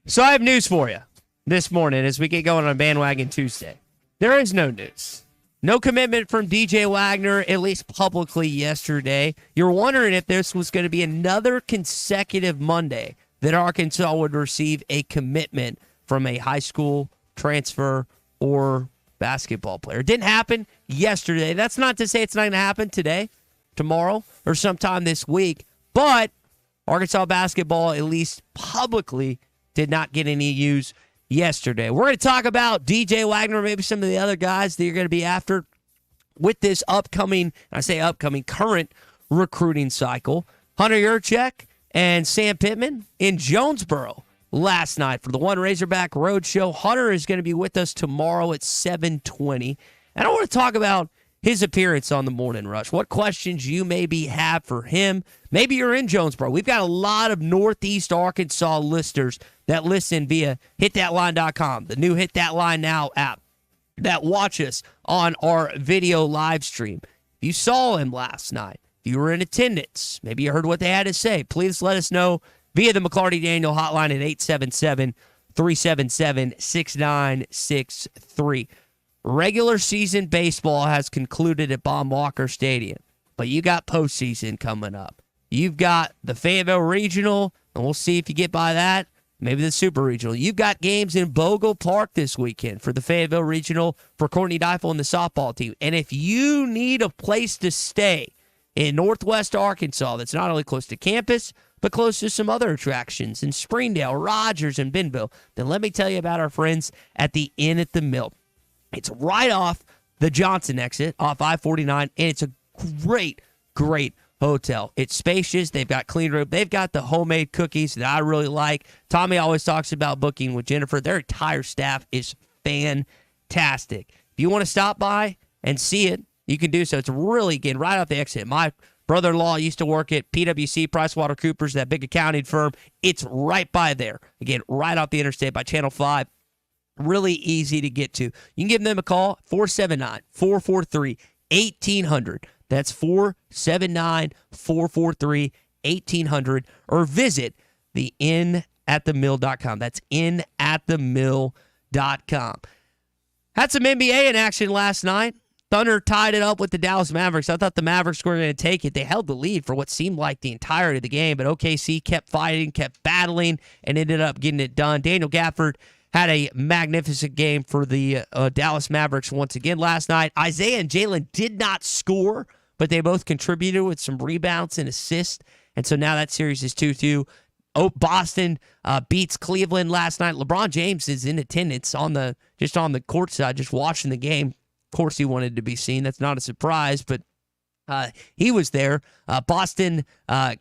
So I have news for you this morning as we get going on Bandwagon Tuesday. There is no news. No commitment from DJ Wagner, at least publicly yesterday. You're wondering if this was going to be another consecutive Monday that Arkansas would receive a commitment from a high school transfer or basketball player. It didn't happen yesterday. That's not to say it's not going to happen today, tomorrow, or sometime this week. But Arkansas basketball, at least publicly, did not get any news yesterday. We're going to talk about DJ Wagner, maybe some of the other guys that you're going to be after with this upcoming, current recruiting cycle. Hunter Yurchek and Sam Pittman in Jonesboro last night for the One Razorback Roadshow. Hunter is going to be with us tomorrow at 7:20. And I want to talk about his appearance on the Morning Rush. What questions you maybe have for him. Maybe you're in Jonesboro. We've got a lot of Northeast Arkansas listeners that listen via hitthatline.com, the new Hit That Line Now app, that watch us on our video live stream. If you saw him last night, if you were in attendance, maybe you heard what they had to say, please let us know via the McLarty Daniel hotline at 877-377-6963. Regular season baseball has concluded at Baum-Walker Stadium, but you got postseason coming up. You've got the Fayetteville Regional, and we'll see if you get by that. Maybe the Super Regional. You've got games in Bogle Park this weekend for the Fayetteville Regional for Courtney Deifel and the softball team. And if you need a place to stay in Northwest Arkansas that's not only close to campus, but close to some other attractions in Springdale, Rogers, and Bentonville, then let me tell you about our friends at the Inn at the Mill. It's right off the Johnson exit, off I-49, and it's a great, great hotel. It's spacious. They've got clean room. They've got the homemade cookies that I really like. Tommy always talks about booking with Jennifer. Their entire staff is fantastic. If you want to stop by and see it, you can do so. It's really, again, right off the exit. My brother-in-law used to work at PwC, PricewaterhouseCoopers, that big accounting firm. It's right by there. Again, right off the interstate by Channel 5. Really easy to get to. You can give them a call, 479-443-1800. That's 479-443-1800. Or visit the innatthemill.com. That's innatthemill.com. Had some NBA in action last night. Thunder tied it up with the Dallas Mavericks. I thought the Mavericks were going to take it. They held the lead for what seemed like the entirety of the game, but OKC kept fighting, kept battling, and ended up getting it done. Daniel Gafford had a magnificent game for the Dallas Mavericks once again last night. Isaiah and Jalen did not score, but they both contributed with some rebounds and assists, and so now that series is 2-2. Boston beats Cleveland last night. LeBron James is in attendance on the court side, just watching the game. Of course, he wanted to be seen. That's not a surprise, but he was there. Boston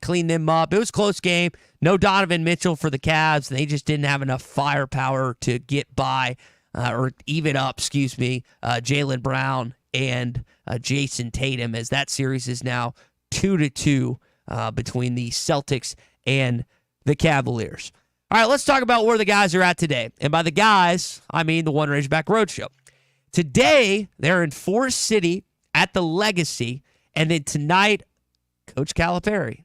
cleaned them up. It was a close game. No Donovan Mitchell for the Cavs. They just didn't have enough firepower to get by or even up, Jaylen Brown and Jason Tatum, as that series is now 2-2 between the Celtics and the Cavaliers. All right, let's talk about where the guys are at today. And by the guys, I mean the One Razorback Roadshow. Today, they're in Forest City at the Legacy, and then tonight, Coach Calipari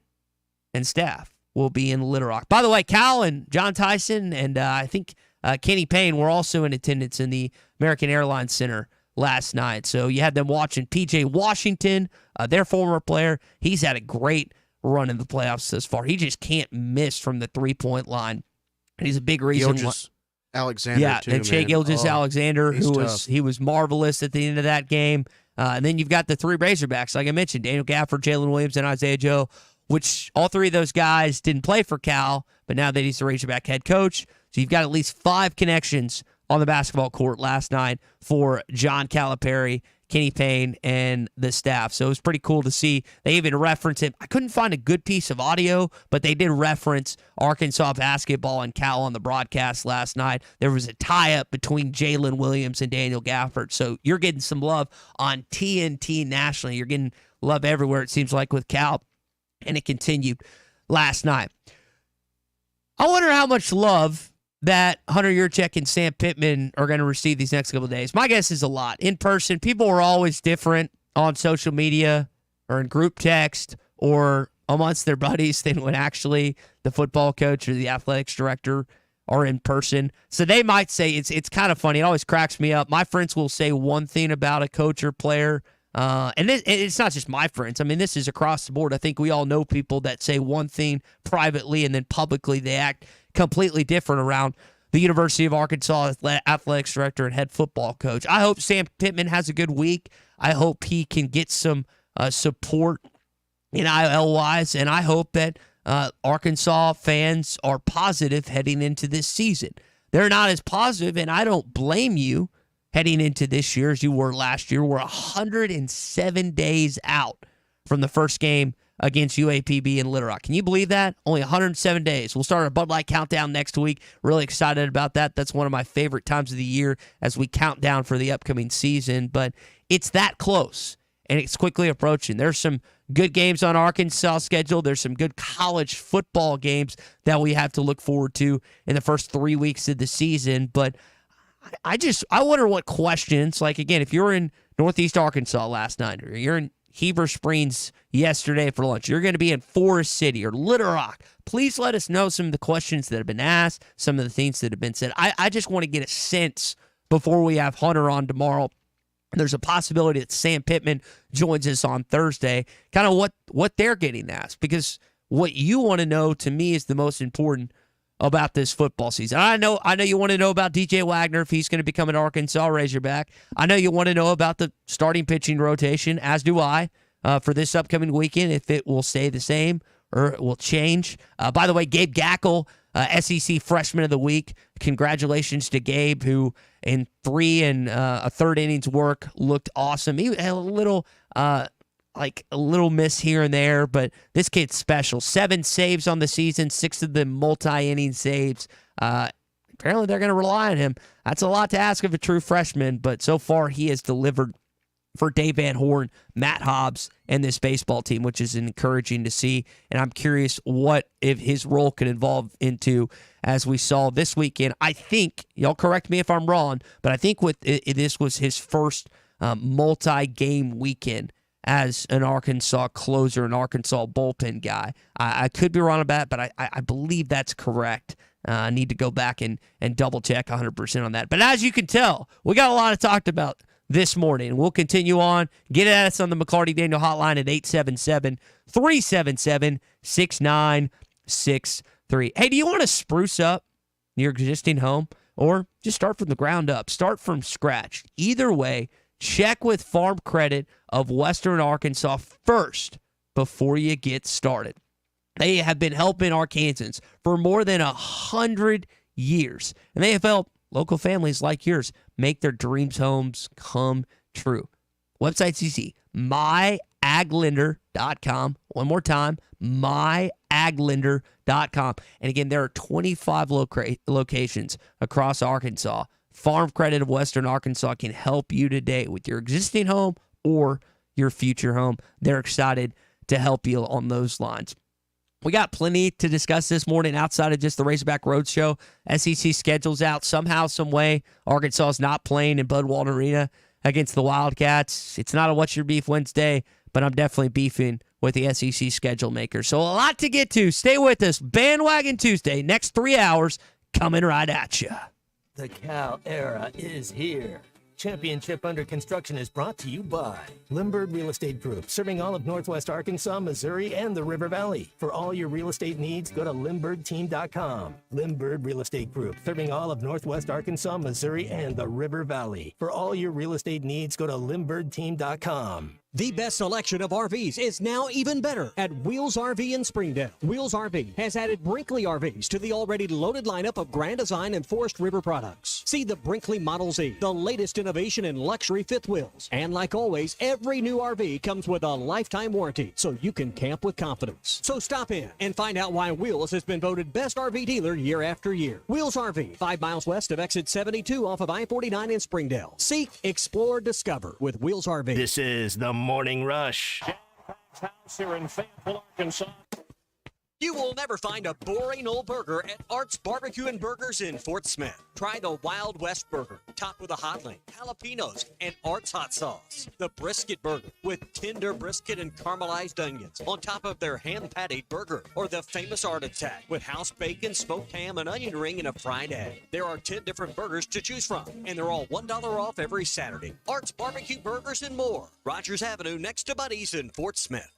and staff will be in Little Rock. By the way, Cal and John Tyson and I think Kenny Payne were also in attendance in the American Airlines Center last night. So you had them watching P.J. Washington, their former player. He's had a great run in the playoffs thus far. He just can't miss from the three-point line. And he's a big reason. Alexander, too, and Shai Gilgeous-Alexander, he was marvelous at the end of that game. And then you've got the three Razorbacks, like I mentioned, Daniel Gafford, Jalen Williams, and Isaiah Joe, which all three of those guys didn't play for Cal, but now that he's the Razorback head coach. So you've got at least 5 connections on the basketball court last night for John Calipari, Kenny Payne, and the staff. So it was pretty cool to see. They even reference it. I couldn't find a good piece of audio, but they did reference Arkansas basketball and Cal on the broadcast last night. There was a tie-up between Jalen Williams and Daniel Gafford. So you're getting some love on TNT nationally. You're getting love everywhere, it seems like, with Cal. And it continued last night. I wonder how much love that Hunter Yurchek and Sam Pittman are going to receive these next couple of days. My guess is a lot. In person, people are always different on social media or in group text or amongst their buddies than when actually the football coach or the athletics director are in person. So they might say, it's kind of funny. It always cracks me up. My friends will say one thing about a coach or player, and it's not just my friends. I mean, this is across the board. I think we all know people that say one thing privately and then publicly they act completely different around the University of Arkansas athletics director and head football coach. I hope Sam Pittman has a good week. I hope he can get some support in IL-wise, and I hope that Arkansas fans are positive heading into this season. They're not as positive, and I don't blame you heading into this year as you were last year. We're 107 days out from the first game against UAPB in Little Rock. Can you believe that? Only 107 days. We'll start our Bud Light countdown next week. Really excited about that. That's one of my favorite times of the year as we count down for the upcoming season, but it's that close, and it's quickly approaching. There's some good games on Arkansas' schedule. There's some good college football games that we have to look forward to in the first 3 weeks of the season. But I wonder what questions, like, again, if you're in Northeast Arkansas last night, or you're in Heber Springs yesterday for lunch, you're going to be in Forest City or Little Rock, please let us know some of the questions that have been asked, some of the things that have been said. I just want to get a sense before we have Hunter on tomorrow. There's a possibility that Sam Pittman joins us on Thursday, kind of what they're getting asked, because what you want to know to me is the most important about this football season. I know you want to know about DJ Wagner, if he's going to become an Arkansas Razorback. I know you want to know about the starting pitching rotation, as do I, for this upcoming weekend, if it will stay the same or it will change. By the way, Gabe Gackle, SEC Freshman of the Week. Congratulations to Gabe, who in 3 1/3 innings work looked awesome. He had a little miss here and there, but this kid's special. 7 saves on the season, 6 of them multi-inning saves. Apparently they're going to rely on him. That's a lot to ask of a true freshman, but so far he has delivered for Dave Van Horn, Matt Hobbs, and this baseball team, which is encouraging to see. And I'm curious what if his role could evolve into, as we saw this weekend. I think, y'all correct me if I'm wrong, but I think this was his first multi-game weekend as an Arkansas closer, an Arkansas bullpen guy. I could be wrong about it, but I believe that's correct. I need to go back and double check 100% on that. But as you can tell, we got a lot to talk about this morning. We'll continue on. Get at us on the McLarty Daniel hotline at 877-377-6963. Hey, do you want to spruce up your existing home, or just start from the ground up? Start from scratch. Either way, check with Farm Credit of Western Arkansas first before you get started. They have been helping Arkansans for more than 100 years, and they have helped local families like yours make their dreams homes come true. Website's easy, myaglender.com. One more time, myaglender.com. And again, there are 25 locations across Arkansas. Farm Credit of Western Arkansas can help you today with your existing home or your future home. They're excited to help you on those lines. We got plenty to discuss this morning outside of just the Razorback Roadshow. SEC schedule's out somehow, some way. Arkansas is not playing in Bud Walton Arena against the Wildcats. It's not a What's Your Beef Wednesday, but I'm definitely beefing with the SEC schedule maker. So a lot to get to. Stay with us. Bandwagon Tuesday, next 3 hours, coming right at you. The Cal era is here. Championship Under Construction is brought to you by Limbird Real Estate Group, serving all of Northwest Arkansas, Missouri, and the River Valley. For all your real estate needs, go to LimbirdTeam.com. Limbird Real Estate Group, serving all of Northwest Arkansas, Missouri, and the River Valley. For all your real estate needs, go to LimbirdTeam.com. The best selection of RVs is now even better at Wheels RV in Springdale. Wheels RV has added Brinkley RVs to the already loaded lineup of Grand Design and Forest River products. See the Brinkley Model Z, the latest innovation in luxury fifth wheels. And like always, every new RV comes with a lifetime warranty, so you can camp with confidence. So stop in and find out why Wheels has been voted best RV dealer year after year. Wheels RV, 5 miles west of exit 72 off of I-49 in Springdale. Seek, explore, discover with Wheels RV. This is the Morning Rush. House here in Fayetteville, Arkansas. You will never find a boring old burger at Art's Barbecue and Burgers in Fort Smith. Try the Wild West Burger. topped with a hotline, jalapenos, and Art's hot sauce. The brisket burger with tender brisket and caramelized onions on top of their ham-patted burger. Or the famous Art Attack with house bacon, smoked ham, an onion ring, and a fried egg. There are 10 different burgers to choose from, and they're all $1 off every Saturday. Art's Barbecue Burgers and more. Rogers Avenue next to Buddy's in Fort Smith.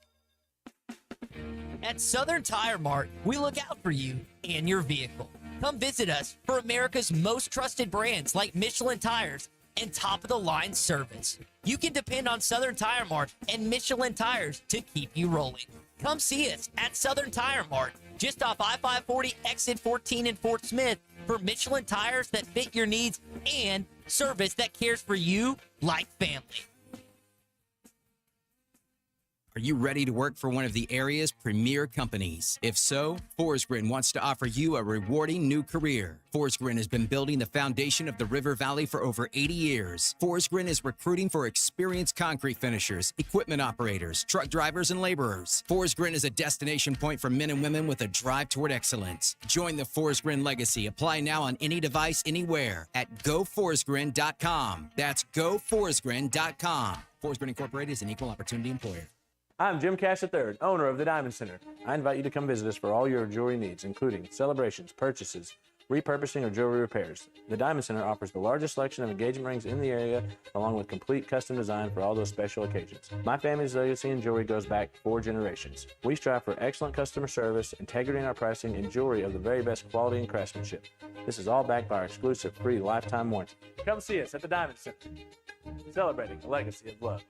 At Southern Tire Mart, we look out for you and your vehicle. Come visit us for America's most trusted brands like Michelin Tires and top-of-the-line service. You can depend on Southern Tire Mart and Michelin Tires to keep you rolling. Come see us at Southern Tire Mart, just off I-540 exit 14 in Fort Smith, for Michelin tires that fit your needs and service that cares for you like family. Are you ready to work for one of the area's premier companies? If so, Forsgren wants to offer you a rewarding new career. Forsgren has been building the foundation of the River Valley for over 80 years. Forsgren is recruiting for experienced concrete finishers, equipment operators, truck drivers, and laborers. Forsgren is a destination point for men and women with a drive toward excellence. Join the Forsgren legacy. Apply now on any device, anywhere at goforsgren.com. That's goforsgren.com. Forsgren Incorporated is an equal opportunity employer. I'm Jim Cash III, owner of the Diamond Center. I invite you to come visit us for all your jewelry needs, including celebrations, purchases, repurposing, or jewelry repairs. The Diamond Center offers the largest selection of engagement rings in the area, along with complete custom design for all those special occasions. My family's legacy in jewelry goes back 4 generations. We strive for excellent customer service, integrity in our pricing, and jewelry of the very best quality and craftsmanship. This is all backed by our exclusive free lifetime warranty. Come see us at the Diamond Center, celebrating a legacy of love.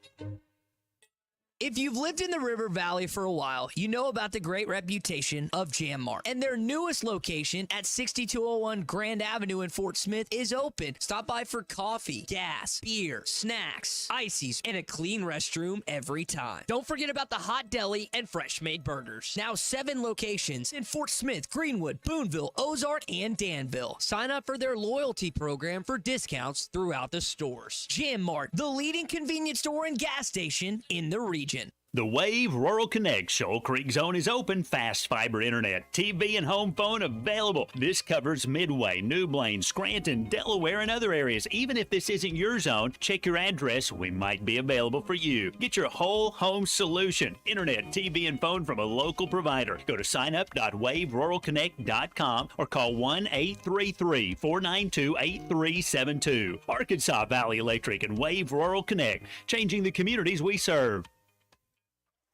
If you've lived in the River Valley for a while, you know about the great reputation of Jam Mart. And their newest location at 6201 Grand Avenue in Fort Smith is open. Stop by for coffee, gas, beer, snacks, ices, and a clean restroom every time. Don't forget about the hot deli and fresh-made burgers. Now 7 locations in Fort Smith, Greenwood, Boonville, Ozark, and Danville. Sign up for their loyalty program for discounts throughout the stores. Jam Mart, the leading convenience store and gas station in the region. The Wave Rural Connect Shoal Creek Zone is open. Fast fiber internet, TV, and home phone available. This covers Midway, New Blaine, Scranton, Delaware, and other areas. Even if this isn't your zone, check your address. We might be available for you. Get your whole home solution. Internet, TV, and phone from a local provider. Go to signup.waveruralconnect.com or call 1-833-492-8372. Arkansas Valley Electric and Wave Rural Connect, changing the communities we serve.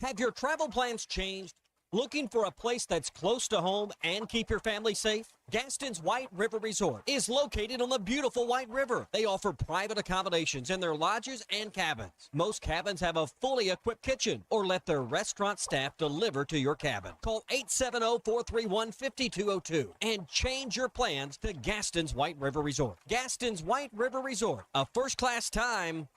Have your travel plans changed? Looking for a place that's close to home and keep your family safe? Gaston's White River Resort is located on the beautiful White River. They offer private accommodations in their lodges and cabins. Most cabins have a fully equipped kitchen, or let their restaurant staff deliver to your cabin. Call 870-431-5202 and change your plans to Gaston's White River Resort. Gaston's White River Resort, a first-class time,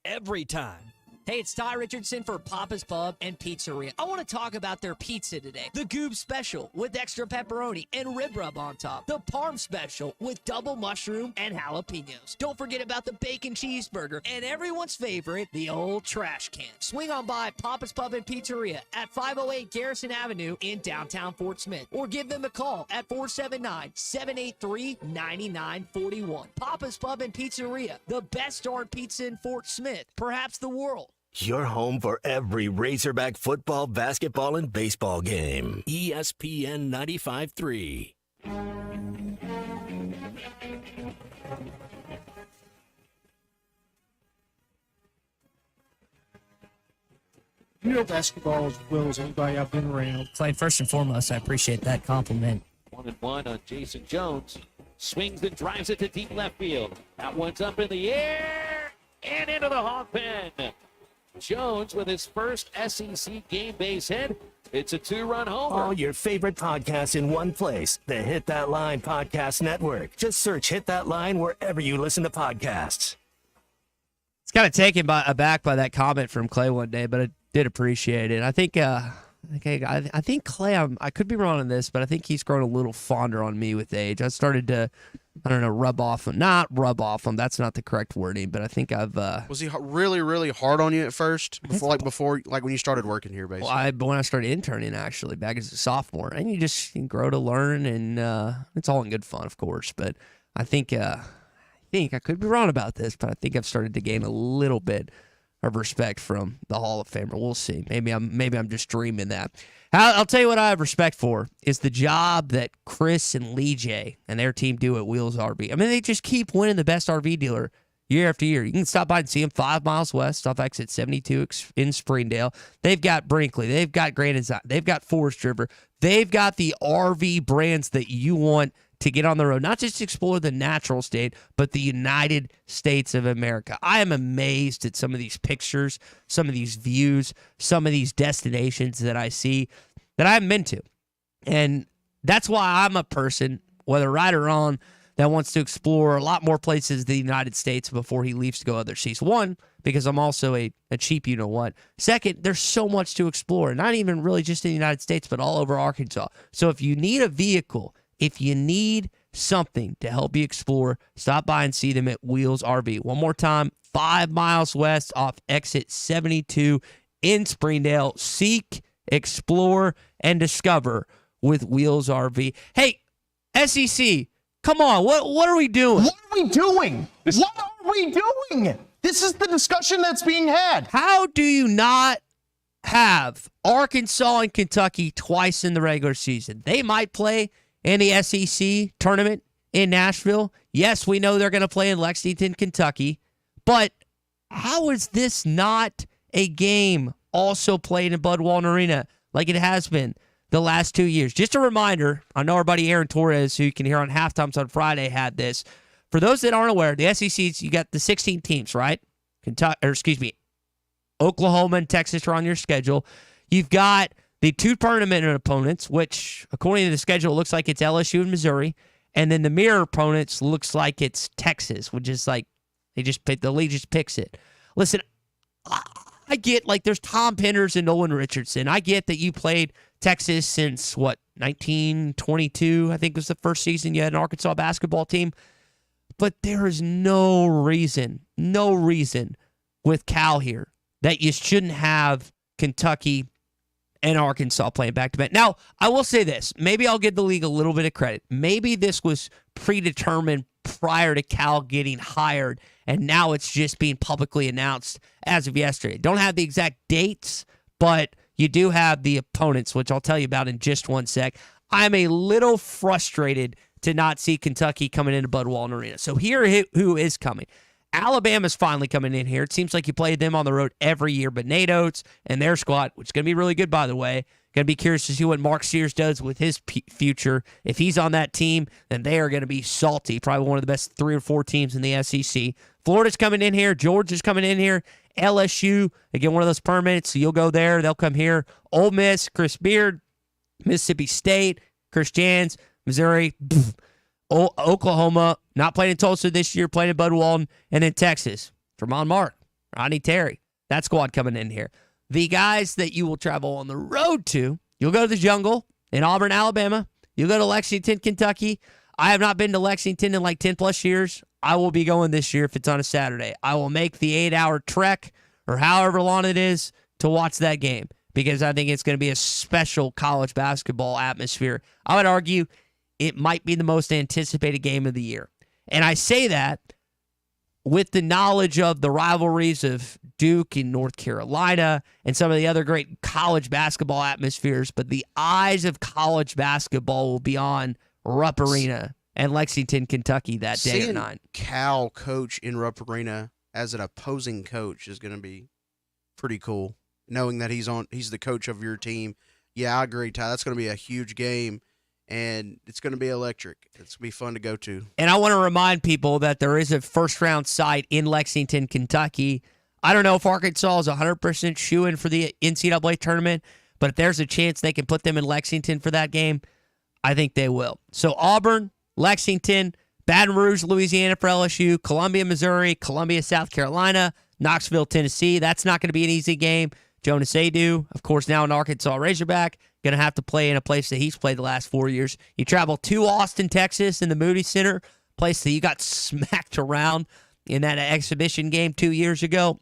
every time. Hey, it's Ty Richardson for Papa's Pub and Pizzeria. I want to talk about their pizza today. The Goob Special with extra pepperoni and rib rub on top. The Parm Special with double mushroom and jalapenos. Don't forget about the bacon cheeseburger and everyone's favorite, the old trash can. Swing on by Papa's Pub and Pizzeria at 508 Garrison Avenue in downtown Fort Smith, or give them a call at 479-783-9941. Papa's Pub and Pizzeria, the best darn pizza in Fort Smith, perhaps the world. Your home for every Razorback football, basketball, and baseball game. ESPN 95.3. You know basketball as well as anybody I've been around. Clay, first and foremost, I appreciate that compliment. 1-1 on Jason Jones. Swings and drives it to deep left field. That one's up in the air and into the hog pen. Jones with his first SEC game base hit. It's a 2-run homer. All your favorite podcasts in one place. The Hit That Line Podcast Network. Just search Hit That Line wherever you listen to podcasts. It's kind of taken aback by that comment from Clay one day, but I did appreciate it. I think Clay, I could be wrong on this, but I think he's grown a little fonder on me with age. I started to, rub off him. Not rub off him. That's not the correct wording, but I think I've. Was he really, really hard on you at first? Before when you started working here, basically? Well, when I started interning, actually, back as a sophomore. And you grow to learn, and it's all in good fun, of course. But I think I could be wrong about this, but I think I've started to gain a little bit of respect from the Hall of Famer. We'll see. Maybe I'm just dreaming that. I'll tell you what I have respect for is the job that Chris and Lee J and their team do at Wheels RV. I mean, they just keep winning the best RV dealer year after year. You can stop by and see them 5 miles west off exit 72 in Springdale. They've got Brinkley. They've got Grand Design. They've got Forest River. They've got the RV brands that you want to get on the road, not just explore the natural state, but the United States of America. I am amazed at some of these pictures, some of these views, some of these destinations that I see that I haven't been to. And that's why I'm a person, whether right or wrong, that wants to explore a lot more places in the United States before he leaves to go other seas. One, because I'm also a cheap you-know-what. Second, there's so much to explore, not even really just in the United States, but all over Arkansas. So if you need a vehicle, if you need something to help you explore, stop by and see them at Wheels RV. One more time, 5 miles west off exit 72 in Springdale. Seek, explore, and discover with Wheels RV. Hey, SEC, come on, what are we doing? What are we doing? What are we doing? This is the discussion that's being had. How do you not have Arkansas and Kentucky twice in the regular season? They might play in the SEC tournament in Nashville. Yes, we know they're going to play in Lexington, Kentucky. But how is this not a game also played in Bud Walton Arena like it has been the last 2 years? Just a reminder, I know our buddy Aaron Torres, who you can hear on Halftimes on Friday, had this. For those that aren't aware, the SEC, you got the 16 teams, right? Oklahoma and Texas are on your schedule. You've got the 2 tournament opponents, which, according to the schedule, looks like it's LSU and Missouri. And then the mirror opponents looks like it's Texas, which is like the league just picks it. Listen, I get, like, there's Tom Penders and Nolan Richardson. I get that you played Texas since, 1922, I think was the first season you had an Arkansas basketball team. But there is no reason with Cal here that you shouldn't have Kentucky and Arkansas playing back-to-back. Now, I will say this. Maybe I'll give the league a little bit of credit. Maybe this was predetermined prior to Cal getting hired, and now it's just being publicly announced as of yesterday. Don't have the exact dates, but you do have the opponents, which I'll tell you about in just one sec. I'm a little frustrated to not see Kentucky coming into Bud Walton Arena. So here who is coming. Alabama's finally coming in here. It seems like you play them on the road every year, but Nate Oates and their squad, which is going to be really good, by the way. Going to be curious to see what Mark Sears does with his future. If he's on that team, then they are going to be salty. Probably one of the best 3 or 4 teams in the SEC. Florida's coming in here. Georgia's coming in here. LSU, again, one of those permits. So you'll go there. They'll come here. Ole Miss, Chris Beard, Mississippi State, Chris Jans, Missouri, Oklahoma, not playing in Tulsa this year, playing in Bud Walton, and then Texas, Tremont Mark, Rodney Terry, that squad coming in here. The guys that you will travel on the road to, you'll go to the Jungle in Auburn, Alabama. You'll go to Lexington, Kentucky. I have not been to Lexington in like 10-plus years. I will be going this year if it's on a Saturday. I will make the 8-hour trek or however long it is to watch that game because I think it's going to be a special college basketball atmosphere. I would argue it might be the most anticipated game of the year. And I say that with the knowledge of the rivalries of Duke and North Carolina and some of the other great college basketball atmospheres, but the eyes of college basketball will be on Rupp Arena and Lexington, Kentucky that day Seeing at 9. Cal coach in Rupp Arena as an opposing coach is going to be pretty cool, knowing that he's the coach of your team. Yeah, I agree, Ty. That's going to be a huge game. And it's going to be electric. It's going to be fun to go to. And I want to remind people that there is a first-round site in Lexington, Kentucky. I don't know if Arkansas is 100% shoo-in for the NCAA tournament, but if there's a chance they can put them in Lexington for that game, I think they will. So Auburn, Lexington, Baton Rouge, Louisiana for LSU, Columbia, Missouri, Columbia, South Carolina, Knoxville, Tennessee. That's not going to be an easy game. Jonas Adu, of course, now an Arkansas Razorback, going to have to play in a place that he's played the last 4 years. You travel to Austin, Texas in the Moody Center, place that you got smacked around in that exhibition game 2 years ago.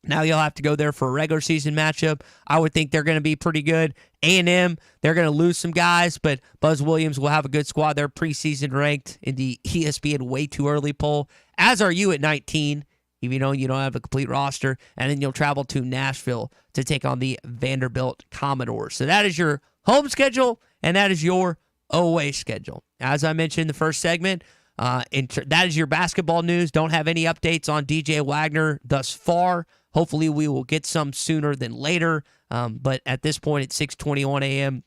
Now you'll have to go there for a regular season matchup. I would think they're going to be pretty good. A&M, they're going to lose some guys, but Buzz Williams will have a good squad. They're preseason ranked in the ESPN way too early poll as are you at 19, even though you don't have a complete roster. And then you'll travel to Nashville to take on the Vanderbilt Commodores. So that is your home schedule, and that is your away schedule. As I mentioned in the first segment, that is your basketball news. Don't have any updates on DJ Wagner thus far. Hopefully we will get some sooner than later. But at this point, at 6:21 a.m.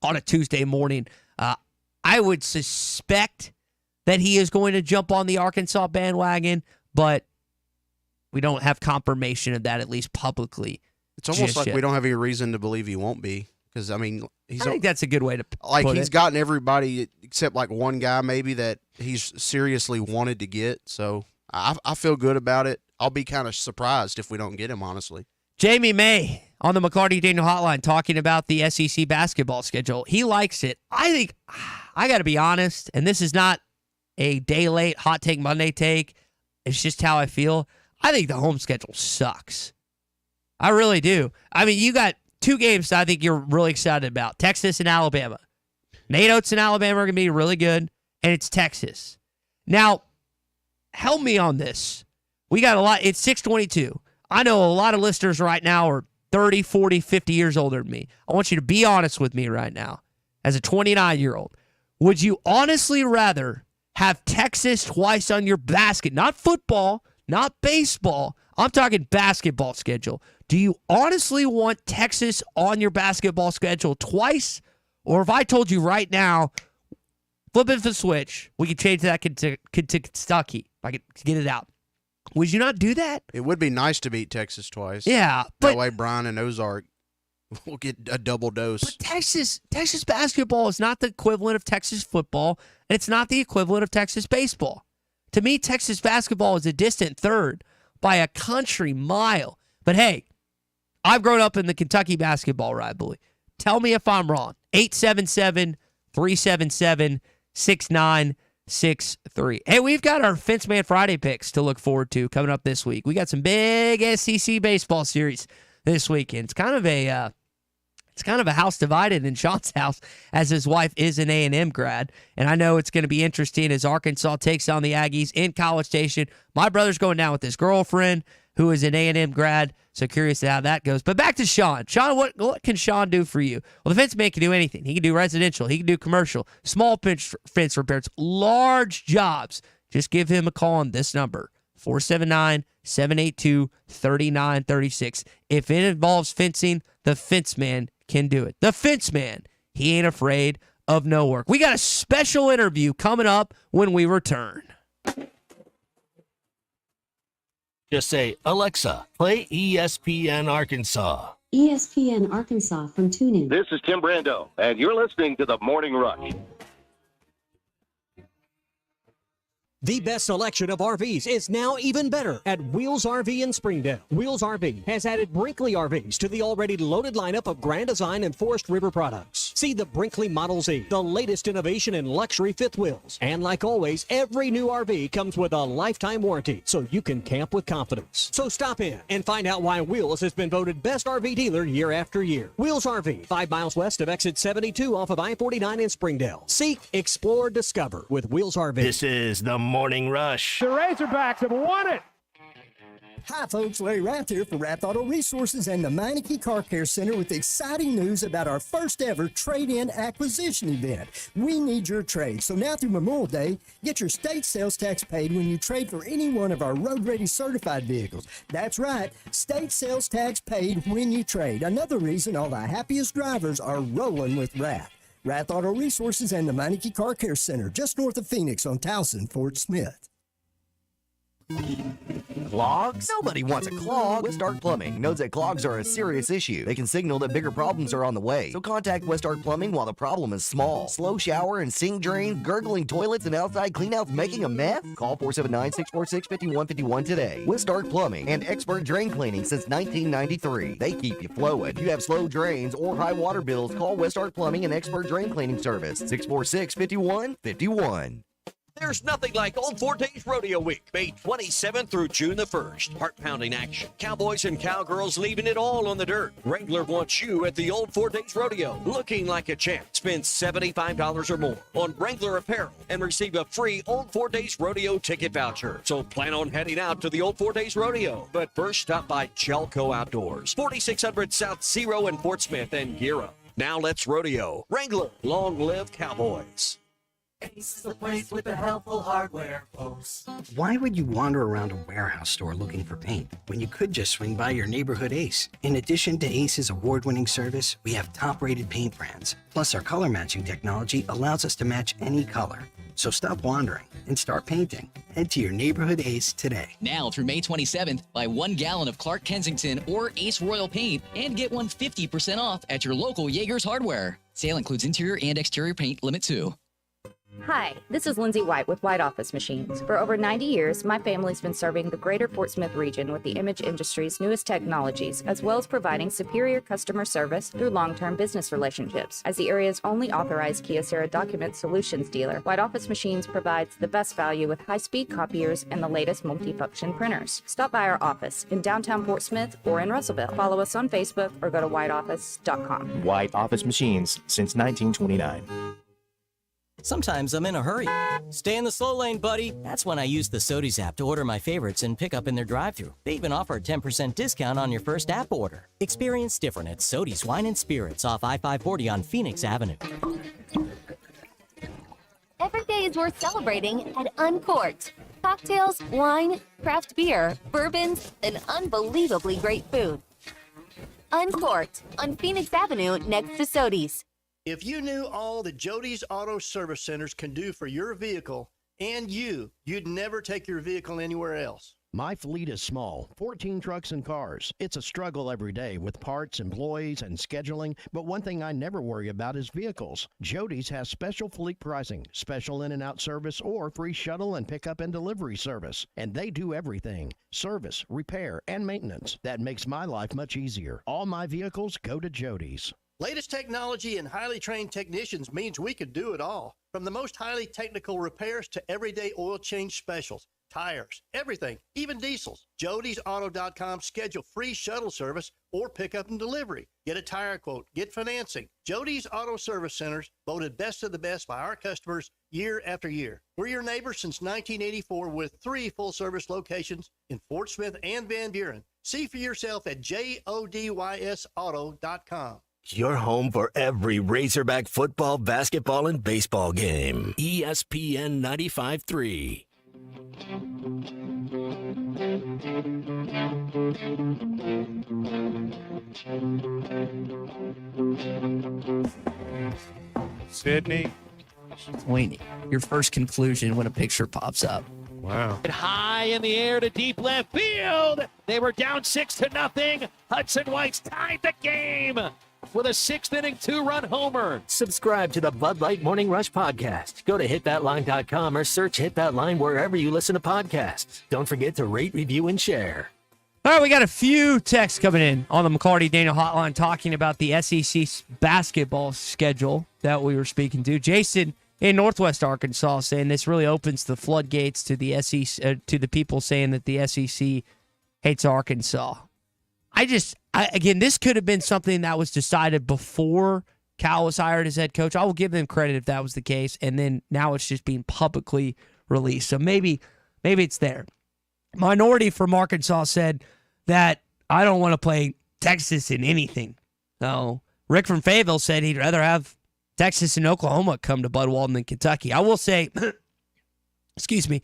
on a Tuesday morning, I would suspect that he is going to jump on the Arkansas bandwagon, but we don't have confirmation of that, at least publicly. It's almost like we don't have any reason to believe he won't be. Because, I mean, I think that's a good way to put he's gotten everybody except like one guy maybe that he's seriously wanted to get. So I feel good about it. I'll be kind of surprised if we don't get him, honestly. Jamie May on the McLarty Daniel Hotline talking about the SEC basketball schedule. He likes it. I think, I got to be honest, and this is not a day late hot take Monday take. It's just how I feel. I think the home schedule sucks. I really do. I mean, you got 2 games that I think you're really excited about. Texas and Alabama. Nate Oates and Alabama are going to be really good, and it's Texas. Now, help me on this. We got a lot. It's 6:22. I know a lot of listeners right now are 30, 40, 50 years older than me. I want you to be honest with me right now. As a 29-year-old, would you honestly rather have Texas twice on your basket? Not football, not baseball. I'm talking basketball schedule. Do you honestly want Texas on your basketball schedule twice? Or if I told you right now, flip it the switch, we could change that to Kentucky. If I could get it out. Would you not do that? It would be nice to beat Texas twice. Yeah. That way Brian and Ozark will get a double dose. But Texas basketball is not the equivalent of Texas football, and it's not the equivalent of Texas baseball. To me, Texas basketball is a distant third by a country mile. But hey, I've grown up in the Kentucky basketball rivalry. Tell me if I'm wrong. 877-377-6963. Hey, we've got our Fence Man Friday picks to look forward to coming up this week. We got some big SEC baseball series this weekend. It's kind of a house divided in Sean's house, as his wife is an A&M grad. And I know it's going to be interesting as Arkansas takes on the Aggies in College Station. My brother's going down with his girlfriend, who is an A&M grad. So curious to how that goes. But back to Sean. Sean, what can Sean do for you? Well, the fence man can do anything. He can do residential. He can do commercial. Small fence repairs. Large jobs. Just give him a call on this number, 479-782-3936. If it involves fencing, the fence man can do it. The fence man. He ain't afraid of no work. We got a special interview coming up when we return. Just say, Alexa, play ESPN Arkansas. ESPN Arkansas from TuneIn. This is Tim Brando, and you're listening to The Morning Rush. The best selection of RVs is now even better at Wheels RV in Springdale. Wheels RV has added Brinkley RVs to the already loaded lineup of Grand Design and Forest River products. See the Brinkley Model Z, the latest innovation in luxury fifth wheels. And like always, every new RV comes with a lifetime warranty, so you can camp with confidence. So stop in and find out why Wheels has been voted best RV dealer year after year. Wheels RV, 5 miles west of exit 72 off of I-49 in Springdale. Seek, explore, discover with Wheels RV. This is the Morning Rush. The Razorbacks have won it. Hi folks, Larry Rath here for Rath Auto Resources and the Meineke Car Care Center with exciting news about our first ever trade-in acquisition event. We need your trade, so now through Memorial Day, get your state sales tax paid when you trade for any one of our road-ready certified vehicles. That's right, state sales tax paid when you trade. Another reason all the happiest drivers are rolling with Rath. Rath Auto Resources and the Meineke Car Care Center, just north of Phoenix on Towson, Fort Smith. Clogs? Nobody wants a clog. West Ark Plumbing knows that clogs are a serious issue. They can signal that bigger problems are on the way. So contact West Ark Plumbing while the problem is small. Slow shower and sink drains, gurgling toilets, and outside cleanouts making a mess? Call 479-646-5151 today. West Ark Plumbing and expert drain cleaning since 1993. They keep you flowing. If you have slow drains or high water bills, call West Ark Plumbing and expert drain cleaning service. 646-5151. There's nothing like Old Fortes Rodeo Week, May 27th through June the 1st. Heart-pounding action. Cowboys and cowgirls leaving it all on the dirt. Wrangler wants you at the Old Fortes Rodeo, looking like a champ. Spend $75 or more on Wrangler apparel and receive a free Old Fortes Rodeo ticket voucher. So plan on heading out to the Old Fortes Rodeo. But first, stop by Jelco Outdoors, 4600 South Zero in Fort Smith, and gear up. Now let's rodeo. Wrangler, long live Cowboys. Ace is the place with the helpful hardware, folks. Why would you wander around a warehouse store looking for paint when you could just swing by your neighborhood Ace? In addition to Ace's award-winning service, we have top-rated paint brands. Plus, our color matching technology allows us to match any color. So stop wandering and start painting. Head to your neighborhood Ace today. Now through May 27th, buy 1 gallon of Clark Kensington or Ace Royal paint and get 50% off at your local Yeager's Hardware. Sale includes interior and exterior paint, limit 2. Hi, this is Lindsay White with White Office Machines. For over 90 years, my family's been serving the greater Fort Smith region with the image industry's newest technologies, as well as providing superior customer service through long-term business relationships. As the area's only authorized Kyocera document solutions dealer, White Office Machines provides the best value with high-speed copiers and the latest multifunction printers. Stop by our office in downtown Fort Smith or in Russellville. Follow us on Facebook or go to whiteoffice.com. White Office Machines since 1929. Sometimes I'm in a hurry. Stay in the slow lane, buddy. That's when I use the Sodies app to order my favorites and pick up in their drive-thru. They even offer a 10% discount on your first app order. Experience different at Sodies Wine and Spirits off I-540 on Phoenix Avenue. Every day is worth celebrating at Uncorked. Cocktails, wine, craft beer, bourbons, and unbelievably great food. Uncorked on Phoenix Avenue next to Sodies. If you knew all that Jody's Auto Service Centers can do for your vehicle and you'd never take your vehicle anywhere else. My fleet is small, 14 trucks and cars. It's a struggle every day with parts, employees, and scheduling, but one thing I never worry about is vehicles. Jody's has special fleet pricing, special in and out service, or free shuttle and pickup and delivery service. And they do everything, service, repair, and maintenance. That makes my life much easier. All my vehicles go to Jody's. Latest technology and highly trained technicians means we could do it all. From the most highly technical repairs to everyday oil change specials, tires, everything, even diesels. JodysAuto.com schedule free shuttle service or pickup and delivery. Get a tire quote, get financing. Jody's Auto Service Centers, voted best of the best by our customers year after year. We're your neighbors since 1984 with 3 full-service locations in Fort Smith and Van Buren. See for yourself at JODYSauto.com. Your home for every Razorback football, basketball, and baseball game. ESPN 95.3. Sydney. Wayne, your first conclusion when a picture pops up. Wow. High in the air to deep left field. They were down 6-0. Hudson White's tied the game with a 6th inning 2-run homer. Subscribe to the Bud Light Morning Rush podcast. Go to hitthatline.com or search Hit That Line wherever you listen to podcasts. Don't forget to rate, review, and share. All right, we got a few texts coming in on the McLarty Daniel Hotline talking about the SEC basketball schedule that we were speaking to. Jason in Northwest Arkansas saying this really opens the floodgates to the SEC, to the people saying that the SEC hates Arkansas. Again, this could have been something that was decided before Cal was hired as head coach. I will give them credit if that was the case, and then now it's just being publicly released. So maybe it's there. Minority from Arkansas said that I don't want to play Texas in anything. So Rick from Fayetteville said he'd rather have Texas and Oklahoma come to Bud Walton than Kentucky. I will say, excuse me,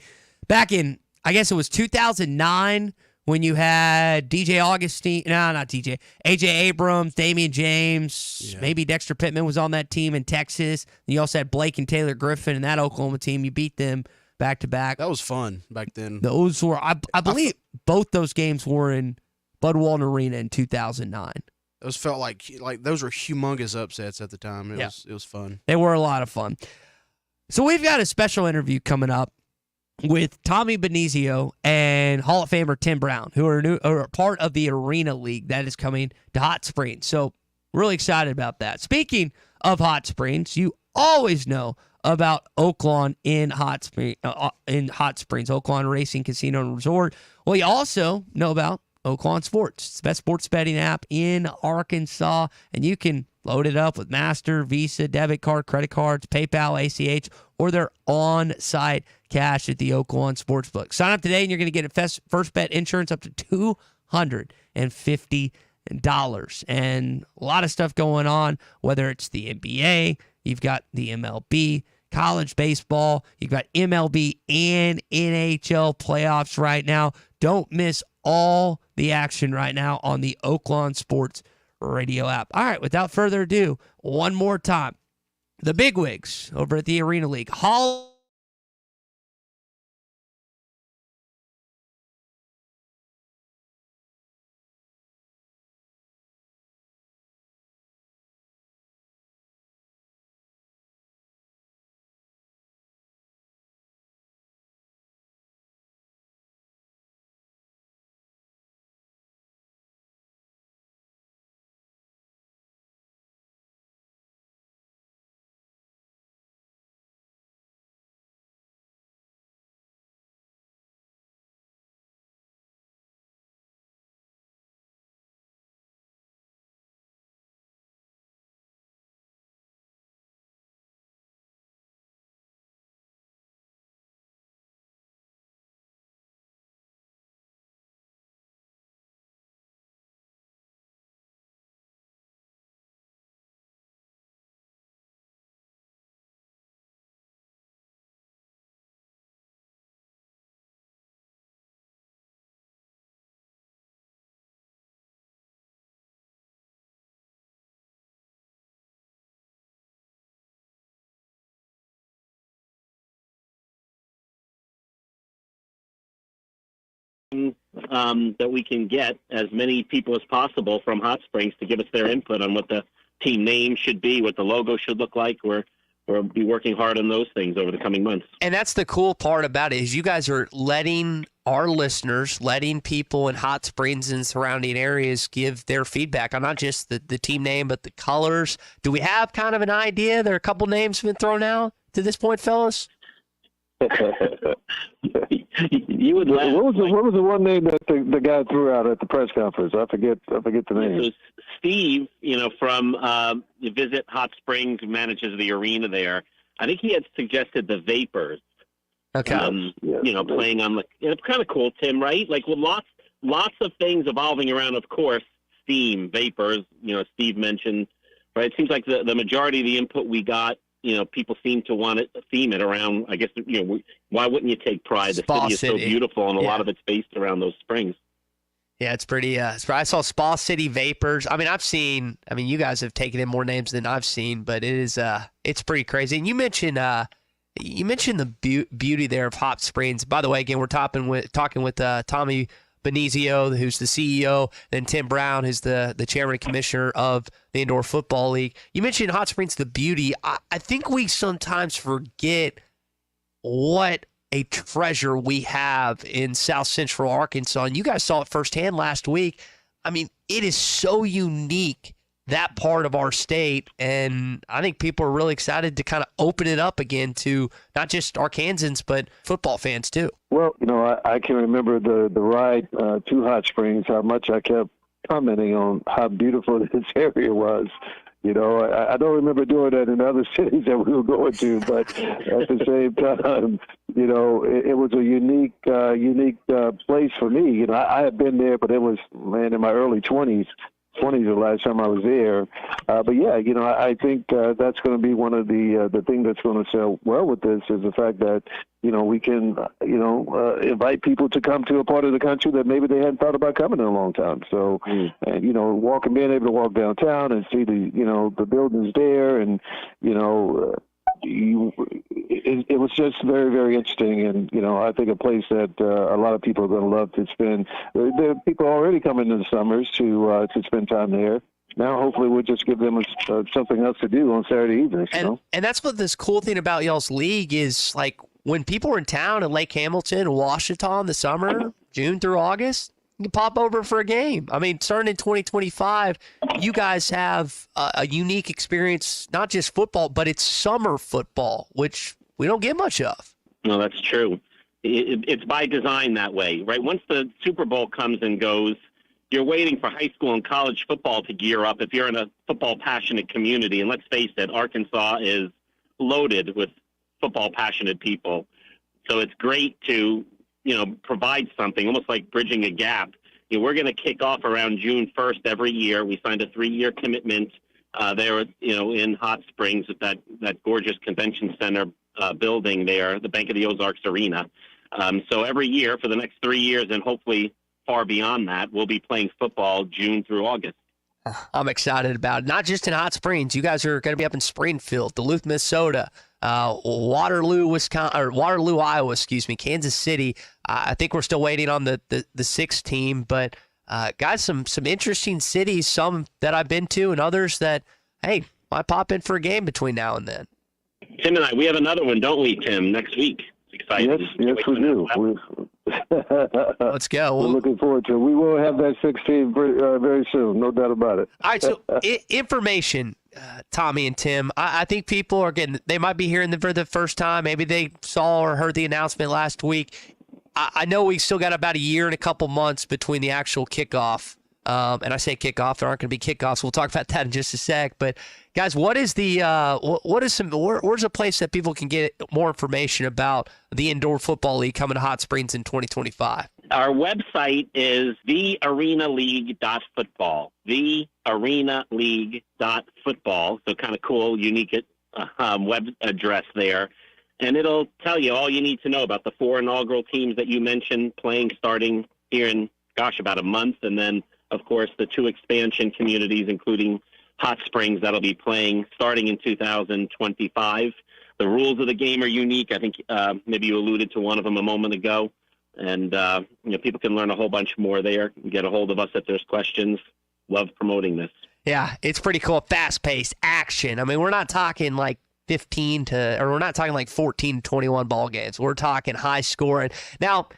back in, I guess it was 2009 when you had AJ Abrams, Damian James, maybe Dexter Pittman was on that team in Texas. And you also had Blake and Taylor Griffin in that Oklahoma team. You beat them back to back. That was fun back then. Those were, I believe both those games were in Bud Walton Arena in 2009. Those felt like those were humongous upsets at the time. It was fun. They were a lot of fun. So we've got a special interview coming up with Tommy Benizio and Hall of Famer Tim Brown, who are part of the Arena League that is coming to Hot Springs. So really excited about that. Speaking of Hot Springs, you always know about Oaklawn in Hot Springs, Oaklawn Racing Casino and Resort. Well, you also know about Oaklawn Sports. It's the best sports betting app in Arkansas, and you can load it up with Master, Visa, debit card, credit cards, PayPal, ACH, or their on-site cash at the Oaklawn Sportsbook. Sign up today, and you're going to get a first bet insurance up to $250. And a lot of stuff going on, whether it's the NBA, you've got the MLB, college baseball, you've got MLB and NHL playoffs right now. Don't miss all the action right now on the Oaklawn Sports Radio app. All right, without further ado, one more time. The bigwigs over at the Arena League. That we can get as many people as possible from Hot Springs to give us their input on what the team name should be, what the logo should look like. We'll be working hard on those things over the coming months. And that's the cool part about it is you guys are letting our listeners, letting people in Hot Springs and surrounding areas give their feedback on not just the team name, but the colors. Do we have kind of an idea? There are a couple names have been thrown out to this point, fellas? You would laugh. What was the one name that the guy threw out at the press conference? I forget the name. So Steve, from Visit Hot Springs, manages the arena there. I think he had suggested the Vapors. Okay. Playing on it's kind of cool, Tim, right? Like with lots of things evolving around, of course, steam, vapors. Steve mentioned, right? It seems like the majority of the input we got. People seem to want to theme it around, I guess, why wouldn't you take pride? The city is so beautiful, and a lot of it's based around those springs. Yeah, it's pretty. I saw Spa City Vapors. You guys have taken in more names than I've seen, but it's pretty crazy. And you mentioned the beauty there of Hot Springs. By the way, again, we're talking with Tommy Benizio, who's the CEO, then Tim Brown, who's the chairman and commissioner of the Indoor Football League. You mentioned Hot Springs, the beauty. I think we sometimes forget what a treasure we have in South Central Arkansas. And you guys saw it firsthand last week. It is so unique, that part of our state. And I think people are really excited to kind of open it up again to not just Arkansans, but football fans too. Well, I can remember the ride to Hot Springs, how much I kept commenting on how beautiful this area was. I don't remember doing that in other cities that we were going to, but at the same time, it was a unique place for me. I had been there, but it was, in my early 20s. The last time I was there. But yeah, I think that's going to be one of the thing that's going to sell well with this is the fact that, we can, invite people to come to a part of the country that maybe they hadn't thought about coming in a long time. So, and, being able to walk downtown and see the buildings there and, it was just very, very interesting, and I think a place that a lot of people are going to love to spend. There are people already coming in the summers to spend time there. Now, hopefully, we'll just give them something else to do on Saturday evenings. And that's what this cool thing about y'all's league is. Like when people are in town in Lake Hamilton, Washita in the summer, June through August, You can pop over for a game. I mean, starting in 2025, you guys have a unique experience, not just football, but it's summer football, which we don't get much of. No, that's true. It's by design that way, right? Once the Super Bowl comes and goes, you're waiting for high school and college football to gear up if you're in a football-passionate community. And let's face it, Arkansas is loaded with football-passionate people. So it's great to, provide something, almost like bridging a gap. We're going to kick off around June 1st every year. We signed a 3-year commitment there, in Hot Springs at that gorgeous convention center building there, the Bank of the Ozarks Arena. So every year for the next 3 years, and hopefully far beyond that, we'll be playing football June through August. I'm excited about it. Not just in Hot Springs. You guys are going to be up in Springfield, Duluth, Minnesota, Waterloo, Iowa, Kansas City. I think we're still waiting on the 6th team, but guys, some interesting cities, some that I've been to and others that, hey, might pop in for a game between now and then. Tim and I, we have another one, don't we, Tim, next week? It's exciting. Yes, we do. Let's go. We're looking forward to it. We will have that 16 very soon, no doubt about it. All right, so information, Tommy and Tim. I think people are getting, they might be hearing them for the first time. Maybe they saw or heard the announcement last week. I know we still got about a year and a couple months between the actual kickoff. And I say kickoff, there aren't going to be kickoffs. We'll talk about that in just a sec. But guys, where's a place that people can get more information about the Indoor Football League coming to Hot Springs in 2025? Our website is thearenaleague.football. Thearenaleague.football. So kind of cool, unique web address there. And it'll tell you all you need to know about the 4 inaugural teams that you mentioned playing starting here in, about a month. And then, of course, the 2 expansion communities, including Hot Springs, that'll be playing starting in 2025. The rules of the game are unique. I think maybe you alluded to one of them a moment ago. And, people can learn a whole bunch more there. Get a hold of us if there's questions. Love promoting this. Yeah, it's pretty cool. Fast-paced action. I mean, we're not talking like 14 to 21 ball games. We're talking high scoring. Now,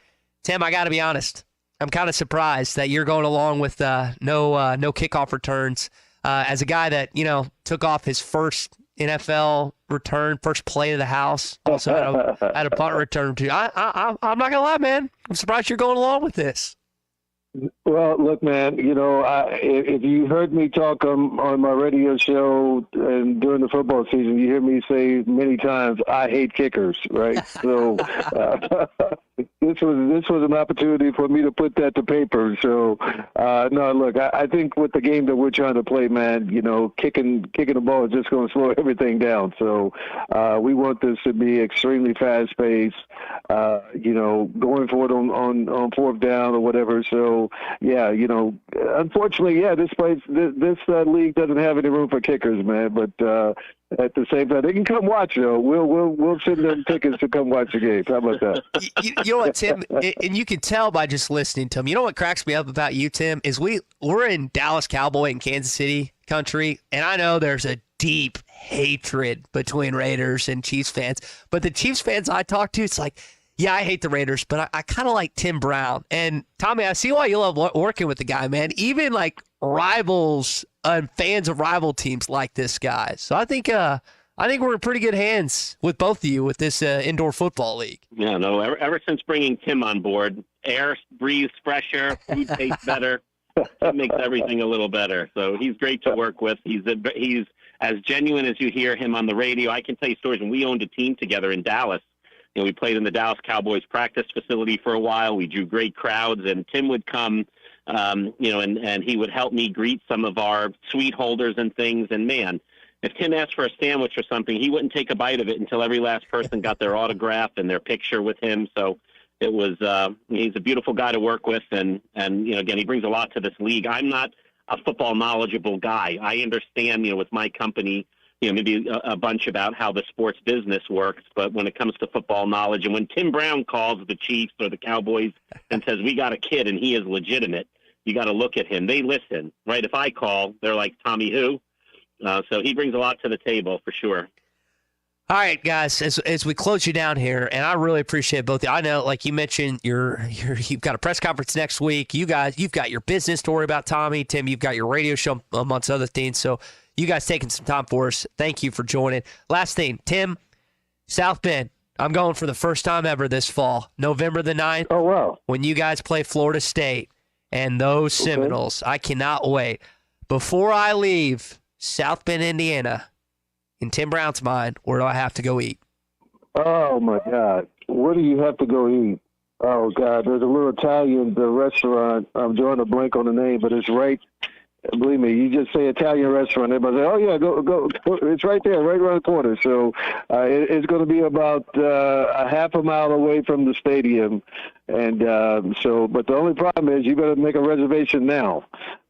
Tim, I got to be honest. I'm kind of surprised that you're going along with no kickoff returns. As a guy that, took off his first NFL return, first play of the house, also had a punt return too. I'm not going to lie, man. I'm surprised you're going along with this. Well, look, man, if you heard me talk on my radio show and during the football season, you hear me say many times, I hate kickers, right? So this was an opportunity for me to put that to paper. So, no, look, I think with the game that we're trying to play, man, kicking the ball is just going to slow everything down. So we want this to be extremely fast-paced, going for it on 4th down or whatever. So, yeah, unfortunately, this league doesn't have any room for kickers, man. But at the same time, they can come watch. We'll send them tickets to come watch the game. How about that? You know what, Tim? And you can tell by just listening to him. You know what cracks me up about you, Tim, is we're in Dallas Cowboy and Kansas City country, and I know there's a deep hatred between Raiders and Chiefs fans. But the Chiefs fans I talk to, it's like, yeah, I hate the Raiders, but I kind of like Tim Brown. And Tommy, I see why you love working with the guy, man. Even like rivals and fans of rival teams like this guy. So I think we're in pretty good hands with both of you with this indoor football league. Yeah, no. Ever since bringing Tim on board, air breathes fresher, food tastes better. It makes everything a little better. So he's great to work with. He's as genuine as you hear him on the radio. I can tell you stories when we owned a team together in Dallas. We played in the Dallas Cowboys practice facility for a while. We drew great crowds, and Tim would come, and he would help me greet some of our suite holders and things. And, man, if Tim asked for a sandwich or something, he wouldn't take a bite of it until every last person got their autograph and their picture with him. So it was he's a beautiful guy to work with, and again, he brings a lot to this league. I'm not a football knowledgeable guy. I understand, with my company, maybe a bunch about how the sports business works, but when it comes to football knowledge, and when Tim Brown calls the Chiefs or the Cowboys and says, we got a kid and he is legitimate, you got to look at him. They listen, right? If I call, they're like, Tommy who? So he brings a lot to the table for sure. All right, guys, as we close you down here, and I really appreciate both. I know, like you mentioned, you've got a press conference next week. You guys, you've got your business story about Tommy. Tim, you've got your radio show amongst other things. So you guys taking some time for us. Thank you for joining. Last thing, Tim, South Bend. I'm going for the first time ever this fall, November the 9th. Oh, wow. When you guys play Florida State and those Seminoles. I cannot wait. Before I leave South Bend, Indiana, in Tim Brown's mind, where do I have to go eat? Oh, my God. Where do you have to go eat? Oh, God. There's a little Italian restaurant. I'm drawing a blank on the name, but it's right. Believe me, you just say Italian restaurant. Everybody say, oh, yeah, go. It's right there, right around the corner. So it's going to be about a half a mile away from the stadium. And but the only problem is you better make a reservation now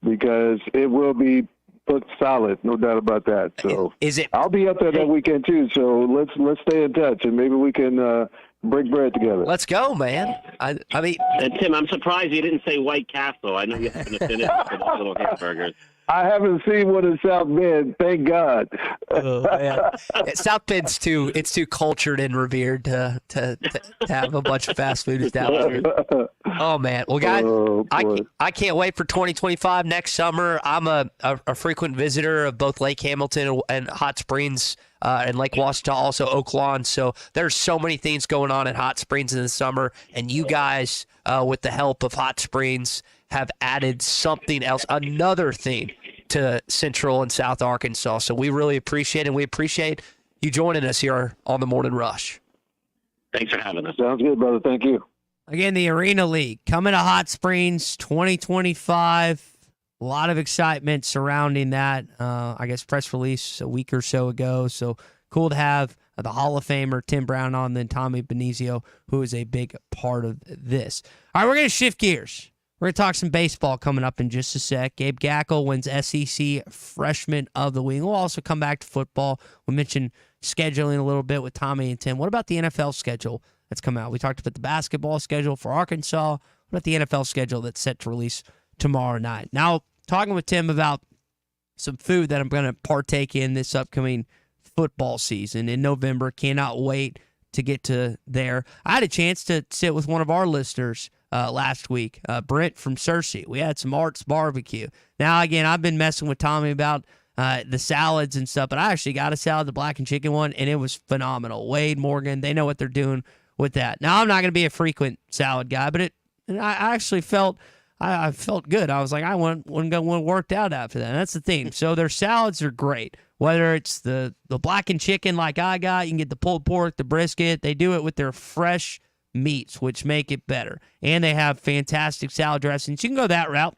because it will be put solid, no doubt about that. So I'll be up there that weekend too. So let's stay in touch and maybe we can break bread together. Let's go, man. I mean, and Tim, I'm surprised you didn't say White Castle. I know you happen to finish for those little hamburgers. I haven't seen one in South Bend, thank God. Oh, man. South Bend's too cultured and revered to have a bunch of fast food establishments. Oh man, well guys, I can't wait for 2025 next summer. I'm a frequent visitor of both Lake Hamilton and Hot Springs and Lake Washita, also Oak Lawn. So there's so many things going on in Hot Springs in the summer, and you guys, with the help of Hot Springs, have added something else, another thing to Central and South Arkansas. So we really appreciate it, and we appreciate you joining us here on the Morning Rush. Thanks for having us. Sounds good, brother. Thank you. Again, the Arena League coming to Hot Springs 2025. A lot of excitement surrounding that. I guess press release a week or so ago. So cool to have the Hall of Famer Tim Brown on, then Tommy Benizio, who is a big part of this. All right, we're going to shift gears. We're going to talk some baseball coming up in just a sec. Gabe Gackle wins SEC Freshman of the Week. We'll also come back to football. We mentioned scheduling a little bit with Tommy and Tim. What about the NFL schedule that's come out? We talked about the basketball schedule for Arkansas. What about the NFL schedule that's set to release tomorrow night? Now, talking with Tim about some food that I'm going to partake in this upcoming football season in November. Cannot wait to get to there. I had a chance to sit with one of our listeners last week, Brent from Searcy. We had some Art's barbecue. Now, again, I've been messing with Tommy about the salads and stuff, but I actually got a salad, the black and chicken one, and it was phenomenal. Wade, Morgan, they know what they're doing with that. Now, I'm not going to be a frequent salad guy, but I actually felt I felt good. I was like, I want worked out after that. And that's the thing. So their salads are great. Whether it's the blackened chicken like I got, you can get the pulled pork, the brisket. They do it with their fresh meats, which make it better. And they have fantastic salad dressings. You can go that route.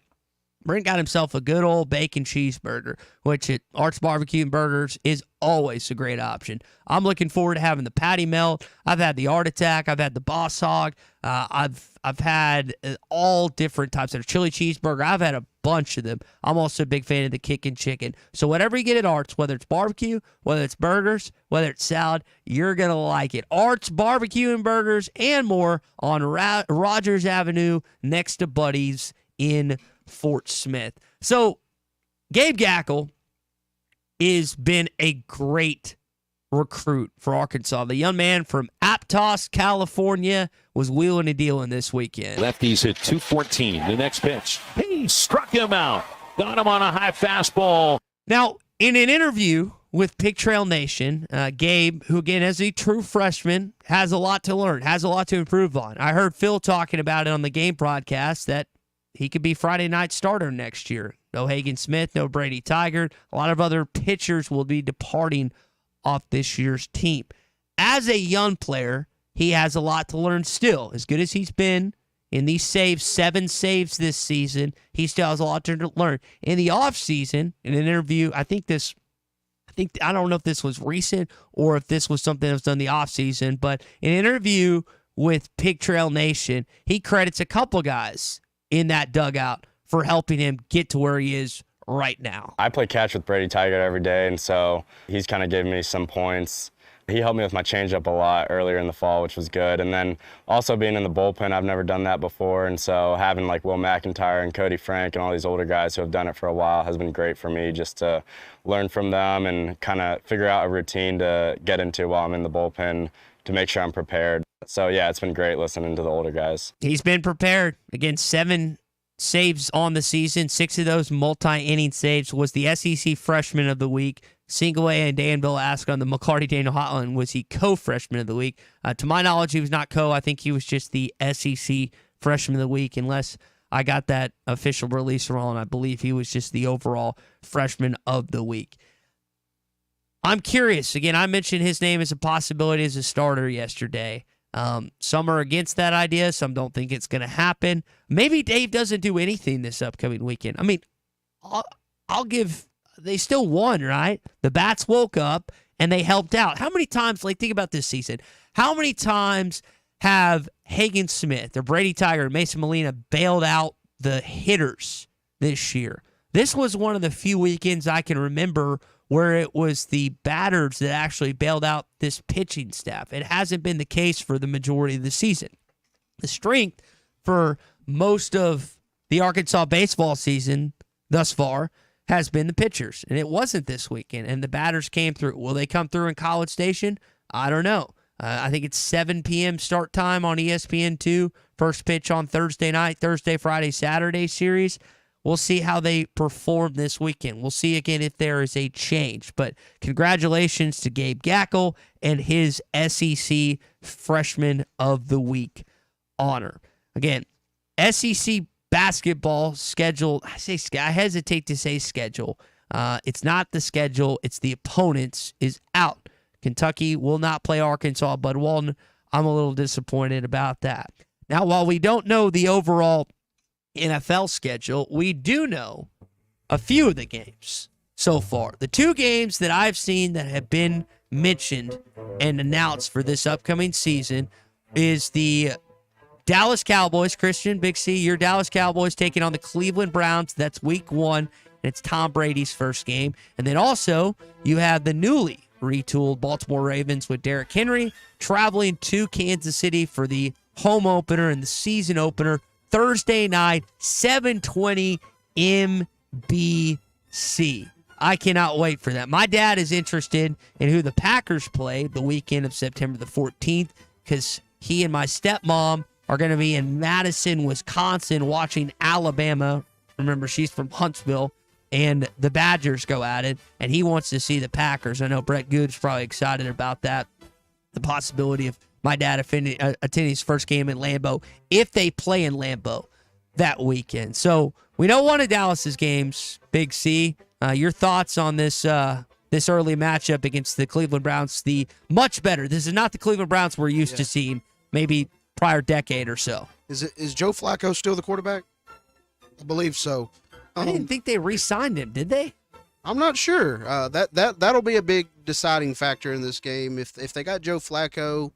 Brent got himself a good old bacon cheeseburger, which at Art's Barbecue and Burgers is always a great option. I'm looking forward to having the patty melt. I've had the Art Attack. I've had the Boss Hog. I've had all different types of chili cheeseburger. I've had a bunch of them. I'm also a big fan of the kickin' chicken. So whatever you get at Art's, whether it's barbecue, whether it's burgers, whether it's salad, you're going to like it. Art's Barbecue and Burgers and more on Rogers Avenue next to Buddy's in Fort Smith. So Gabe Gackle has been a great recruit for Arkansas. The young man from Aptos, California, was wheeling and dealing this weekend. Lefties hit 214. The next pitch. He struck him out. Got him on a high fastball. Now, in an interview with Pig Trail Nation, Gabe, who again is a true freshman, has a lot to learn, has a lot to improve on. I heard Phil talking about it on the game broadcast that he could be Friday night starter next year. No Hagen Smith, no Brady Tigert. A lot of other pitchers will be departing off this year's team. As a young player, he has a lot to learn still. As good as he's been in these saves, 7 saves this season, he still has a lot to learn. In the offseason, in an interview, I don't know if this was recent or if this was something that was done in the offseason, but in an interview with Pig Trail Nation, he credits a couple guys in that dugout for helping him get to where he is right now. I play catch with Brady Tigert every day, and so he's kind of giving me some points He helped me with my changeup a lot earlier in the fall, which was good. And then also being in the bullpen, I've never done that before. And so having like Will McIntyre and Cody Frank and all these older guys who have done it for a while has been great for me just to learn from them and kind of figure out a routine to get into while I'm in the bullpen to make sure I'm prepared. So, yeah, it's been great listening to the older guys. He's been prepared. Again, 7 saves on the season. 6 of those multi-inning saves. Was the SEC Freshman of the Week. Single A and Danville asked on the McLarty Daniel Hotline, was he co-freshman of the week? To my knowledge, he was not co. I think he was just the SEC Freshman of the Week, unless I got that official release wrong. I believe he was just the overall Freshman of the Week. I'm curious. Again, I mentioned his name as a possibility as a starter yesterday. Some are against that idea. Some don't think it's going to happen. Maybe Dave doesn't do anything this upcoming weekend. I mean, I'll give... They still won, right? The Bats woke up and they helped out. How many times, like, think about this season. How many times have Hagen Smith or Brady Tiger or Mason Molina bailed out the hitters this year? This was one of the few weekends I can remember where it was the batters that actually bailed out this pitching staff. It hasn't been the case for the majority of the season. The strength for most of the Arkansas baseball season thus far has been the pitchers, and it wasn't this weekend, and the batters came through. Will they come through in College Station? I don't know. I think it's 7 p.m. start time on ESPN2. First pitch on Thursday night, Thursday, Friday, Saturday series. We'll see how they perform this weekend. We'll see again if there is a change. But congratulations to Gabe Gackle and his SEC Freshman of the Week honor. Again, SEC basketball schedule. I hesitate to say schedule. It's not the schedule. It's the opponents is out. Kentucky will not play Arkansas, Bud Walton. I'm a little disappointed about that. Now, while we don't know the overall NFL schedule, we do know a few of the games so far. The 2 games that I've seen that have been mentioned and announced for this upcoming season is the Dallas Cowboys. Christian, Big C, your Dallas Cowboys taking on the Cleveland Browns. That's week 1, and it's Tom Brady's first game. And then also, you have the newly retooled Baltimore Ravens with Derrick Henry traveling to Kansas City for the home opener and the season opener Thursday night, 7:20 NBC. I cannot wait for that. My dad is interested in who the Packers play the weekend of September the 14th because he and my stepmom are going to be in Madison, Wisconsin, watching Alabama. Remember, she's from Huntsville, and the Badgers go at it, and he wants to see the Packers. I know Brett Good's probably excited about that, the possibility of my dad attending his first game in Lambeau if they play in Lambeau that weekend. So we know one of Dallas's games, Big C. Your thoughts on this this early matchup against the Cleveland Browns, the much better. This is not the Cleveland Browns we're used to seeing maybe prior decade or so. Is Joe Flacco still the quarterback? I believe so. I didn't think they re-signed him, did they? I'm not sure. That'll be a big deciding factor in this game. If they got Joe Flacco,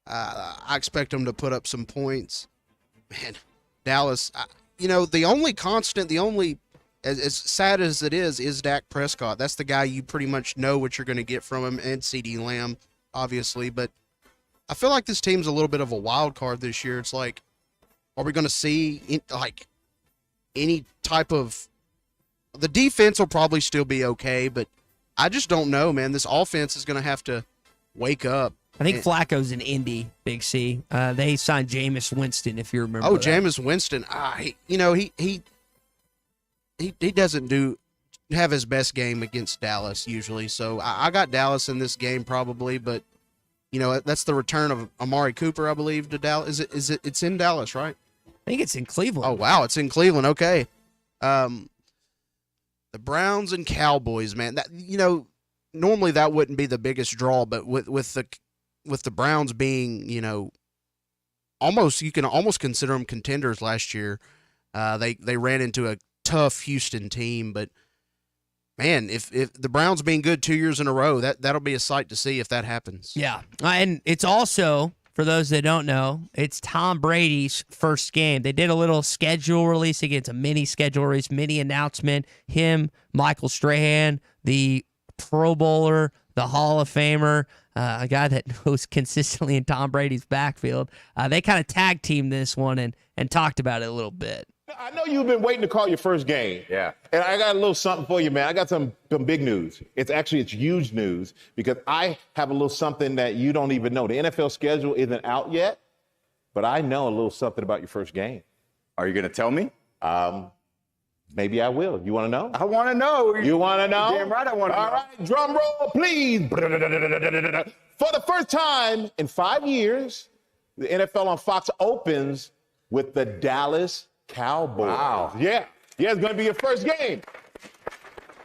I expect them to put up some points. Man, Dallas, the only constant, as sad as it is Dak Prescott. That's the guy you pretty much know what you're going to get from him, and CeeDee Lamb, obviously. But I feel like this team's a little bit of a wild card this year. It's like, are we going to see any type of – the defense will probably still be okay, but I just don't know, man. This offense is going to have to wake up. I think Flacco's in Indy, Big C. They signed Jameis Winston, if you remember. Oh, Jameis Winston. He doesn't have his best game against Dallas usually. So I got Dallas in this game probably, but that's the return of Amari Cooper, I believe, to Dallas. It's in Dallas, right? I think it's in Cleveland. Oh wow, it's in Cleveland. Okay. The Browns and Cowboys, man. That normally that wouldn't be the biggest draw, but with the Browns being, you can almost consider them contenders last year. They ran into a tough Houston team, but man, if the Browns being good 2 years in a row, that'll be a sight to see if that happens. Yeah, and it's also, for those that don't know, it's Tom Brady's first game. They did a little schedule release against a mini schedule release, mini announcement. Him, Michael Strahan, the Pro Bowler, the Hall of Famer, a guy that was consistently in Tom Brady's backfield. They kind of tag teamed this one and talked about it a little bit. I know you've been waiting to call your first game. Yeah. And I got a little something for you, man. I got some big news. It's huge news because I have a little something that you don't even know. The NFL schedule isn't out yet, but I know a little something about your first game. Are you going to tell me? Maybe I will. You want to know? I want to know. You want to know? Damn right I want to know. All right, drum roll, please. For the first time in 5 years, the NFL on Fox opens with the Dallas Cowboys. Wow. Yeah, it's going to be your first game.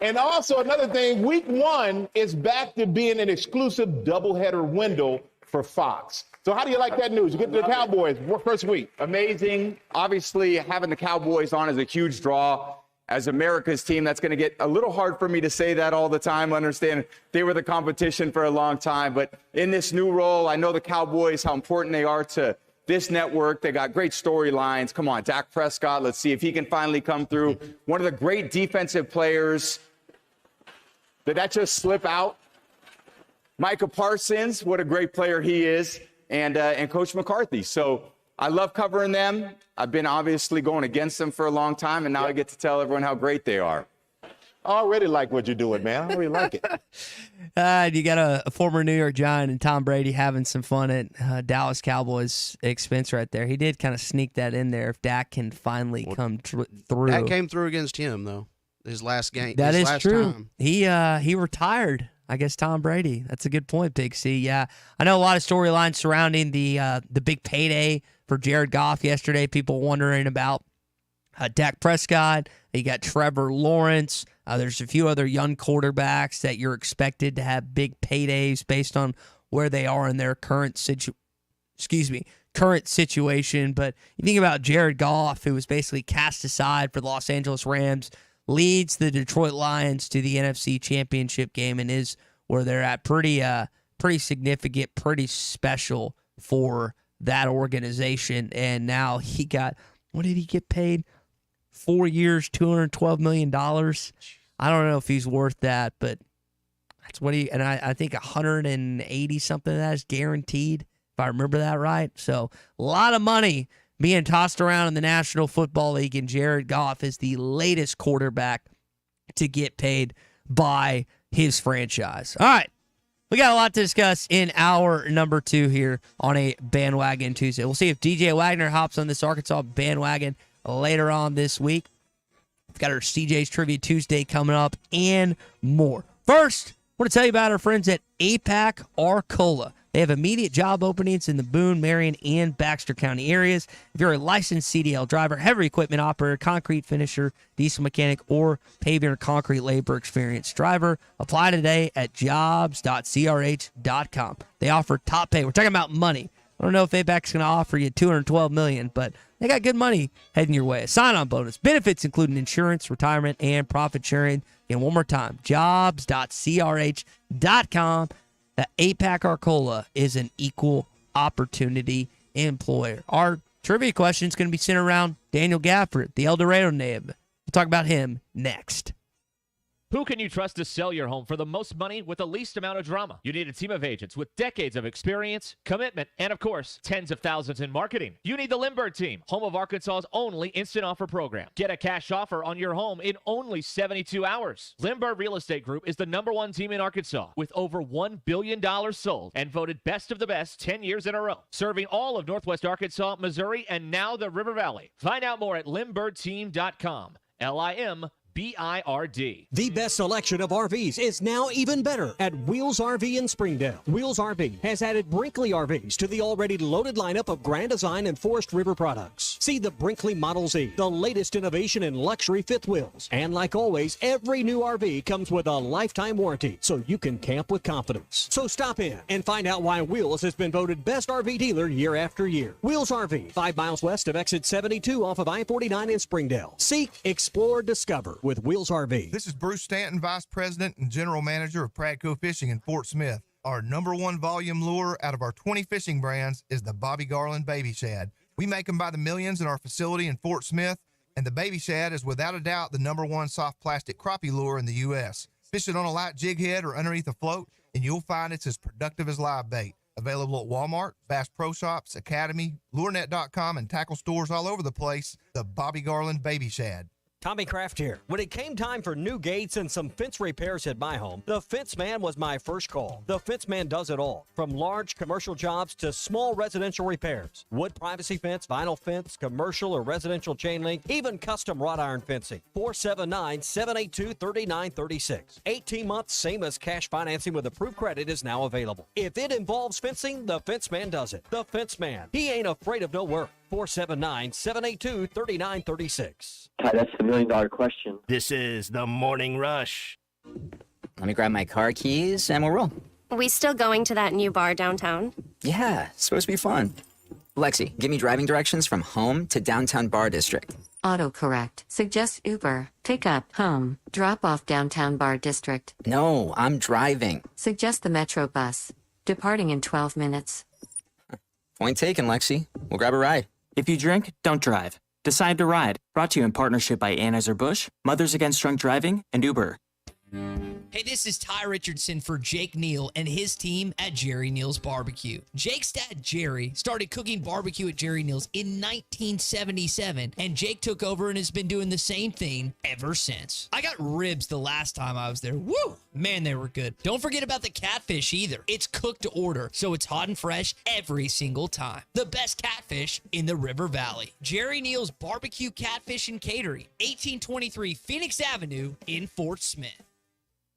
And also another thing, week 1 is back to being an exclusive doubleheader window for Fox. So how do you like that news? You get to the Cowboys first week. Amazing. Obviously, having the Cowboys on is a huge draw. As America's team, that's going to get a little hard for me to say that all the time. I understand they were the competition for a long time. But in this new role, I know the Cowboys, how important they are to this network. They got great storylines. Come on, Dak Prescott. Let's see if he can finally come through. One of the great defensive players. Did that just slip out? Micah Parsons, what a great player he is. And Coach McCarthy. So I love covering them. I've been obviously going against them for a long time, and now I get to tell everyone how great they are. I already like what you're doing, man. I already like it. You got a former New York Giant and Tom Brady having some fun at Dallas Cowboys expense right there. He did kind of sneak that in there if Dak can finally come through. Dak came through against him, though, his last game. That is last true. Time. He retired. I guess Tom Brady. That's a good point, Big C. Yeah, I know a lot of storylines surrounding the big payday for Jared Goff yesterday. People wondering about Dak Prescott. You got Trevor Lawrence. There's a few other young quarterbacks that you're expected to have big paydays based on where they are in their current situation. But you think about Jared Goff, who was basically cast aside for the Los Angeles Rams, leads the Detroit Lions to the NFC Championship game and is where they're at. Pretty significant, pretty special for that organization. And now he got, what did he get paid? 4 years, $212 million. I don't know if he's worth that, but that's what and I think 180 something of that is guaranteed, if I remember that right. So a lot of money being tossed around in the National Football League, and Jared Goff is the latest quarterback to get paid by his franchise. All right, we got a lot to discuss in hour number 2 here on a Bandwagon Tuesday. We'll see if DJ Wagner hops on this Arkansas bandwagon later on this week. We've got our CJ's Trivia Tuesday coming up and more. First, I want to tell you about our friends at APAC Arcola. They have immediate job openings in the Boone, Marion, and Baxter County areas. If you're a licensed CDL driver, heavy equipment operator, concrete finisher, diesel mechanic, or paving or concrete labor experienced driver, apply today at jobs.crh.com. They offer top pay. We're talking about money. I don't know if APAC's going to offer you $212 million, but they got good money heading your way. A sign-on bonus. Benefits including insurance, retirement, and profit sharing. And one more time, jobs.crh.com. APAC Arcola is an equal opportunity employer. Our trivia question is going to be centered around Daniel Gafford, the El Dorado native. We'll talk about him next. Who can you trust to sell your home for the most money with the least amount of drama? You need a team of agents with decades of experience, commitment, and of course, tens of thousands in marketing. You need the Lindbergh team, home of Arkansas's only instant offer program. Get a cash offer on your home in only 72 hours. Lindbergh Real Estate Group is the #1 team in Arkansas with over $1 billion sold and voted best of the best 10 years in a row, serving all of Northwest Arkansas, Missouri, and now the River Valley. Find out more at LindberghTeam.com. LIMBIRD. The best selection of RVs is now even better at Wheels RV in Springdale. Wheels RV has added Brinkley RVs to the already loaded lineup of Grand Design and Forest River products. See the Brinkley Model Z, the latest innovation in luxury fifth wheels. And like always, every new RV comes with a lifetime warranty, so you can camp with confidence. So stop in and find out why Wheels has been voted best RV dealer year after year. Wheels RV, 5 miles west of exit 72 off of I-49 in Springdale. Seek, explore, discover with Wheels RV. This is Bruce Stanton, Vice President and General Manager of Pradco Fishing in Fort Smith. Our #1 volume lure out of our 20 fishing brands is the Bobby Garland Baby Shad. We make them by the millions in our facility in Fort Smith, and the Baby Shad is without a doubt the #1 soft plastic crappie lure in the U.S. Fish it on a light jig head or underneath a float, and you'll find it's as productive as live bait. Available at Walmart, Bass Pro Shops, Academy, LureNet.com, and tackle stores all over the place. The Bobby Garland Baby Shad. Tommy Kraft here. When it came time for new gates and some fence repairs at my home, the Fence Man was my first call. The Fence Man does it all, from large commercial jobs to small residential repairs. Wood privacy fence, vinyl fence, commercial or residential chain link, even custom wrought iron fencing. 479-782-3936. 18 months, same as cash financing with approved credit is now available. If it involves fencing, the Fence Man does it. The Fence Man. He ain't afraid of no work. 479-782-3936. Ty, that's the $1 million question. This is the Morning Rush. Let me grab my car keys and we'll roll. We still going to that new bar downtown? Yeah, it's supposed to be fun. Lexi, give me driving directions from home to downtown bar district. Autocorrect. Suggest Uber. Pick up, home. Drop off downtown bar district. No, I'm driving. Suggest the Metro bus. Departing in 12 minutes. Point taken, Lexi. We'll grab a ride. If you drink, don't drive. Decide to ride. Brought to you in partnership by Anheuser-Busch, Mothers Against Drunk Driving, and Uber. Hey, this is Ty Richardson for Jake Neal and his team at Jerry Neal's Barbecue. Jake's dad, Jerry, started cooking barbecue at Jerry Neal's in 1977, and Jake took over and has been doing the same thing ever since. I got ribs the last time I was there. Woo! Man, they were good. Don't forget about the catfish either. It's cooked to order, so it's hot and fresh every single time. The best catfish in the River Valley. Jerry Neal's Barbecue, Catfish, and Catering, 1823 Phoenix Avenue in Fort Smith.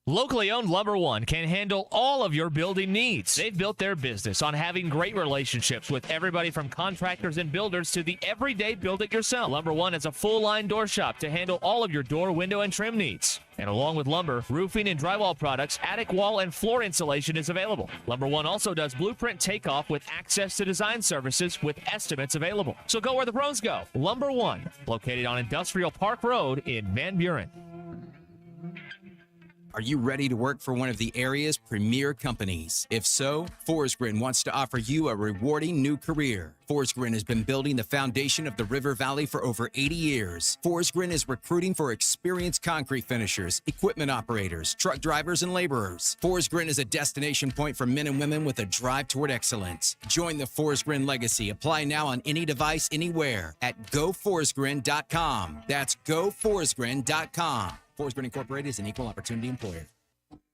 Locally owned Lumber One can handle all of your building needs. They've built their business on having great relationships with everybody from contractors and builders to the everyday build-it-yourself. Lumber One is a full-line door shop to handle all of your door, window, and trim needs. And along with lumber, roofing, and drywall products, attic wall and floor insulation is available. Lumber One also does blueprint takeoff with access to design services with estimates available. So go where the pros go. Lumber One, located on Industrial Park Road in Van Buren. Are you ready to work for one of the area's premier companies? If so, Forsgren wants to offer you a rewarding new career. Forsgren has been building the foundation of the River Valley for over 80 years. Forsgren is recruiting for experienced concrete finishers, equipment operators, truck drivers, and laborers. Forsgren is a destination point for men and women with a drive toward excellence. Join the Forsgren legacy. Apply now on any device, anywhere at goforsgren.com. That's goforsgren.com. Forsgren Incorporated is an equal opportunity employer.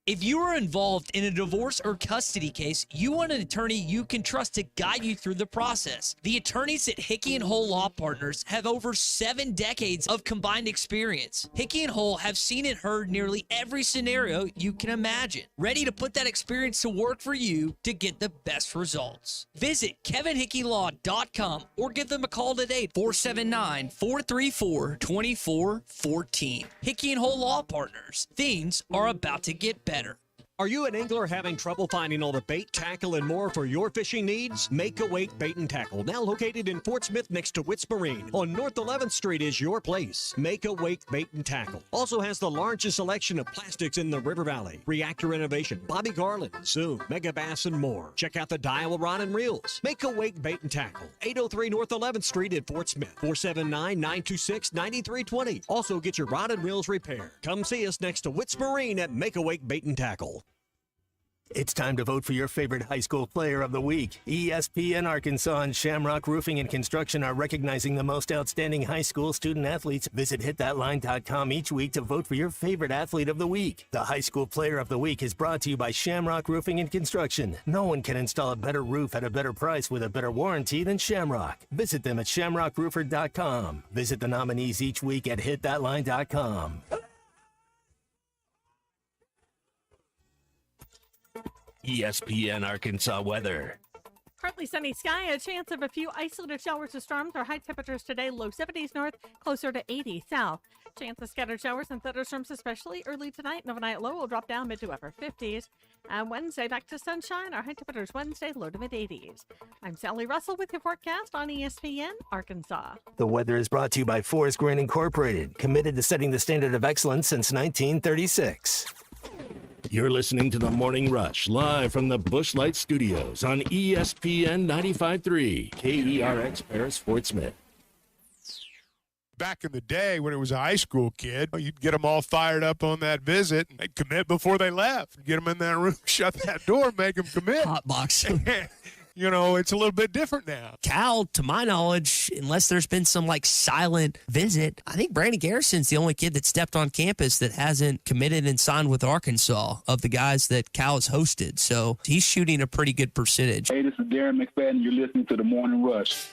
If you are involved in a divorce or custody case, you want an attorney you can trust to guide you through the process. The attorneys at Hickey and Hole Law Partners have over 7 decades of combined experience. Hickey and Hole have seen and heard nearly every scenario you can imagine, ready to put that experience to work for you to get the best results. Visit kevinhickeylaw.com or give them a call today, 479-434-2414. Hickey and Hole Law Partners. Things are about to get better. Are you an angler having trouble finding all the bait, tackle, and more for your fishing needs? Make Awake Bait and Tackle, now located in Fort Smith next to Witts Marine on North 11th Street, is your place. Make Awake Bait and Tackle also has the largest selection of plastics in the River Valley. Reactor Innovation, Bobby Garland, Zoom, Mega Bass, and more. Check out the Daiwa Rod and Reels. Make Awake Bait and Tackle, 803 North 11th Street in Fort Smith, 479-926-9320. Also get your rod and reels repaired. Come see us next to Witts Marine at Make Awake Bait and Tackle. It's time to vote for your favorite high school player of the week. ESPN Arkansas and Shamrock Roofing and Construction are recognizing the most outstanding high school student athletes. Visit hitthatline.com each week to vote for your favorite athlete of the week. The high school player of the week is brought to you by Shamrock Roofing and Construction. No one can install a better roof at a better price with a better warranty than Shamrock. Visit them at shamrockroofer.com. Visit the nominees each week at hitthatline.com. ESPN Arkansas weather. Partly sunny sky, a chance of a few isolated showers or storms. Our high temperatures today, low 70s north, closer to 80 south. Chance of scattered showers and thunderstorms, especially early tonight. And overnight low will drop down mid to upper 50s. And Wednesday, back to sunshine. Our high temperatures Wednesday, low to mid 80s. I'm Sally Russell with your forecast on ESPN Arkansas. The weather is brought to you by Forsgren Incorporated, committed to setting the standard of excellence since 1936. You're listening to the Morning Rush, live from the Busch Light Studios on ESPN 95.3, KERX Paris, Fort Smith. Back in the day when it was a high school kid, you'd get them all fired up on that visit. They'd commit before they left. Get them in that room, shut that door, make them commit. Hot box. It's a little bit different now. Cal, to my knowledge, unless there's been some silent visit, I think Brandon Garrison's the only kid that stepped on campus that hasn't committed and signed with Arkansas of the guys that Cal has hosted. So he's shooting a pretty good percentage. Hey, this is Darren McFadden. You're listening to The Morning Rush.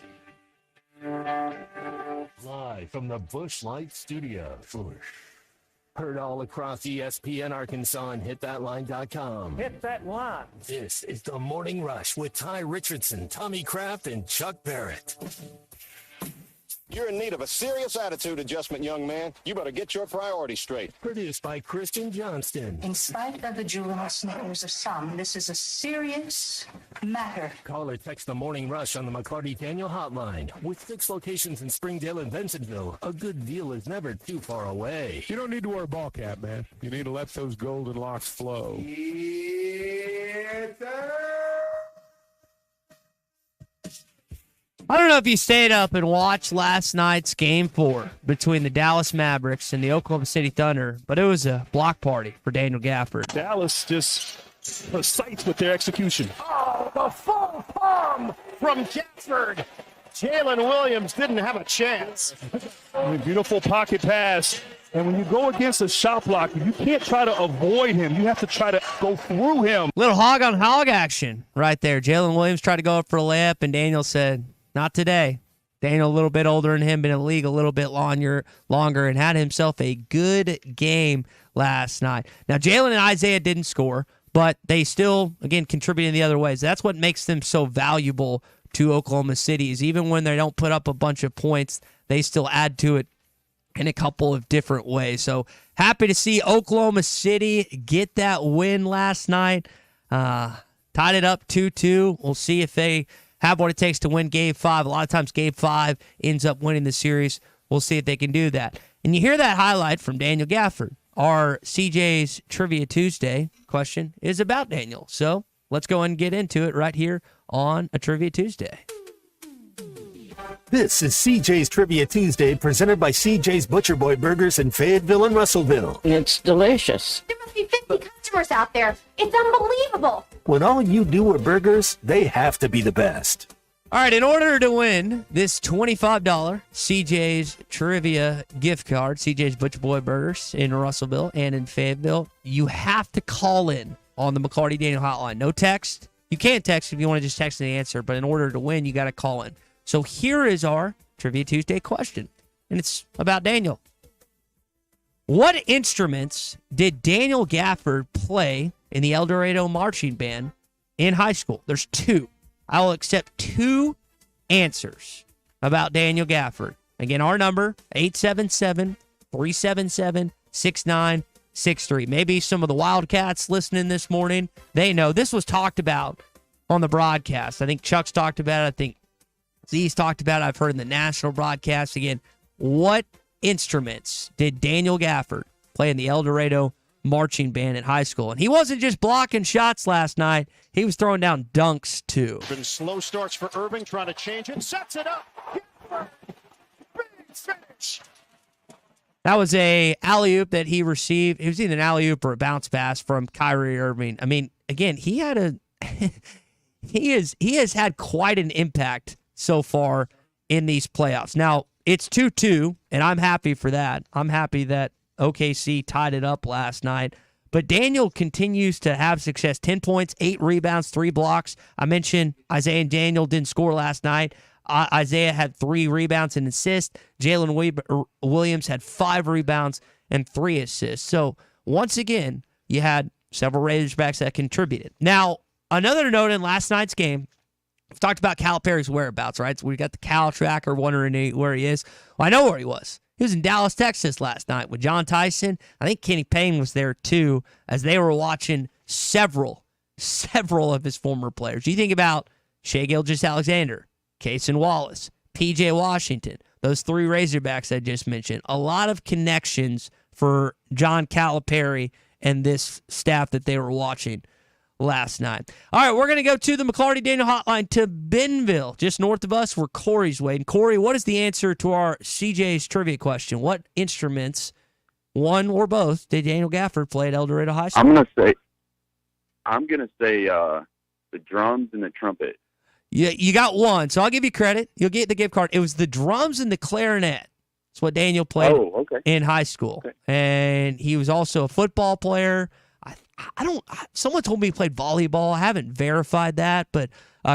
Live from the Busch Light Studio. Heard all across ESPN Arkansas and hitthatline.com. Hit that line. This is The Morning Rush with Ty Richardson, Tommy Kraft, and Chuck Barrett. You're in need of a serious attitude adjustment, young man. You better get your priorities straight. Produced by Christian Johnston. In spite of the juvenile snickers of some, this is a serious matter. Call or text The Morning Rush on the McLarty Daniel Hotline. With 6 locations in Springdale and Bensenville, a good deal is never too far away. You don't need to wear a ball cap, man. You need to let those golden locks flow. I don't know if you stayed up and watched last night's Game 4 between the Dallas Mavericks and the Oklahoma City Thunder, but it was a block party for Daniel Gafford. Dallas just precise with their execution. Oh, the full palm from Gafford. Jalen Williams didn't have a chance. Beautiful pocket pass. And when you go against a shot blocker, you can't try to avoid him. You have to try to go through him. Little hog-on-hog action right there. Jalen Williams tried to go up for a layup, and Daniel said, not today. Daniel, a little bit older than him, been in the league a little bit longer, and had himself a good game last night. Now, Jalen and Isaiah didn't score, but they still, again, contributed in the other ways. That's what makes them so valuable to Oklahoma City, is even when they don't put up a bunch of points, they still add to it in a couple of different ways. So happy to see Oklahoma City get that win last night. Tied it up 2-2. We'll see if they have what it takes to win Game 5. A lot of times Game 5 ends up winning the series. We'll see if they can do that. And you hear that highlight from Daniel Gafford. Our CJ's Trivia Tuesday question is about Daniel. So let's go and get into it right here on a Trivia Tuesday. This is CJ's Trivia Tuesday, presented by CJ's Butcher Boy Burgers in Fayetteville and Russellville. It's delicious. There must be 50 customers out there. It's unbelievable. When all you do are burgers, they have to be the best. All right, in order to win this $25 CJ's Trivia gift card, CJ's Butcher Boy Burgers in Russellville and in Fayetteville, you have to call in on the McLarty Daniel hotline. No text. You can't text if you want to just text the answer, but in order to win, you got to call in. So here is our Trivia Tuesday question, and it's about Daniel. What instruments did Daniel Gafford play in the El Dorado Marching Band in high school? There's 2. I will accept 2 answers about Daniel Gafford. Again, our number, 877-377-6963. Maybe some of the Wildcats listening this morning, they know this was talked about on the broadcast. I think Chuck's talked about it. I think Z's talked about it. I've heard in the national broadcast. Again, what instruments did Daniel Gafford play in the El Dorado Marching Band in high school? And he wasn't just blocking shots last night. He was throwing down dunks, too. Been slow starts for Irving, trying to change it. Sets it up. Big finish. That was a alley-oop that he received. It was either an alley-oop or a bounce pass from Kyrie Irving. I mean, again, he had he has had quite an impact so far in these playoffs. Now, it's 2-2, and I'm happy for that. I'm happy that OKC tied it up last night. But Daniel continues to have success. 10 points, 8 rebounds, 3 blocks. I mentioned Isaiah and Daniel didn't score last night. Isaiah had 3 rebounds and assists. Jalen Williams had 5 rebounds and 3 assists. So, once again, you had several Razorbacks that contributed. Now, another note in last night's game, we've talked about Calipari's whereabouts, right? So we got the Cal tracker wondering where he is. Well, I know where he was. He was in Dallas, Texas last night with John Tyson. I think Kenny Payne was there too, as they were watching several of his former players. You think about Shai Gilgeous-Alexander, Cason Wallace, P.J. Washington, those 3 Razorbacks I just mentioned. A lot of connections for John Calipari and this staff that they were watching. last night. All right, we're going to go to the McLarty Daniel Hotline to Bentonville, just north of us, where Corey's waiting. Corey, what is the answer to our CJ's trivia question? What instruments, one or both, did Daniel Gafford play at El Dorado High School? I'm gonna say the drums and the trumpet. Yeah, you got one, so I'll give you credit. You'll get the gift card. It was the drums and the clarinet. That's what Daniel played in high school. Okay. And he was also a football player. Someone told me he played volleyball. I haven't verified that, but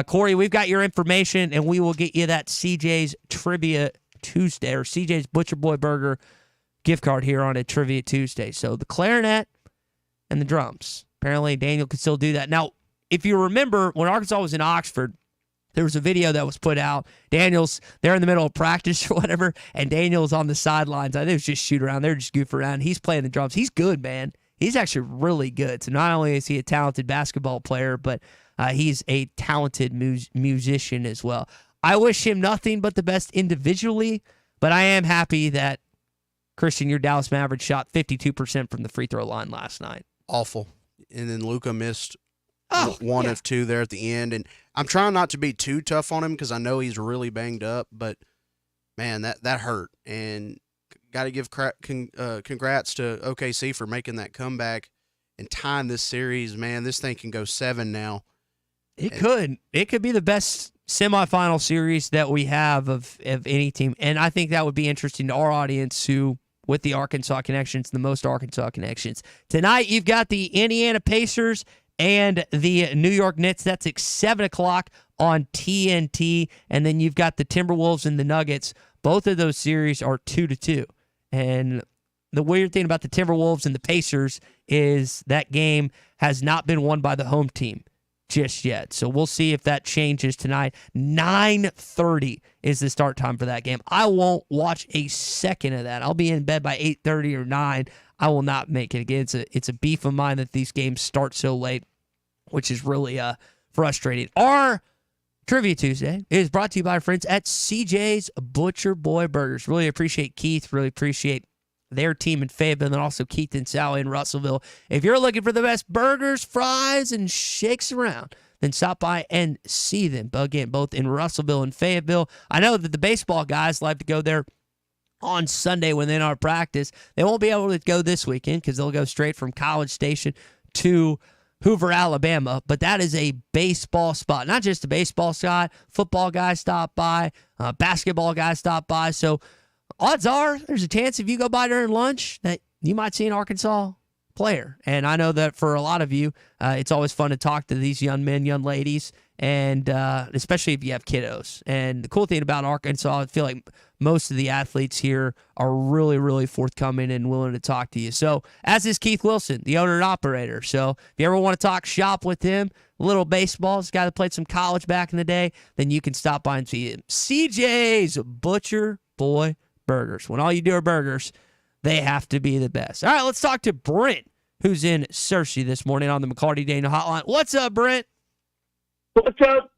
Corey, we've got your information, and we will get you that CJ's Trivia Tuesday or CJ's Butcher Boy Burger gift card here on a Trivia Tuesday. So the clarinet and the drums. Apparently, Daniel could still do that. Now, if you remember, when Arkansas was in Oxford, there was a video that was put out. Daniel's there in the middle of practice or whatever, and Daniel's on the sidelines. I think it was just shoot around. They're just goof around. He's playing the drums. He's good, man. He's actually really good. So not only is he a talented basketball player, but he's a talented musician as well. I wish him nothing but the best individually, but I am happy that, Christian, your Dallas Mavericks shot 52% from the free throw line last night. Awful. And then Luka missed one of two there at the end. And I'm trying not to be too tough on him because I know he's really banged up, but, man, that hurt. And got to give congrats to OKC for making that comeback and tying this series. Man, this thing can go 7 now. It could be the best semifinal series that we have of any team. And I think that would be interesting to our audience who, with the Arkansas connections, the most Arkansas connections. Tonight, you've got the Indiana Pacers and the New York Knicks. That's at 7 o'clock on TNT. And then you've got the Timberwolves and the Nuggets. Both of those series are 2-2. And the weird thing about the Timberwolves and the Pacers is that game has not been won by the home team just yet. So we'll see if that changes tonight. 9:30 is the start time for that game. I won't watch a second of that. I'll be in bed by 8:30 or 9. I will not make it. Again, it's a beef of mine that these games start so late, which is really frustrating. Our Trivia Tuesday is brought to you by our friends at CJ's Butcher Boy Burgers. Really appreciate Keith. Really appreciate their team in Fayetteville, and then also Keith and Sally in Russellville. If you're looking for the best burgers, fries, and shakes around, then stop by and see them. Again, both in Russellville and Fayetteville. I know that the baseball guys like to go there on Sunday when they're not practice. They won't be able to go this weekend because they'll go straight from College Station to Hoover, Alabama, but that is a baseball spot. Not just a baseball spot. Football guys stop by. Basketball guys stop by. So odds are there's a chance if you go by during lunch that you might see an Arkansas player. And I know that for a lot of you, it's always fun to talk to these young men, young ladies, and especially if you have kiddos. And the cool thing about Arkansas, I feel like most of the athletes here are really, really forthcoming and willing to talk to you. So, as is Keith Wilson, the owner and operator. So, if you ever want to talk shop with him, a little baseball, this guy that played some college back in the day, then you can stop by and see him. CJ's Butcher Boy Burgers. When all you do are burgers, they have to be the best. All right, let's talk to Brent, who's in Searcy this morning on the McLarty Daniel Hotline. What's up, Brent? What's up?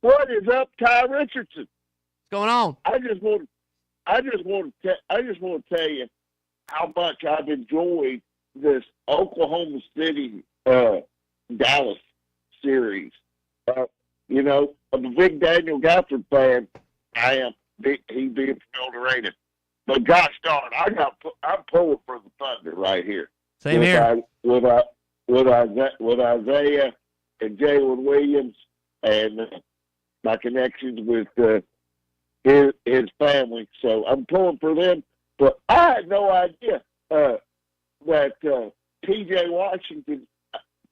What is up, Ty Richardson? What's going on? I just want to tell you how much I've enjoyed this Oklahoma City Dallas series. You know, I'm a big Daniel Gafford fan. I am. He being underrated. But gosh darn, I'm pulling for the Thunder right here. Same here. With Isaiah and Jalen Williams and my connections with his family. So I'm pulling for them. But I had no idea that P.J. Washington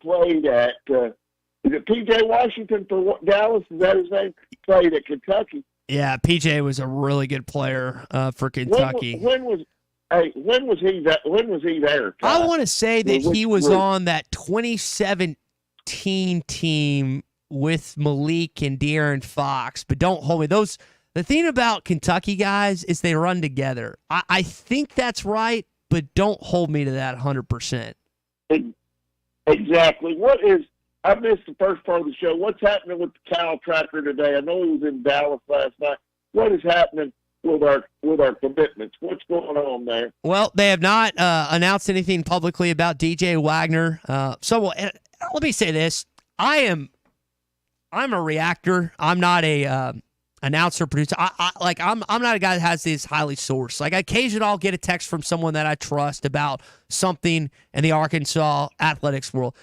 played at is it P.J. Washington for Dallas? Is that his name? Played at Kentucky. Yeah, PJ was a really good player for Kentucky. When was he there? Ty? I want to say that he was on that 2017 team with Malik and De'Aaron Fox, but don't hold me. The thing about Kentucky guys is they run together. I think that's right, but don't hold me to that 100%. Exactly. I missed the first part of the show. What's happening with the Cal Tracker today? I know he was in Dallas last night. What is happening with our commitments? What's going on there? Well, they have not announced anything publicly about DJ Wagner. So let me say this. I'm a reactor. I'm not a announcer, producer. I'm not a guy that has this highly sourced. Like, occasionally I'll get a text from someone that I trust about something in the Arkansas athletics world.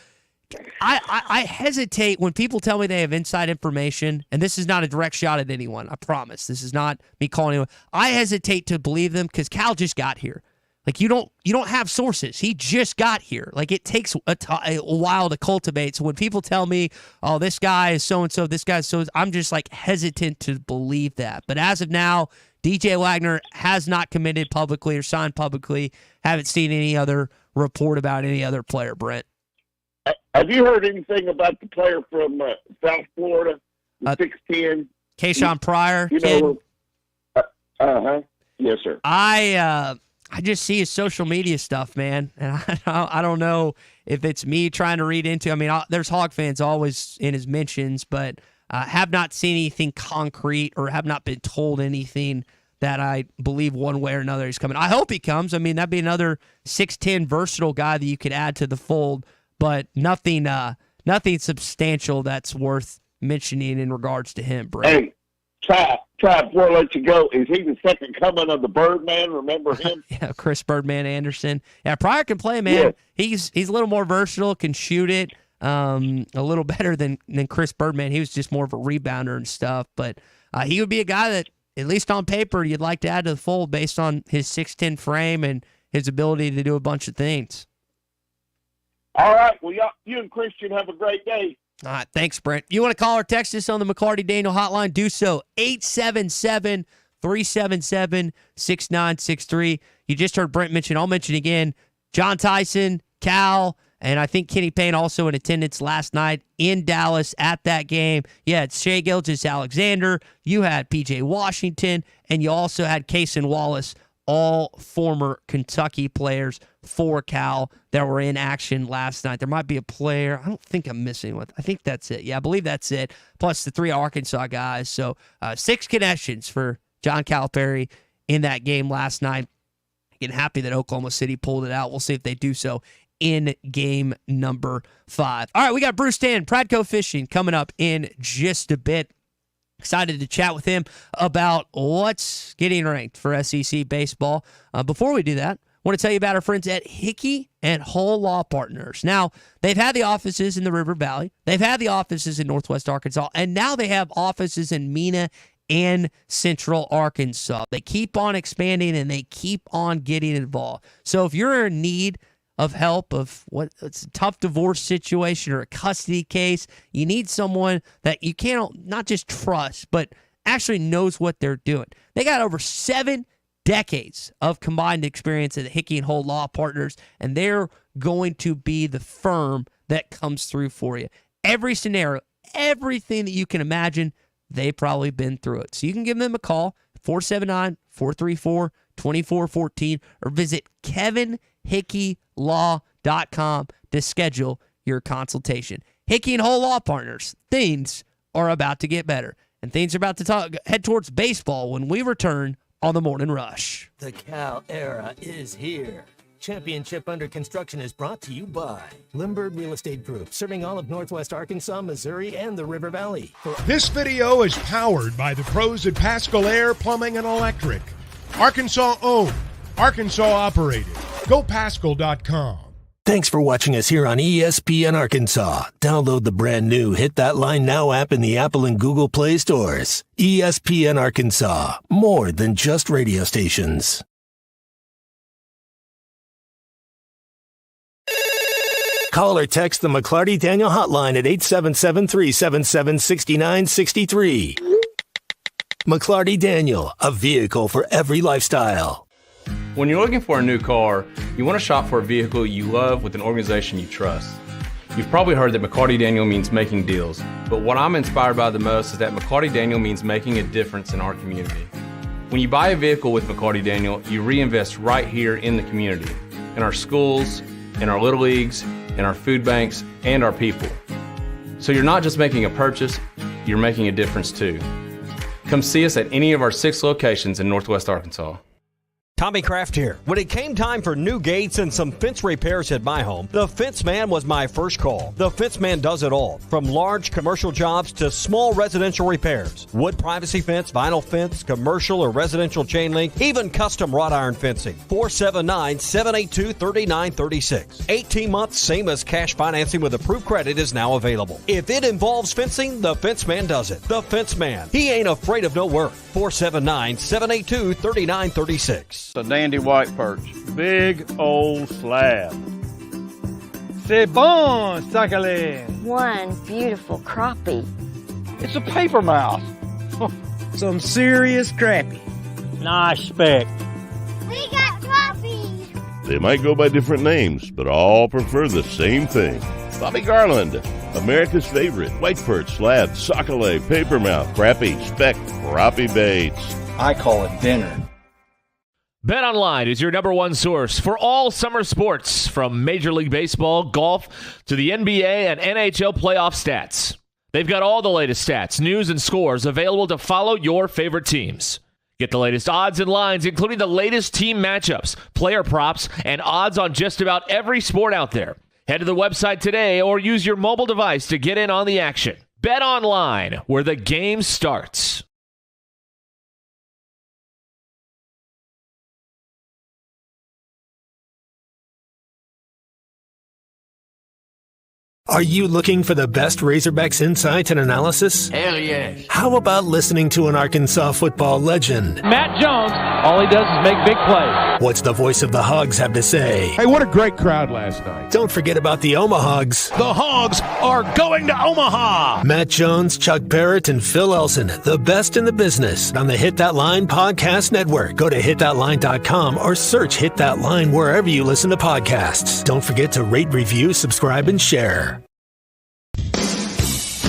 I hesitate when people tell me they have inside information, and this is not a direct shot at anyone. I promise. This is not me calling anyone. I hesitate to believe them because Cal just got here. Like, you don't have sources. He just got here. Like, it takes a while to cultivate. So when people tell me, oh, this guy is so-and-so, this guy is so, I'm just like hesitant to believe that. But as of now, DJ Wagner has not committed publicly or signed publicly. Haven't seen any other report about any other player, Brent. Have you heard anything about the player from South Florida, 6'10"? Kayshawn Pryor. Yes, sir. I just see his social media stuff, man, and I don't know if it's me trying to read into. I mean, there's Hog fans always in his mentions, but have not seen anything concrete or have not been told anything that I believe one way or another he's coming. I hope he comes. I mean, that'd be another 6'10" versatile guy that you could add to the fold, but nothing substantial that's worth mentioning in regards to him, Brent. Hey, Try before I let you go. Is he the second coming of the Birdman? Remember him? Yeah, Chris Birdman Anderson. Yeah, Pryor can play, man. Yeah. He's a little more versatile, can shoot it a little better than Chris Birdman. He was just more of a rebounder and stuff. But he would be a guy that, at least on paper, you'd like to add to the fold based on his 6'10" frame and his ability to do a bunch of things. All right. Well, you and Christian have a great day. All right, thanks, Brent. You want to call or text us on the McLarty Daniel hotline? Do so, 877-377-6963. You just heard Brent mention, I'll mention again, John Tyson, Cal, and I think Kenny Payne also in attendance last night in Dallas at that game. You had Shai Gilgeous-Alexander, you had P.J. Washington, and you also had Cason Wallace, all former Kentucky players for Cal that were in action last night. There might be a player. I don't think I'm missing one. I think that's it. Yeah, I believe that's it. Plus the 3 Arkansas guys. So 6 connections for John Calipari in that game last night. Again, happy that Oklahoma City pulled it out. We'll see if they do so in game number 5. All right, we got Bruce Tan, Pradco Fishing, coming up in just a bit. Excited to chat with him about what's getting ranked for SEC baseball. Before we do that, I want to tell you about our friends at Hickey and Hull Law Partners. Now, they've had the offices in the River Valley. They've had the offices in Northwest Arkansas. And now they have offices in Mena and Central Arkansas. They keep on expanding and they keep on getting involved. So if you're in need of help of it's a tough divorce situation or a custody case, you need someone that you can't not just trust, but actually knows what they're doing. They got over 7 decades of combined experience at the Hickey and Hull Law Partners, and they're going to be the firm that comes through for you. Every scenario, everything that you can imagine, they've probably been through it. So you can give them a call, 479-434-2414, or visit KevinHickeyLaw.com to schedule your consultation. Hickey and Hull Law Partners, things are about to get better, and things are about to head towards baseball when we return on the Morning Rush. The Cal era is here. Championship Under Construction is brought to you by Limbird Real Estate Group, serving all of Northwest Arkansas, Missouri, and the River Valley. This video is powered by the pros at Pascal Air Plumbing and Electric. Arkansas owned, Arkansas operated. GoPascal.com. Thanks for watching us here on ESPN Arkansas. Download the brand new Hit That Line Now app in the Apple and Google Play stores. ESPN Arkansas, more than just radio stations. Call or text the McLarty Daniel hotline at 877-377-6963. McLarty Daniel, a vehicle for every lifestyle. When you're looking for a new car, you want to shop for a vehicle you love with an organization you trust. You've probably heard that McLarty Daniel means making deals, but what I'm inspired by the most is that McLarty Daniel means making a difference in our community. When you buy a vehicle with McLarty Daniel, you reinvest right here in the community, in our schools, in our little leagues, in our food banks, and our people. So you're not just making a purchase, you're making a difference too. Come see us at any of our 6 locations in Northwest Arkansas. Tommy Kraft here. When it came time for new gates and some fence repairs at my home, the Fence Man was my first call. The Fence Man does it all, from large commercial jobs to small residential repairs. Wood privacy fence, vinyl fence, commercial or residential chain link, even custom wrought iron fencing. 479-782-3936. 18 months, same as cash financing with approved credit is now available. If it involves fencing, the Fence Man does it. The Fence Man. He ain't afraid of no work. 479-782-3936. A dandy white perch. Big old slab. C'est bon, sacalé. One beautiful crappie. It's a paper mouth. Some serious crappie. Nice speck. We got crappies. They might go by different names, but all prefer the same thing. Bobby Garland, America's favorite white perch, slab, sockeye, papermouth, crappie, speck, crappie baits. I call it dinner. BetOnline is your number one source for all summer sports, from Major League Baseball, golf, to the NBA and NHL playoff stats. They've got all the latest stats, news, and scores available to follow your favorite teams. Get the latest odds and lines, including the latest team matchups, player props, and odds on just about every sport out there. Head to the website today or use your mobile device to get in on the action. BetOnline, where the game starts. Are you looking for the best Razorbacks insights and analysis? Hell yes. How about listening to an Arkansas football legend? Matt Jones, all he does is make big plays. What's the voice of the Hogs have to say? Hey, what a great crowd last night. Don't forget about the Omahogs. The Hogs are going to Omaha. Matt Jones, Chuck Barrett, and Phil Elson, the best in the business on the Hit That Line Podcast Network. Go to hitthatline.com or search Hit That Line wherever you listen to podcasts. Don't forget to rate, review, subscribe, and share.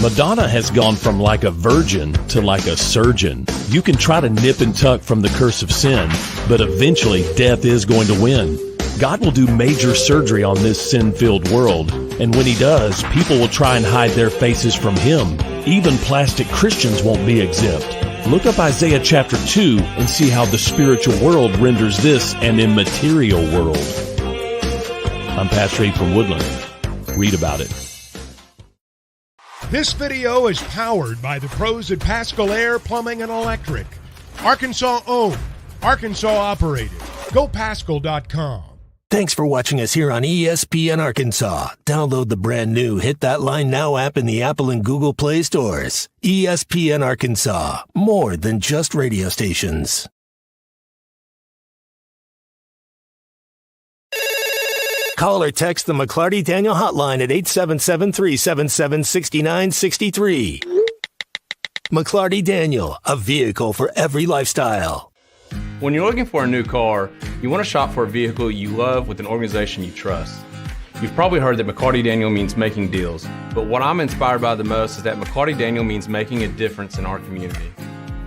Madonna has gone from like a virgin to like a surgeon. You can try to nip and tuck from the curse of sin, but eventually death is going to win. God will do major surgery on this sin-filled world, and when he does, people will try and hide their faces from him. Even plastic Christians won't be exempt. Look up Isaiah chapter 2 and see how the spiritual world renders this an immaterial world. I'm Pastor Abe from Woodland. Read about it. This video is powered by the pros at Pascal Air Plumbing and Electric. Arkansas owned, Arkansas operated. GoPascal.com. Thanks for watching us here on ESPN Arkansas. Download the brand new Hit That Line Now app in the Apple and Google Play stores. ESPN Arkansas, more than just radio stations. Call or text the McLarty Daniel hotline at 877-377-6963. McLarty Daniel, a vehicle for every lifestyle. When you're looking for a new car, you want to shop for a vehicle you love with an organization you trust. You've probably heard that McLarty Daniel means making deals, but what I'm inspired by the most is that McLarty Daniel means making a difference in our community.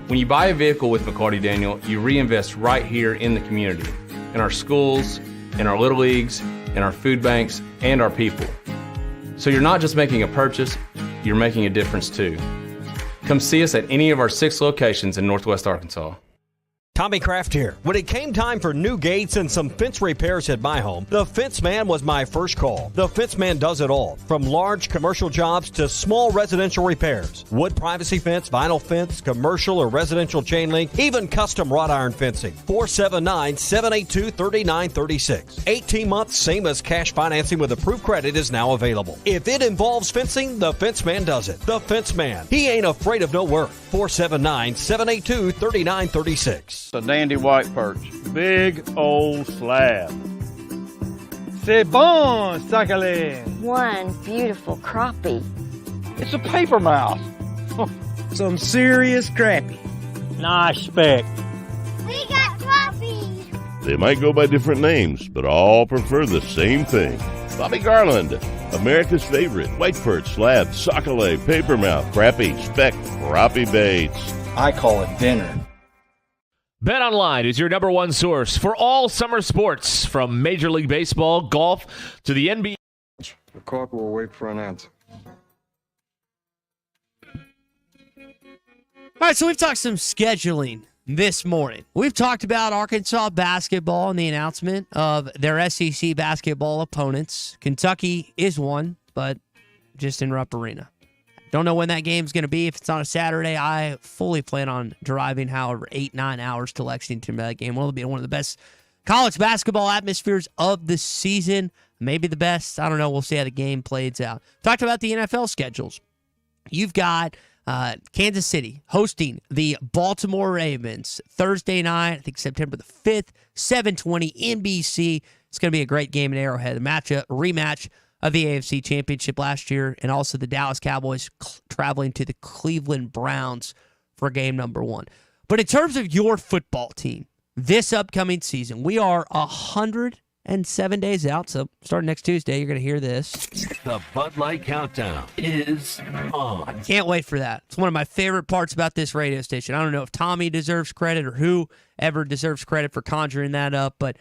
When you buy a vehicle with McLarty Daniel, you reinvest right here in the community, in our schools, in our little leagues, in our food banks, and our people. So you're not just making a purchase, you're making a difference too. Come see us at any of our 6 locations in Northwest Arkansas. Tommy Kraft here. When it came time for new gates and some fence repairs at my home, the Fence Man was my first call. The Fence Man does it all, from large commercial jobs to small residential repairs. Wood privacy fence, vinyl fence, commercial or residential chain link, even custom wrought iron fencing. 479-782-3936. 18 months, same as cash financing with approved credit is now available. If it involves fencing, the Fence Man does it. The Fence Man. He ain't afraid of no work. 479-782-3936. A dandy white perch. Big old slab. C'est bon, sacalé. One beautiful crappie. It's a paper mouth. Some serious crappie. Nice speck. We got crappies. They might go by different names, but all prefer the same thing. Bobby Garland, America's favorite white perch, slab, sockeye, papermouth, crappie, speck, crappie baits. I call it dinner. BetOnline is your number one source for all summer sports, from Major League Baseball, golf, to the NBA. The clock will wait for an answer. All right, so we've talked some scheduling this morning. We've talked about Arkansas basketball and the announcement of their SEC basketball opponents. Kentucky is one, but just in Rupp Arena. Don't know when that game's going to be. If it's on a Saturday, I fully plan on driving, 8-9 hours to Lexington for that game. Will be one of the best college basketball atmospheres of the season. Maybe the best. I don't know. We'll see how the game plays out. Talked about the NFL schedules. You've got Kansas City hosting the Baltimore Ravens Thursday night, I think September the 5th, 7:20 NBC. It's going to be a great game in Arrowhead. A rematch of the AFC Championship last year, and also the Dallas Cowboys traveling to the Cleveland Browns for game number 1. But in terms of your football team, this upcoming season, we are 107 days out, so starting next Tuesday, you're going to hear this. The Bud Light Countdown is on. Can't wait for that. It's one of my favorite parts about this radio station. I don't know if Tommy deserves credit or whoever deserves credit for conjuring that up, but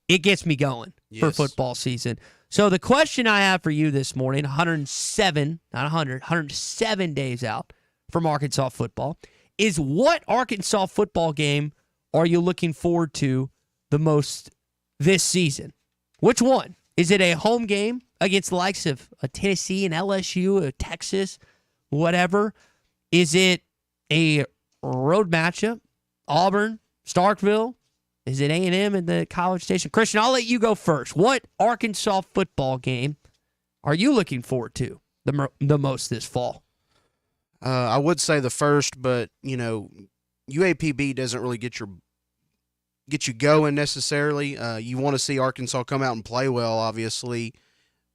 it gets me going for football season. So the question I have for you this morning, 107 days out from Arkansas football, is what Arkansas football game are you looking forward to the most this season? Which one? Is it a home game against the likes of a Tennessee and LSU, or Texas, whatever? Is it a road matchup? Auburn, Starkville? Is it A&M in the College Station? Christian, I'll let you go first. What Arkansas football game are you looking forward to the most this fall? I would say the first, but, UAPB doesn't really get you going necessarily. You want to see Arkansas come out and play well, obviously.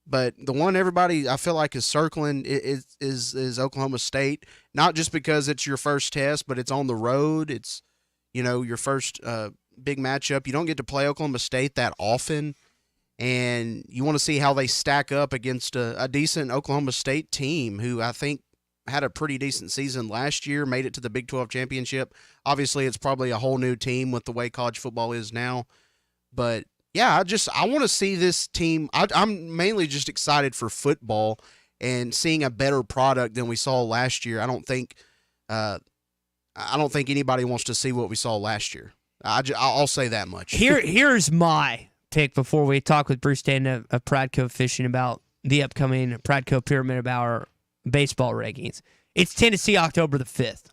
But the one everybody I feel like is circling is Oklahoma State. Not just because it's your first test, but it's on the road. It's, your first big matchup. You don't get to play Oklahoma State that often, and you want to see how they stack up against a decent Oklahoma State team who I think had a pretty decent season last year, made it to the Big 12 championship. Obviously, it's probably a whole new team with the way college football is now. But, yeah, I want to see this team. I'm mainly just excited for football and seeing a better product than we saw last year. I don't think anybody wants to see what we saw last year. I'll say that much. Here's my pick before we talk with Bruce Dayton of Pradco Fishing about the upcoming Pradco Pyramid of our baseball rankings. It's Tennessee, October the 5th.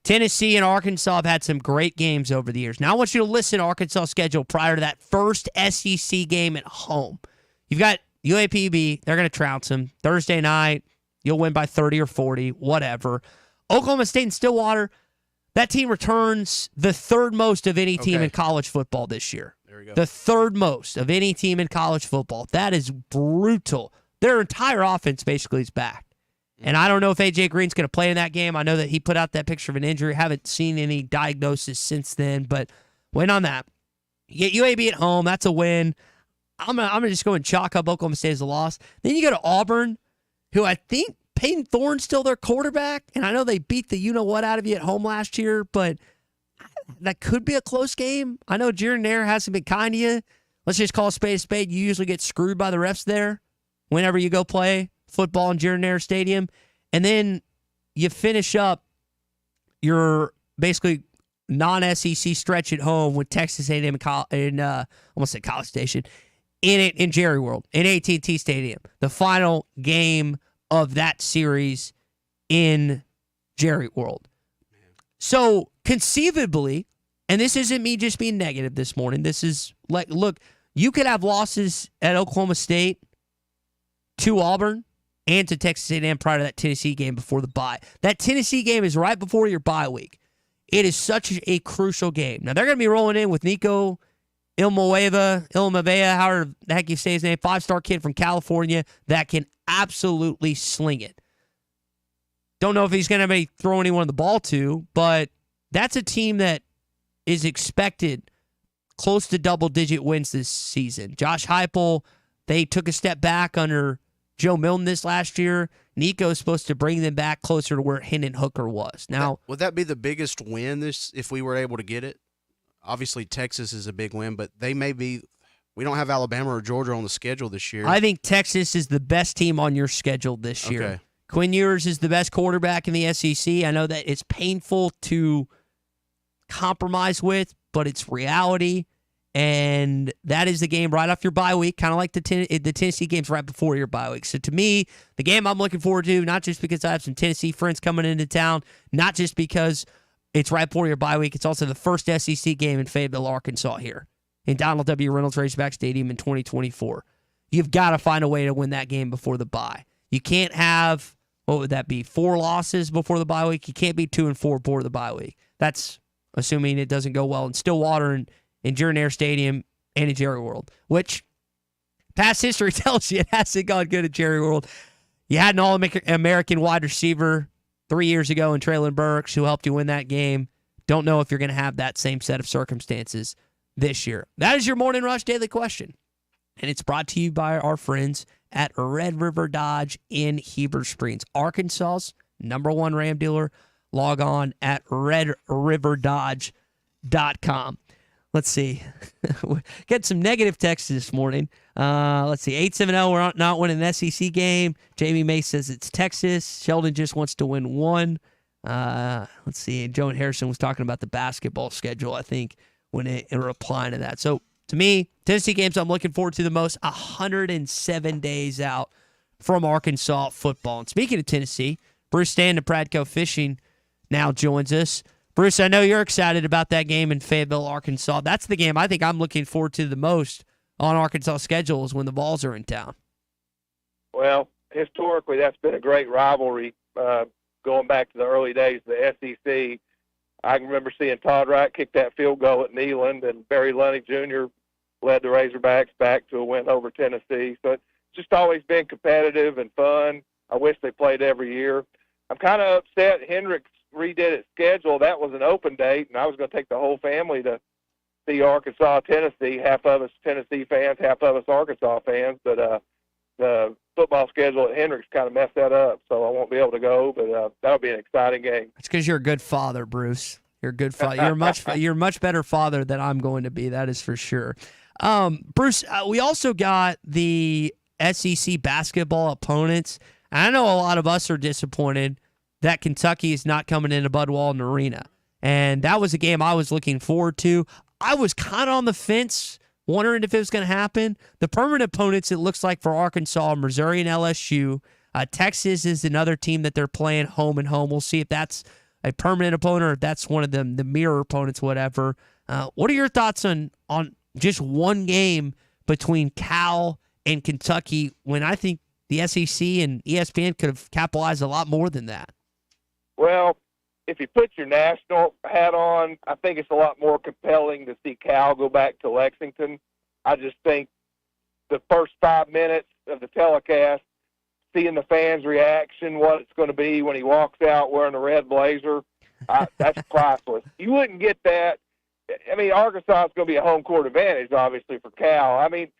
Tennessee and Arkansas have had some great games over the years. Now I want you to listen to Arkansas' schedule prior to that first SEC game at home. You've got UAPB. They're going to trounce them. Thursday night, you'll win by 30 or 40, whatever. Oklahoma State and Stillwater, that team returns the third most of any team in college football this year. There we go. The third most of any team in college football. That is brutal. Their entire offense basically is back. And I don't know if A.J. Green's going to play in that game. I know that he put out that picture of an injury. Haven't seen any diagnosis since then, but win on that. You get UAB at home. That's a win. I'm gonna just go and chalk up Oklahoma State as a loss. Then you go to Auburn, who I think Peyton Thorne's still their quarterback, and I know they beat the you-know-what out of you at home last year, but that could be a close game. I know Jaron Nair hasn't been kind to you. Let's just call a spade a spade. You usually get screwed by the refs there whenever you go play football in Jaron Nair Stadium. And then you finish up your basically non-SEC stretch at home with Texas A&M in almost said College Station, in Jerry World, in AT&T Stadium. The final game of that series in Jerry World. So conceivably, and this isn't me just being negative this morning, this is like, look, you could have losses at Oklahoma State to Auburn and to Texas A&M prior to that Tennessee game before the bye. That Tennessee game is right before your bye week. It is such a crucial game. Now, they're going to be rolling in with Nico Ilmavea, however the heck you say his name, 5-star kid from California that can absolutely sling it. Don't know if he's going to be throwing anyone the ball to, but that's a team that is expected close to double-digit wins this season. Josh Heupel, they took a step back under Joe Milton this last year. Nico is supposed to bring them back closer to where Hendon Hooker was. Now, would that be the biggest win if we were able to get it? Obviously, Texas is a big win, but they may be. We don't have Alabama or Georgia on the schedule this year. I think Texas is the best team on your schedule this year. Okay. Quinn Ewers is the best quarterback in the SEC. I know that it's painful to compromise with, but it's reality. And that is the game right off your bye week, kind of like the Tennessee games right before your bye week. So to me, the game I'm looking forward to, not just because I have some Tennessee friends coming into town, not just because it's right before your bye week, it's also the first SEC game in Fayetteville, Arkansas here in Donald W. Reynolds Razorback Stadium in 2024. You've got to find a way to win that game before the bye. You can't have, what would that be, 4 losses before the bye week? You can't be 2-4 before the bye week. That's assuming it doesn't go well in Stillwater and in Jordan-Hare Stadium and in Jerry World, which past history tells you it hasn't gone good at Jerry World. You had an All-American wide receiver 3 years ago in Traylon Burks who helped you win that game. Don't know if you're going to have that same set of circumstances this year. That is your Morning Rush Daily Question, and it's brought to you by our friends at Red River Dodge in Heber Springs, Arkansas's #1 Ram dealer. Log on at redriverdodge.com. Let's see. Get some negative texts this morning. Let's see. 870, we're not winning an SEC game. Jamie May says it's Texas. Sheldon just wants to win one. Let's see. And Joe and Harrison was talking about the basketball schedule, I think, when in replying to that. So, to me, Tennessee games I'm looking forward to the most, 107 days out from Arkansas football. And speaking of Tennessee, Bruce Stand of Pradco Fishing now joins us. Bruce, I know you're excited about that game in Fayetteville, Arkansas. That's the game I think I'm looking forward to the most on Arkansas' schedule is when the Vols are in town. Well, historically, that's been a great rivalry going back to the early days of the SEC. I can remember seeing Todd Wright kick that field goal at Neyland, and Barry Lunny Jr. led the Razorbacks back to a win over Tennessee. So it's just always been competitive and fun. I wish they played every year. I'm kind of upset Hendricks redid its schedule. That was an open date, and I was going to take the whole family to see Arkansas, Tennessee. Half of us Tennessee fans, half of us Arkansas fans. But the football schedule at Hendricks kind of messed that up, so I won't be able to go. But that'll be an exciting game. It's because you're a good father, Bruce. You're a good father. You're a much better father than I'm going to be. That is for sure. Bruce, we also got the SEC basketball opponents. I know a lot of us are disappointed that Kentucky is not coming into Bud Walton Arena. And that was a game I was looking forward to. I was kind of on the fence, wondering if it was going to happen. The permanent opponents, it looks like, for Arkansas, Missouri and LSU. Texas is another team that they're playing home and home. We'll see if that's a permanent opponent or if that's one of them, the mirror opponents, whatever. What are your thoughts on just one game between Cal and Kentucky when I think the SEC and ESPN could have capitalized a lot more than that? Well, if you put your national hat on, I think it's a lot more compelling to see Cal go back to Lexington. I just think the first 5 minutes of the telecast, seeing the fans' reaction, what it's going to be when he walks out wearing a red blazer, that's priceless. You wouldn't get that. I mean, Arkansas is going to be a home court advantage, obviously, for Cal. I mean,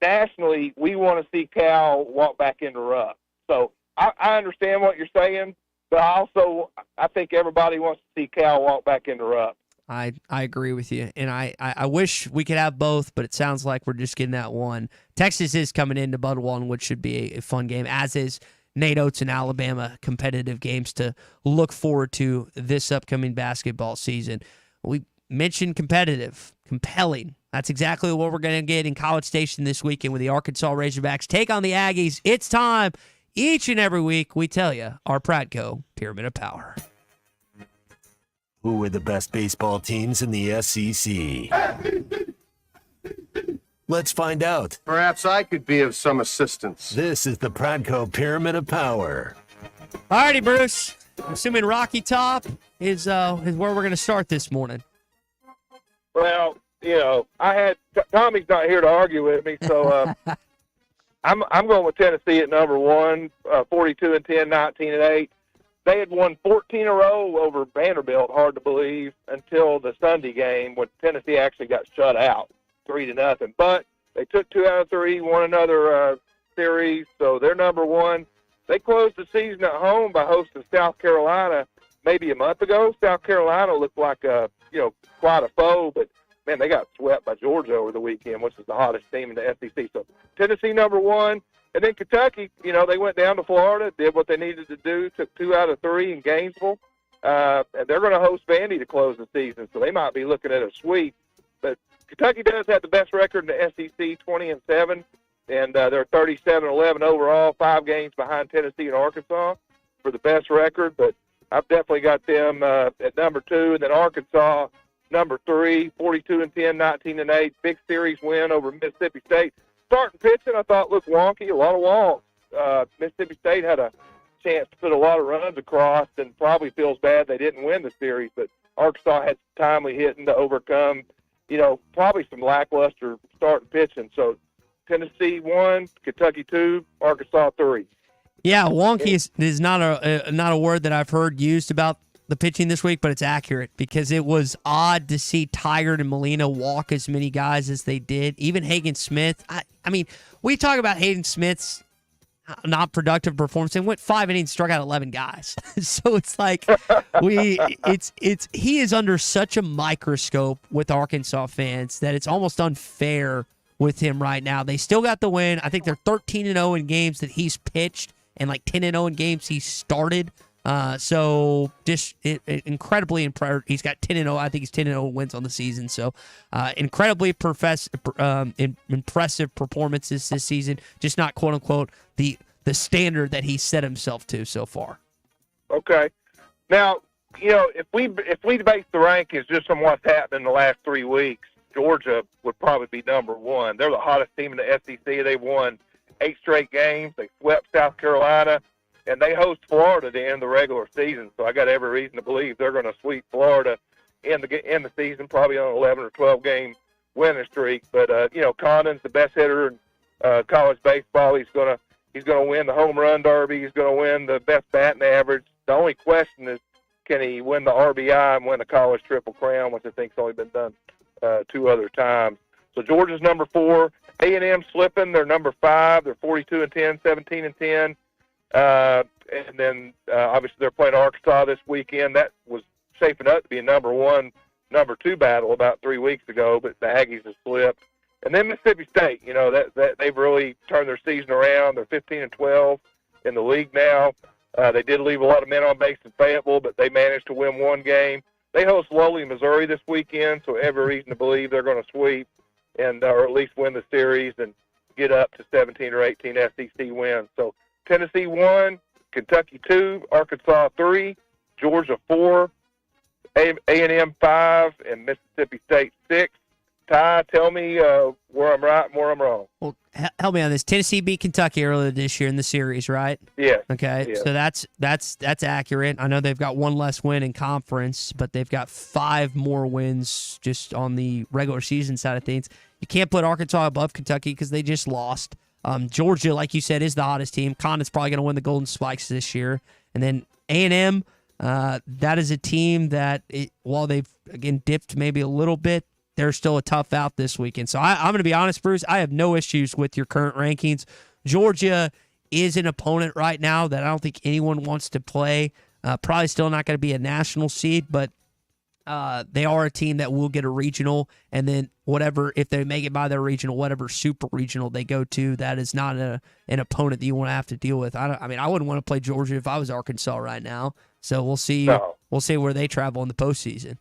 nationally, we want to see Cal walk back into Rupp. So I understand what you're saying. But also, I think everybody wants to see Cal walk back into Rupp. I agree with you, and I wish we could have both, but it sounds like we're just getting that one. Texas is coming into Bud Walton, which should be a fun game, as is Nate Oates and Alabama, competitive games to look forward to this upcoming basketball season. We mentioned competitive, compelling. That's exactly what we're going to get in College Station this weekend with the Arkansas Razorbacks take on the Aggies. It's time. Each and every week, we tell you our Pradco Pyramid of Power. Who are the best baseball teams in the SEC? Let's find out. Perhaps I could be of some assistance. This is the Pradco Pyramid of Power. All righty, Bruce. Assuming Rocky Top is where we're going to start this morning. Well, you know, Tommy's not here to argue with me, so I'm going with Tennessee at number 1, 42-10, 19-8. They had won 14 in a row over Vanderbilt, hard to believe, until the Sunday game when Tennessee actually got shut out, 3-0. But they took 2 out of 3, won another series, so they're number 1. They closed the season at home by hosting South Carolina maybe a month ago. South Carolina looked like quite a foe, but man, they got swept by Georgia over the weekend, which is the hottest team in the SEC. So Tennessee number 1. And then Kentucky, they went down to Florida, did what they needed to do, took 2 out of 3 in Gainesville. and they're going to host Vandy to close the season, so they might be looking at a sweep. But Kentucky does have the best record in the SEC, 20-7, and they're 37-11 overall, 5 games behind Tennessee and Arkansas for the best record. But I've definitely got them at number 2, and then Arkansas number 3, 42-10, 19-8, big series win over Mississippi State. Starting pitching, I thought looked wonky, a lot of walks. Mississippi State had a chance to put a lot of runs across, and probably feels bad they didn't win the series. But Arkansas had some timely hitting to overcome, probably some lackluster starting pitching. So Tennessee 1, Kentucky 2, Arkansas 3. Yeah, wonky is not a word that I've heard used about the pitching this week, but it's accurate because it was odd to see Tigard and Molina walk as many guys as they did. Even Hagen Smith. I mean, we talk about Hagen Smith's not productive performance. He went 5 innings, struck out 11 guys. So it's like he is under such a microscope with Arkansas fans that it's almost unfair with him right now. They still got the win. I think they're 13-0 in games that he's pitched and like 10-0 in games he started. So just incredibly impressive. He's got 10-0. I think he's 10-0 wins on the season. So incredibly impressive performances this season. Just not quote unquote the standard that he set himself to so far. Okay. Now, if we base the rankings just on what's happened in the last 3 weeks, Georgia would probably be number 1. They're the hottest team in the SEC. They've won 8 straight games. They swept South Carolina. And they host Florida to end the regular season, so I got every reason to believe they're going to sweep Florida in the season, probably on an 11 or 12 game winning streak. But Condon's the best hitter in college baseball. He's going to win the home run derby. He's going to win the best batting average. The only question is, can he win the RBI and win the college triple crown, which I think's only been done 2 other times. So Georgia's number 4. A&M slipping. They're number 5. They're 42-10, 17-10. And then obviously they're playing Arkansas this weekend. That was shaping up to be a number 1, number 2 battle about 3 weeks ago, but the Aggies have slipped. And then Mississippi State, that they've really turned their season around. They're 15-12 in the league now. They did leave a lot of men on base in Fayetteville, but they managed to win 1 game. They host lowly Missouri this weekend, so every reason to believe they're going to sweep and or at least win the series and get up to 17 or 18 SEC wins. So Tennessee 1, Kentucky 2, Arkansas 3, Georgia 4, A&M 5, and Mississippi State 6. Ty, tell me where I'm right and where I'm wrong. Well, help me on this. Tennessee beat Kentucky earlier this year in the series, right? Yeah. Okay, yeah. So that's accurate. I know they've got 1 less win in conference, but they've got 5 more wins just on the regular season side of things. You can't put Arkansas above Kentucky because they just lost. Georgia, like you said, is the hottest team. Condon's probably going to win the Golden Spikes this year. And then A&M, that is a team that, while they've, again, dipped maybe a little bit, they're still a tough out this weekend. So I'm going to be honest, Bruce, I have no issues with your current rankings. Georgia is an opponent right now that I don't think anyone wants to play. Probably still not going to be a national seed, but they are a team that will get a regional, and then whatever, if they make it by their regional, whatever super regional they go to, that is not an opponent that you want to have to deal with. I wouldn't want to play Georgia if I was Arkansas right now. So we'll see. No. We'll see where they travel in the postseason.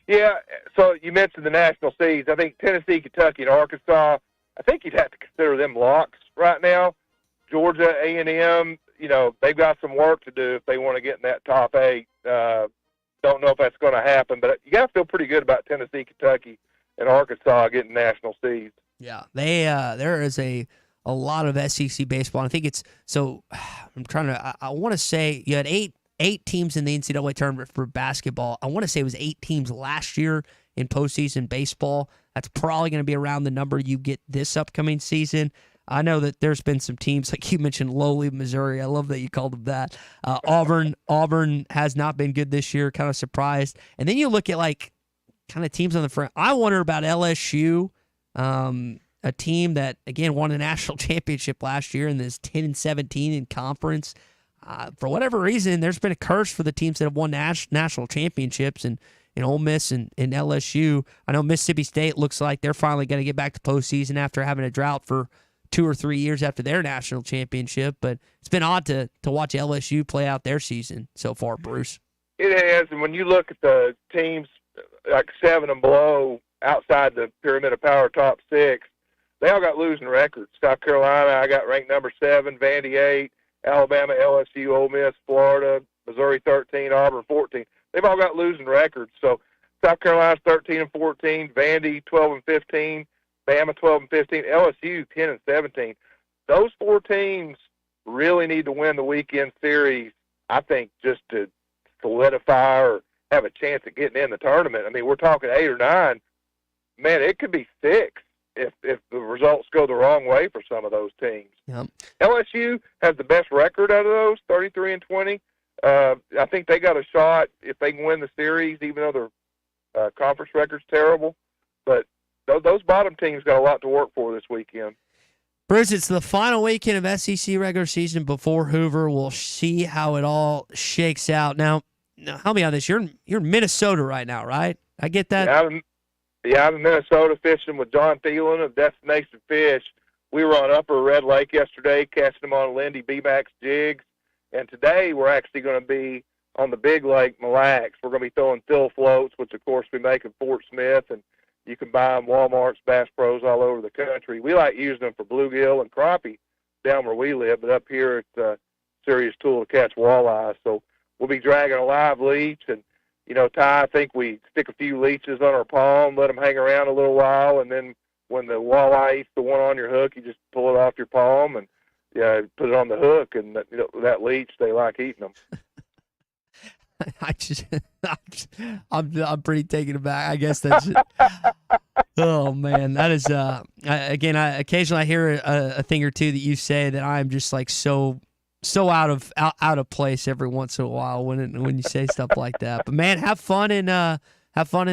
Yeah. So you mentioned the national seeds. I think Tennessee, Kentucky, and Arkansas. I think you'd have to consider them locks right now. Georgia, A&M. They've got some work to do if they want to get in that top 8. Don't know if that's going to happen, but you got to feel pretty good about Tennessee, Kentucky, and Arkansas getting national seeds. Yeah, there is a lot of SEC baseball. I think it's so. I'm trying to. I want to say you had eight teams in the NCAA tournament for basketball. I want to say it was 8 teams last year in postseason baseball. That's probably going to be around the number you get this upcoming season. I know that there's been some teams, like you mentioned, lowly Missouri. I love that you called them that. Auburn has not been good this year, kind of surprised. And then you look at kind of teams on the front. I wonder about LSU, a team that, again, won a national championship last year and is 10-17 in conference. For whatever reason, there's been a curse for the teams that have won national championships, and Ole Miss and LSU. I know Mississippi State looks like they're finally going to get back to postseason after having a drought for 2 or 3 years after their national championship, but it's been odd to watch LSU play out their season so far, Bruce. It has, and when you look at the teams like 7 and below outside the pyramid of power top 6, they all got losing records. South Carolina, I got ranked number 7, Vandy 8, Alabama, LSU, Ole Miss, Florida, Missouri 13, Auburn 14. They've all got losing records. So South Carolina's 13 and 14, Vandy 12 and 15, Bama 12 and 15, LSU 10 and 17. Those 4 teams really need to win the weekend series, I think, just to solidify or have a chance at getting in the tournament. I mean, we're talking 8 or 9. Man, it could be 6 if the results go the wrong way for some of those teams. Yep. LSU has the best record out of those, 33 and 20. I think they got a shot if they can win the series, even though their conference record's terrible. But those bottom teams got a lot to work for this weekend. Bruce, it's the final weekend of SEC regular season before Hoover. We'll see how it all shakes out. Now help me on this. You're in Minnesota right now, right? I get that. Yeah, I'm in Minnesota fishing with John Thielen of Destination Fish. We were on Upper Red Lake yesterday, catching them on Lindy B-Max jigs. And today we're actually going to be on the Big Lake Mille Lacs. We're going to be throwing fill floats, which, of course, we make in Fort Smith. And you can buy them Walmart's, Bass Pros all over the country. We like using them for bluegill and crappie down where we live, but up here it's a serious tool to catch walleyes. So we'll be dragging a live leech. And, Ty, I think we stick a few leeches on our palm, let them hang around a little while, and then when the walleye eats the one on your hook, you just pull it off your palm and put it on the hook, and that leech, they like eating them. I'm pretty taken aback. I guess that's it. Oh man, that is again. Occasionally I hear a thing or two that you say that I'm just like so out of place every once in a while when you say stuff like that. But man, have fun in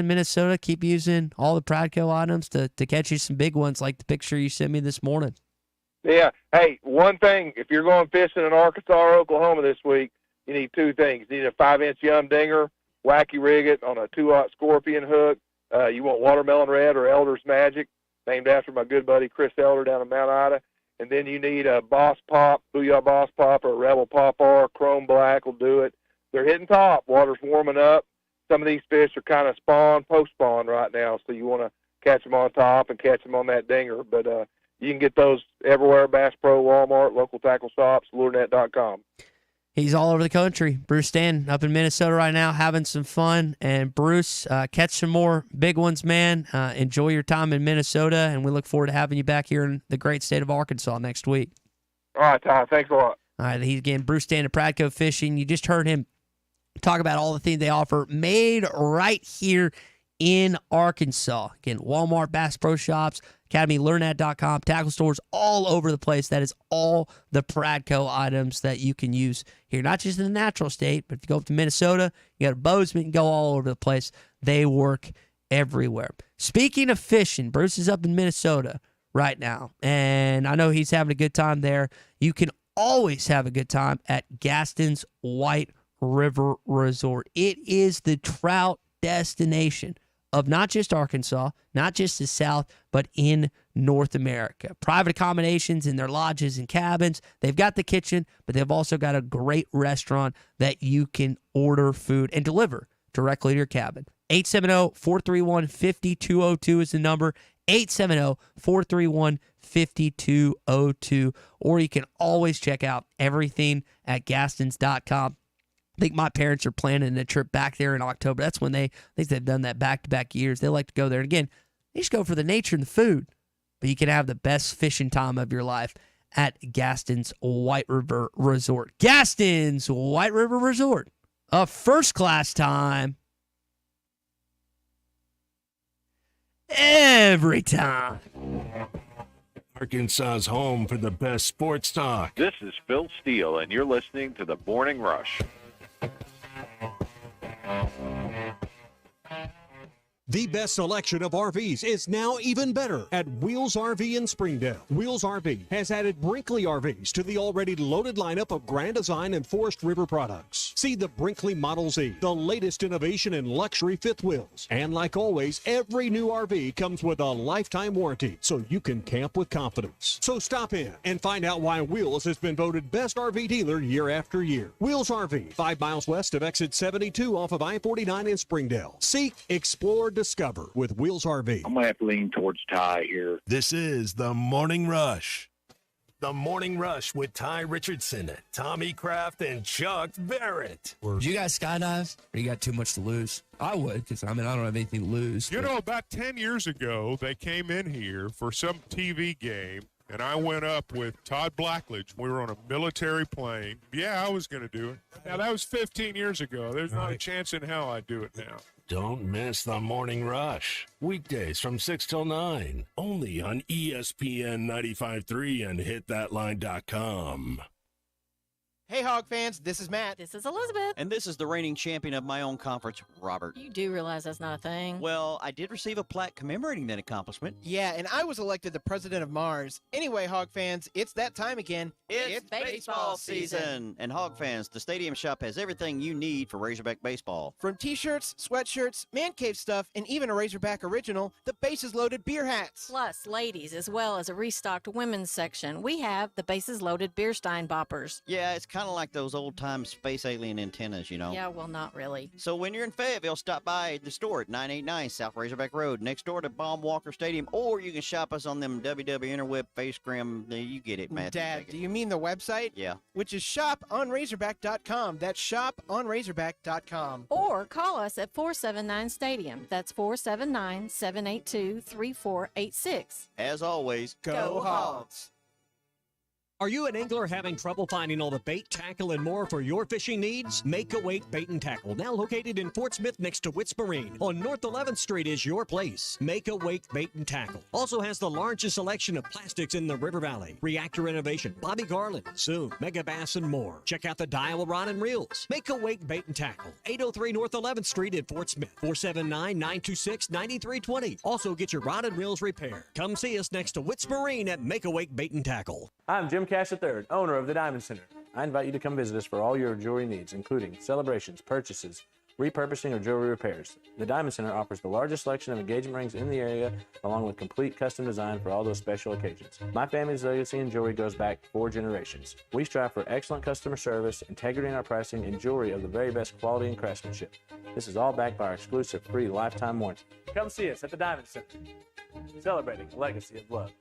Minnesota. Keep using all the Pradco items to catch you some big ones like the picture you sent me this morning. Yeah. Hey, one thing, if you're going fishing in Arkansas or Oklahoma this week, you need 2 things. You need a 5-inch Yum Dinger, wacky rig it on a 2-aught Scorpion hook. You want Watermelon Red or Elder's Magic, named after my good buddy Chris Elder down in Mount Ida. And then you need a Boss Pop, Booyah Boss Pop, or a Rebel Pop R. Chrome Black will do it. They're hitting top. Water's warming up. Some of these fish are kind of post-spawn right now, so you want to catch them on top and catch them on that dinger. But you can get those everywhere, Bass Pro, Walmart, local tackle shops, lurenet.com. He's all over the country. Bruce Stanton up in Minnesota right now having some fun. And Bruce, catch some more big ones, man. Enjoy your time in Minnesota, and we look forward to having you back here in the great state of Arkansas next week. All right, Ty. Thanks a lot. All right, he's again Bruce Stanton of Pradco Fishing. You just heard him talk about all the things they offer made right here in Arkansas. Again, Walmart, Bass Pro Shops, AcademyLearnat.com, tackle stores all over the place. That is all the Pradco items that you can use here, not just in the natural state, but if you go up to Minnesota, you got a Bozeman, you go all over the place. They work everywhere. Speaking of fishing, Bruce is up in Minnesota right now, and I know he's having a good time there. You can always have a good time at Gaston's White River Resort. It is the trout destination of not just Arkansas, not just the South, but in North America. Private accommodations in their lodges and cabins. They've got the kitchen, but they've also got a great restaurant that you can order food and deliver directly to your cabin. 870-431-5202 is the number. 870-431-5202. Or you can always check out everything at Gastons.com. I think my parents are planning a trip back there in October. That's when they've done that back-to-back years. They like to go there. And again, they just go for the nature and the food. But you can have the best fishing time of your life at Gaston's White River Resort. Gaston's White River Resort. A first-class time. Every time. Arkansas's home for the best sports talk. This is Phil Steele, and you're listening to The Morning Rush. The best selection of RVs is now even better at Wheels RV in Springdale. Wheels RV has added Brinkley RVs to the already loaded lineup of Grand Design and Forest River products. See the Brinkley Model Z, the latest innovation in luxury fifth wheels. And like always, every new RV comes with a lifetime warranty, so you can camp with confidence. So stop in and find out why Wheels has been voted best RV dealer year after year. Wheels RV, 5 miles west of exit 72 off of I-49 in Springdale. Seek, explore, discover with Wheels RV. I'm going to have to lean towards Ty here. This is the Morning Rush. The Morning Rush with Ty Richardson, Tommy Kraft, and Chuck Barrett. Did you guys skydive, or you got too much to lose? I would, because, I don't have anything to lose. You know, about 10 years ago, they came in here for some TV game, and I went up with Todd Blackledge. We were on a military plane. Yeah, I was going to do it. Now, that was 15 years ago. There's not a chance in hell I'd do it now. Don't miss the Morning Rush. Weekdays from 6 till 9. Only on ESPN 95.3 and hitthatline.com. Hey, Hog fans, this is Matt. This is Elizabeth. And this is the reigning champion of my own conference, Robert. You do realize that's not a thing. Well, I did receive a plaque commemorating that accomplishment. Yeah, and I was elected the president of Mars. Anyway, Hog fans, it's that time again. It's baseball season. And Hog fans, the Stadium Shop has everything you need for Razorback baseball. From t-shirts, sweatshirts, man cave stuff, and even a Razorback original, the Bases Loaded beer hats. Plus, ladies, as well as a restocked women's section. We have the Bases Loaded beer stein boppers. Yeah, it's kind of like those old-time space alien antennas, you know? Yeah, well, not really. So when you're in Fayetteville, stop by the store at 989 South Razorback Road, next door to Baum Walker Stadium, or you can shop us on them WW Interweb, FaceGram, you get it, Matt. Dad, do you mean the website? Yeah. Which is shoponrazorback.com. That's shoponrazorback.com. Or call us at 479 Stadium. That's 479-782-3486. As always, Go Hogs! Are you an angler having trouble finding all the bait, tackle, and more for your fishing needs? Make Awake Bait and Tackle, now located in Fort Smith next to Witts Marine on North 11th Street, is your place. Make Awake Bait and Tackle also has the largest selection of plastics in the River Valley. Reactor Innovation, Bobby Garland, Zoom, Mega Bass, and more. Check out the Daiwa Rod and Reels. Make Awake Bait and Tackle, 803 North 11th Street in Fort Smith, 479-926-9320. Also get your rod and reels repaired. Come see us next to Witts Marine at Make Awake Bait and Tackle. I'm Jim Cash III, owner of the Diamond Center. I invite you to come visit us for all your jewelry needs, including celebrations, purchases, repurposing, or jewelry repairs. The Diamond Center offers the largest selection of engagement rings in the area, along with complete custom design for all those special occasions. My family's legacy in jewelry goes back 4 generations. We strive for excellent customer service, integrity in our pricing, and jewelry of the very best quality and craftsmanship. This is all backed by our exclusive free lifetime warranty. Come see us at the Diamond Center, celebrating a legacy of love.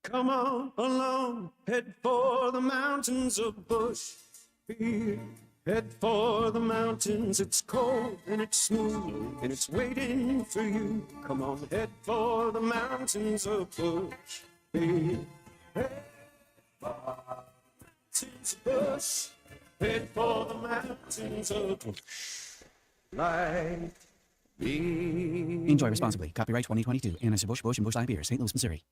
Come on along, head for the mountains of Bushfield. Head for the mountains, it's cold and it's smooth and it's waiting for you. Come on, head for the mountains of Bushfield. Head for the mountains of Bush. Head for the mountains of Light. Enjoy responsibly. Copyright 2022. Anheuser-Busch, Busch, and Busch Light Beer, St. Louis, Missouri.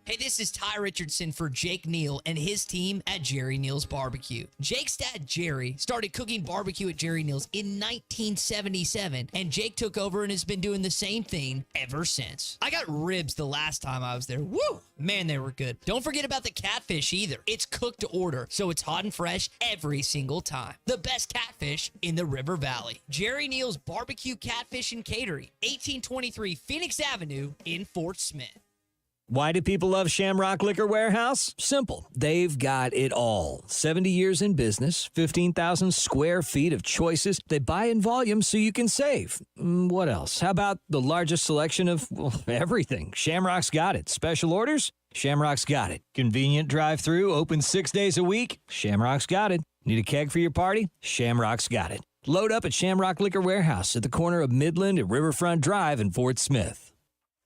Hey, this is Ty Richardson for Jake Neal and his team at Jerry Neal's Barbecue. Jake's dad, Jerry, started cooking barbecue at Jerry Neal's in 1977, and Jake took over and has been doing the same thing ever since. I got ribs the last time I was there. Woo! Man, they were good. Don't forget about the catfish either. It's cooked to order, so it's hot and fresh every single time. The best catfish in the River Valley. Jerry Neal's Barbecue, Catfish, and Catering, 1823 Phoenix Avenue in Fort Smith. Why do people love Shamrock Liquor Warehouse? Simple. They've got it all. 70 years in business, 15,000 square feet of choices. They buy in volume so you can save. What else? How about the largest selection of everything? Shamrock's got it. Special orders? Shamrock's got it. Convenient drive-through, open 6 days a week? Shamrock's got it. Need a keg for your party? Shamrock's got it. Load up at Shamrock Liquor Warehouse at the corner of Midland and Riverfront Drive in Fort Smith.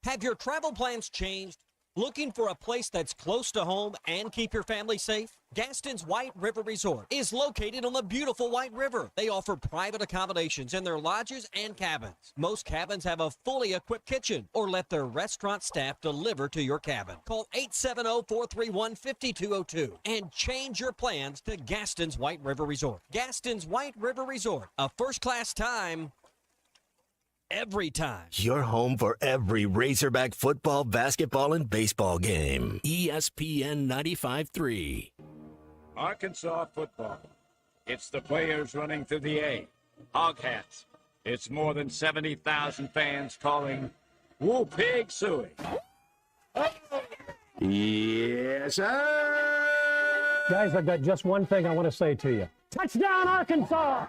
Have your travel plans changed? Looking for a place that's close to home and keep your family safe? Gaston's White River Resort is located on the beautiful White River. They offer private accommodations in their lodges and cabins. Most cabins have a fully equipped kitchen or let their restaurant staff deliver to your cabin. Call 870-431-5202 and change your plans to Gaston's White River Resort. Gaston's White River Resort, a first-class time every time. Your home for every Razorback football, basketball, and baseball game. ESPN 95.3. Arkansas football. It's the players running through the A. Hog hats. It's more than 70,000 fans calling Woo Pig Suey. Yes, sir. Guys, I've got just one thing I want to say to you. Touchdown, Arkansas!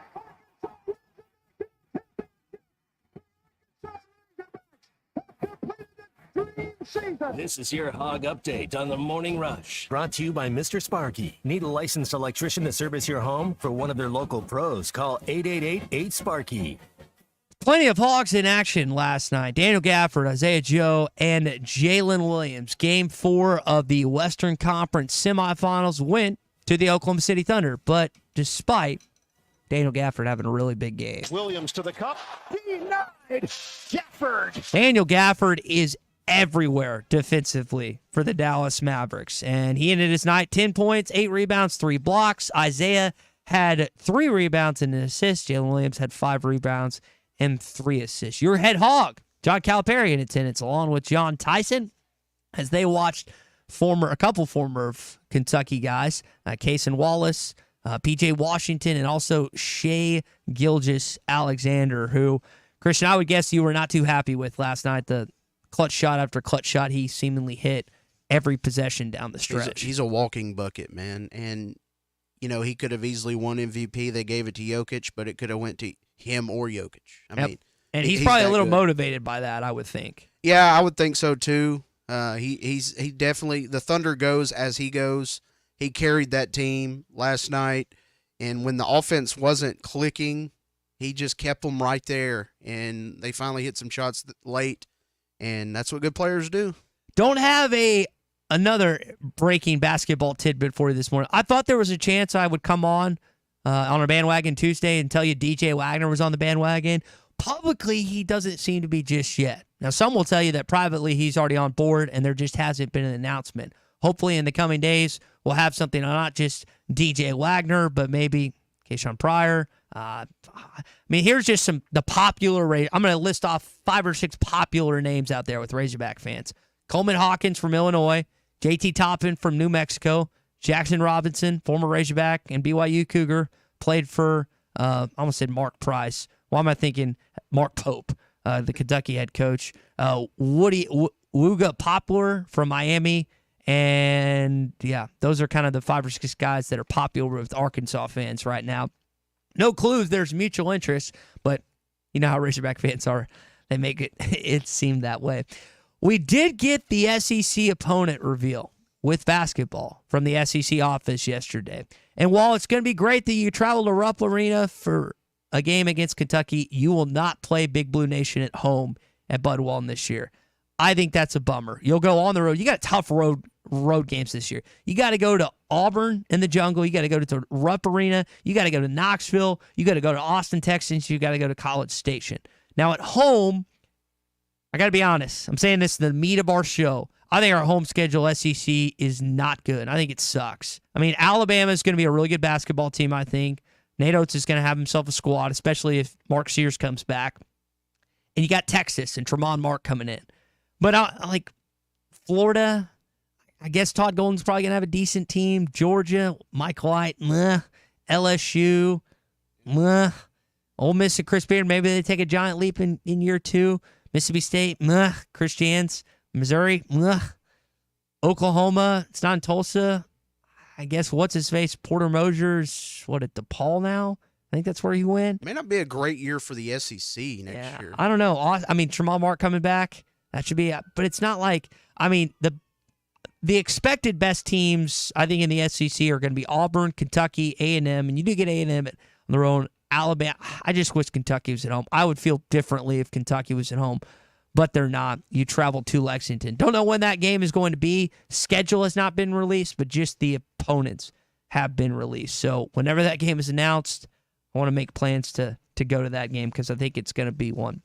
This is your Hog Update on the Morning Rush. Brought to you by Mr. Sparky. Need a licensed electrician to service your home? For one of their local pros, call 888-8-SPARKY. Plenty of Hogs in action last night. Daniel Gafford, Isaiah Joe, and Jalen Williams. Game 4 of the Western Conference semifinals went to the Oklahoma City Thunder. But despite Daniel Gafford having a really big game, Williams to the cup. Denied. Gafford. Daniel Gafford is everywhere defensively for the Dallas Mavericks. And he ended his night 10 points, 8 rebounds, 3 blocks. Isaiah had 3 rebounds and an assist. Jalen Williams had 5 rebounds and 3 assists. Your head hog, John Calipari, in attendance, along with John Tyson, as they watched a couple former Kentucky guys, Cason Wallace, P.J. Washington, and also Shea Gilgeous-Alexander, who, Christian, I would guess you were not too happy with last night. The clutch shot after clutch shot he seemingly hit every possession down the stretch. He's a walking bucket, man. And, he could have easily won MVP. They gave it to Jokic, but it could have went to him or Jokic. I mean, and he's probably a little motivated by that, I would think. Yeah, I would think so too. He definitely, the Thunder goes as he goes. He carried that team last night, and when the offense wasn't clicking, he just kept them right there, and they finally hit some shots late, and that's what good players do. Don't have another breaking basketball tidbit for you this morning. I thought there was a chance I would come on a bandwagon Tuesday and tell you DJ Wagner was on the bandwagon. Publicly, he doesn't seem to be just yet. Now, some will tell you that privately he's already on board and there just hasn't been an announcement. Hopefully, in the coming days, we'll have something on not just DJ Wagner, but maybe Keyshawn Pryor. Here's just the popular. I'm going to list off 5 or 6 popular names out there with Razorback fans. Coleman Hawkins from Illinois, JT Toppin from New Mexico, Jackson Robinson, former Razorback and BYU Cougar, played for, I almost said Mark Price. Why am I thinking Mark Pope, the Kentucky head coach? Wooga Poplar from Miami. And, yeah, those are kind of the 5 or 6 guys that are popular with Arkansas fans right now. No clue if there's mutual interest, but you know how Razorback fans are. They make it seem that way. We did get the SEC opponent reveal with basketball from the SEC office yesterday. And while it's going to be great that you travel to Rupp Arena for a game against Kentucky, you will not play Big Blue Nation at home at Bud Walton this year. I think that's a bummer. You'll go on the road. You got tough road games this year. You got to go to Auburn in the jungle. You got to go to Rupp Arena. You got to go to Knoxville. You got to go to Austin, Texas. You got to go to College Station. Now at home, I got to be honest. I'm saying this is the meat of our show. I think our home schedule SEC is not good. I think it sucks. Alabama is going to be a really good basketball team, I think. Nate Oates is going to have himself a squad, especially if Mark Sears comes back. And you got Texas and Tremont Mark coming in. But Florida, I guess Todd Golden's probably going to have a decent team. Georgia, Mike White, LSU, Ole Miss and Chris Beard, maybe they take a giant leap in year 2. Mississippi State, Chris Jans, Missouri, Oklahoma, it's not in Tulsa. I guess what's-his-face, Porter Mosier's, at DePaul now? I think that's where he went. It may not be a great year for the SEC next year. I don't know. Tremont Mark coming back, that should be, but it's not like, the expected best teams, I think, in the SEC are going to be Auburn, Kentucky, A&M, and you do get A&M on their own. Alabama, I just wish Kentucky was at home. I would feel differently if Kentucky was at home, but they're not. You travel to Lexington. Don't know when that game is going to be. Schedule has not been released, but just the opponents have been released. So whenever that game is announced, I want to make plans to go to that game because I think it's going to be one.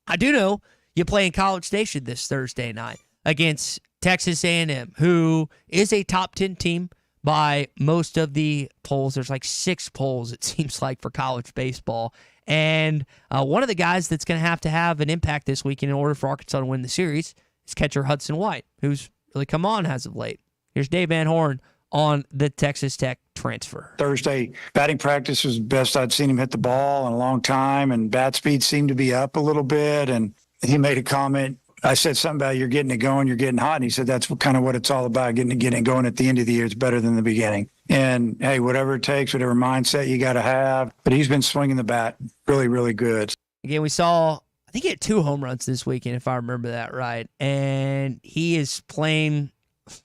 I do know you play in College Station this Thursday night against Texas A&M, who is a top 10 team by most of the polls. There's 6 polls, it seems like, for college baseball. And one of the guys that's going to have an impact this weekend in order for Arkansas to win the series is catcher Hudson White, who's really come on as of late. Here's Dave Van Horn on the Texas Tech transfer. Thursday batting practice was the best I'd seen him hit the ball in a long time, and bat speed seemed to be up a little bit. And he made a comment. I said something about you're getting it going, you're getting hot. And he said that's kind of what it's all about, getting it going at the end of the year. It's better than the beginning. And, hey, whatever it takes, whatever mindset you got to have. But he's been swinging the bat really, really good. Again, we saw, I think he had 2 home runs this weekend, if I remember that right. And he is playing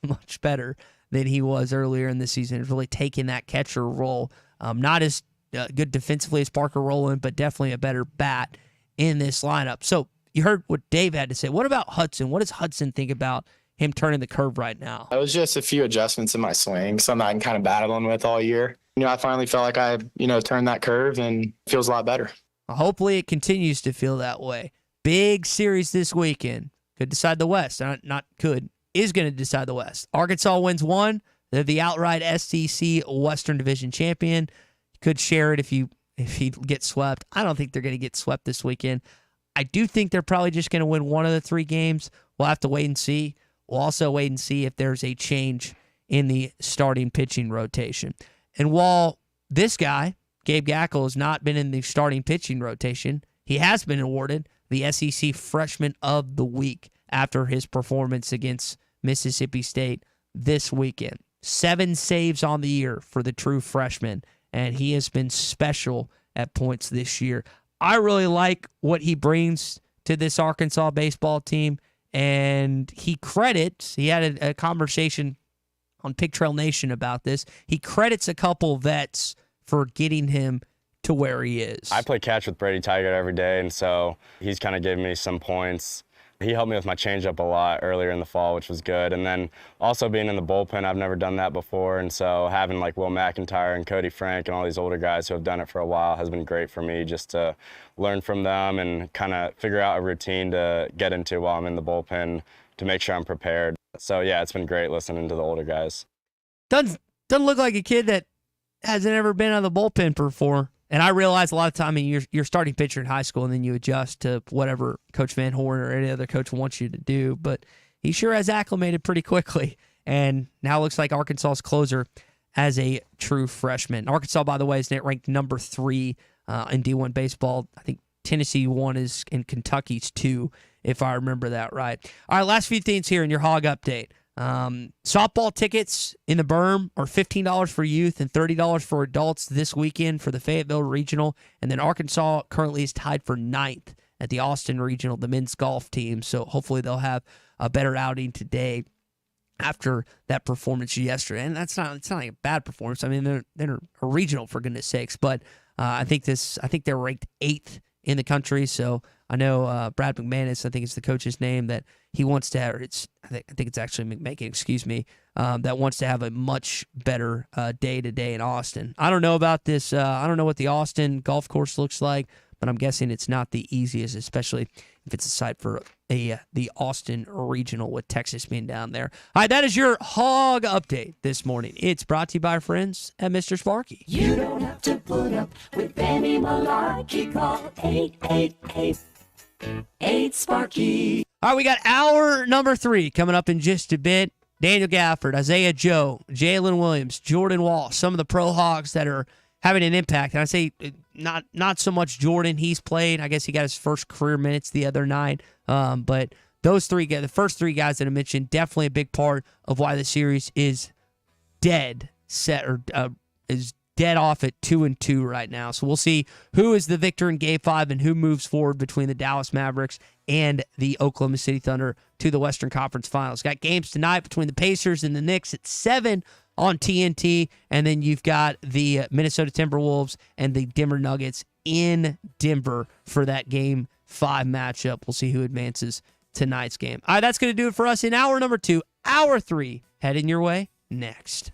much better than he was earlier in the season. He's really taking that catcher role. Not as good defensively as Parker Rowland, but definitely a better bat in this lineup. So you heard what Dave had to say. What about Hudson? What does Hudson think about him turning the curve right now? It was just a few adjustments in my swing, something I've been kind of battling with all year. I finally felt like I, turned that curve and it feels a lot better. Hopefully it continues to feel that way. Big series this weekend. Could decide the West. Not could. Is going to decide the West. Arkansas wins 1. They're the outright SEC Western Division champion. Could share it if you get swept. I don't think they're going to get swept this weekend. I do think they're probably just going to win one of the 3 games. We'll have to wait and see. We'll also wait and see if there's a change in the starting pitching rotation. And while this guy, Gabe Gackle, has not been in the starting pitching rotation, he has been awarded the SEC Freshman of the Week after his performance against Mississippi State this weekend. 7 saves on the year for the true freshman, and he has been special at points this year. I really like what he brings to this Arkansas baseball team, and he had a conversation on Pig Trail Nation about this. He credits a couple vets for getting him to where he is. I play catch with Brady Taggart every day, and so he's kind of giving me some points. He helped me with my changeup a lot earlier in the fall, which was good. And then also being in the bullpen, I've never done that before. And so having like Will McIntyre and Cody Frank and all these older guys who have done it for a while has been great for me, just to learn from them and kind of figure out a routine to get into while I'm in the bullpen to make sure I'm prepared. So yeah, it's been great listening to the older guys. Doesn't look like a kid that hasn't ever been out of the bullpen before. And I realize a lot of time, you're starting pitcher in high school, and then you adjust to whatever Coach Van Horn or any other coach wants you to do. But he sure has acclimated pretty quickly, and now looks like Arkansas's closer as a true freshman. Arkansas, by the way, is ranked number 3 in D1 baseball. I think Tennessee 1 is, and Kentucky's 2, if I remember that right. All right, last few things here in your Hog Update. Softball tickets in the Berm are $15 for youth and $30 for adults this weekend for the Fayetteville Regional. And then Arkansas currently is tied for 9th at the Austin Regional, the men's golf team. So hopefully they'll have a better outing today after that performance yesterday. And it's not like a bad performance. I mean, they're a regional, for goodness sakes. But I think they're ranked 8th in the country. So I know Brad McManus, I think it's the coach's name, that he wants to have. I think it's actually McMakin, excuse me, that wants to have a much better day-to-day in Austin. I don't know about this. I don't know what the Austin golf course looks like, but I'm guessing it's not the easiest, especially if it's a site for the Austin Regional with Texas being down there. All right, that is your Hog Update this morning. It's brought to you by our friends at Mr. Sparky. You don't have to put up with any malarkey. Call 888-8-SPARKY. All right, we got hour number 3 coming up in just a bit. Daniel Gafford, Isaiah Joe, Jalen Williams, Jordan Wall, some of the pro Hogs that are having an impact. And I say not so much Jordan. He's played. I guess he got his first career minutes the other night. But those 3 guys, the first 3 guys that I mentioned, definitely a big part of why the series is dead off at 2-2 right now. So we'll see who is the victor in Game 5 and who moves forward between the Dallas Mavericks and the Oklahoma City Thunder to the Western Conference Finals. Got games tonight between the Pacers and the Knicks at 7 on TNT, and then you've got the Minnesota Timberwolves and the Denver Nuggets in Denver for that Game 5 matchup. We'll see who advances tonight's game. All right, that's going to do it for us in hour number 2. Hour 3 heading your way next.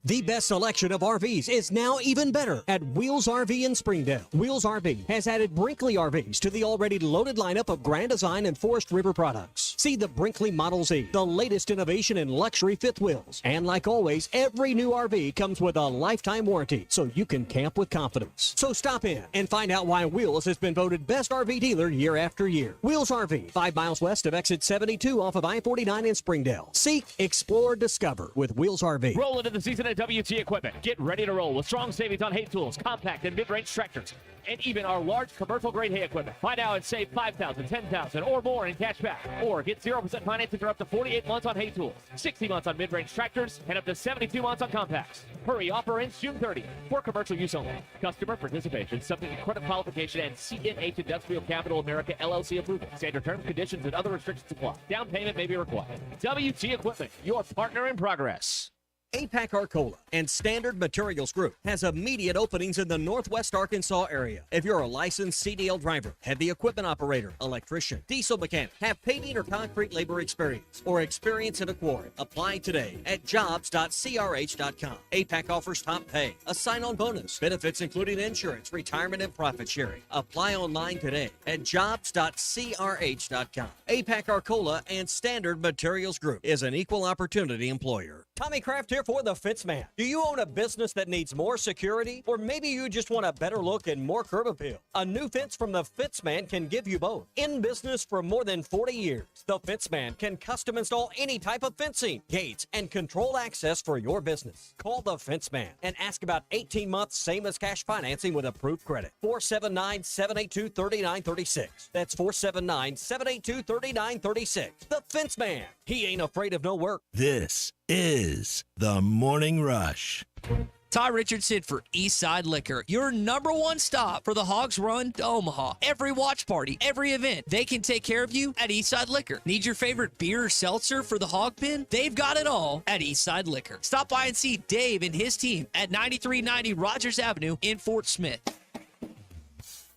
The best selection of RVs is now even better at Wheels RV in Springdale. Wheels RV has added Brinkley RVs to the already loaded lineup of Grand Design and Forest River products. See the Brinkley Model Z, the latest innovation in luxury fifth wheels. And like always, every new RV comes with a lifetime warranty, so you can camp with confidence. So stop in and find out why Wheels has been voted best RV dealer year after year. Wheels RV, 5 miles west of exit 72 off of I-49 in Springdale. Seek, explore, discover with Wheels RV. Roll into the season at WT Equipment. Get ready to roll with strong savings on hay tools, compact and mid-range tractors, and even our large commercial-grade hay equipment. Buy now and save $5,000, $10,000, or more in cash back. Or get 0% financing for up to 48 months on hay tools, 60 months on mid-range tractors, and up to 72 months on compacts. Hurry, offer ends June 30th for commercial use only. Customer participation subject to credit qualification and CNH Industrial Capital America LLC approval. Standard terms, conditions, and other restrictions apply. Down payment may be required. WT Equipment, your partner in progress. APAC Arcola and Standard Materials Group has immediate openings in the Northwest Arkansas area. If you're a licensed CDL driver, heavy equipment operator, electrician, diesel mechanic, have paving or concrete labor experience, or experience in a quarry, apply today at jobs.crh.com. APAC offers top pay, a sign-on bonus, benefits including insurance, retirement, and profit sharing. Apply online today at jobs.crh.com. APAC Arcola and Standard Materials Group is an equal opportunity employer. Tommy Kraft here for the Fitzman. Do you own a business that needs more security? Or maybe you just want a better look and more curb appeal? A new fence from the Fitzman can give you both. In business for more than 40 years, the Fitzman can custom install any type of fencing, gates, and controlled access for your business. Call the Fitzman and ask about 18 months same as cash financing with approved credit. 479-782-3936. That's 479-782-3936. The Fitzman. He ain't afraid of no work. This is the Morning Rush. Ty Richardson for Eastside Liquor, your number one stop for the Hogs Run to Omaha. Every watch party, every event, they can take care of you at Eastside Liquor. Need your favorite beer or seltzer for the Hog Pen? They've got it all at Eastside Liquor. Stop by and see Dave and his team at 9390 Rogers Avenue in Fort Smith.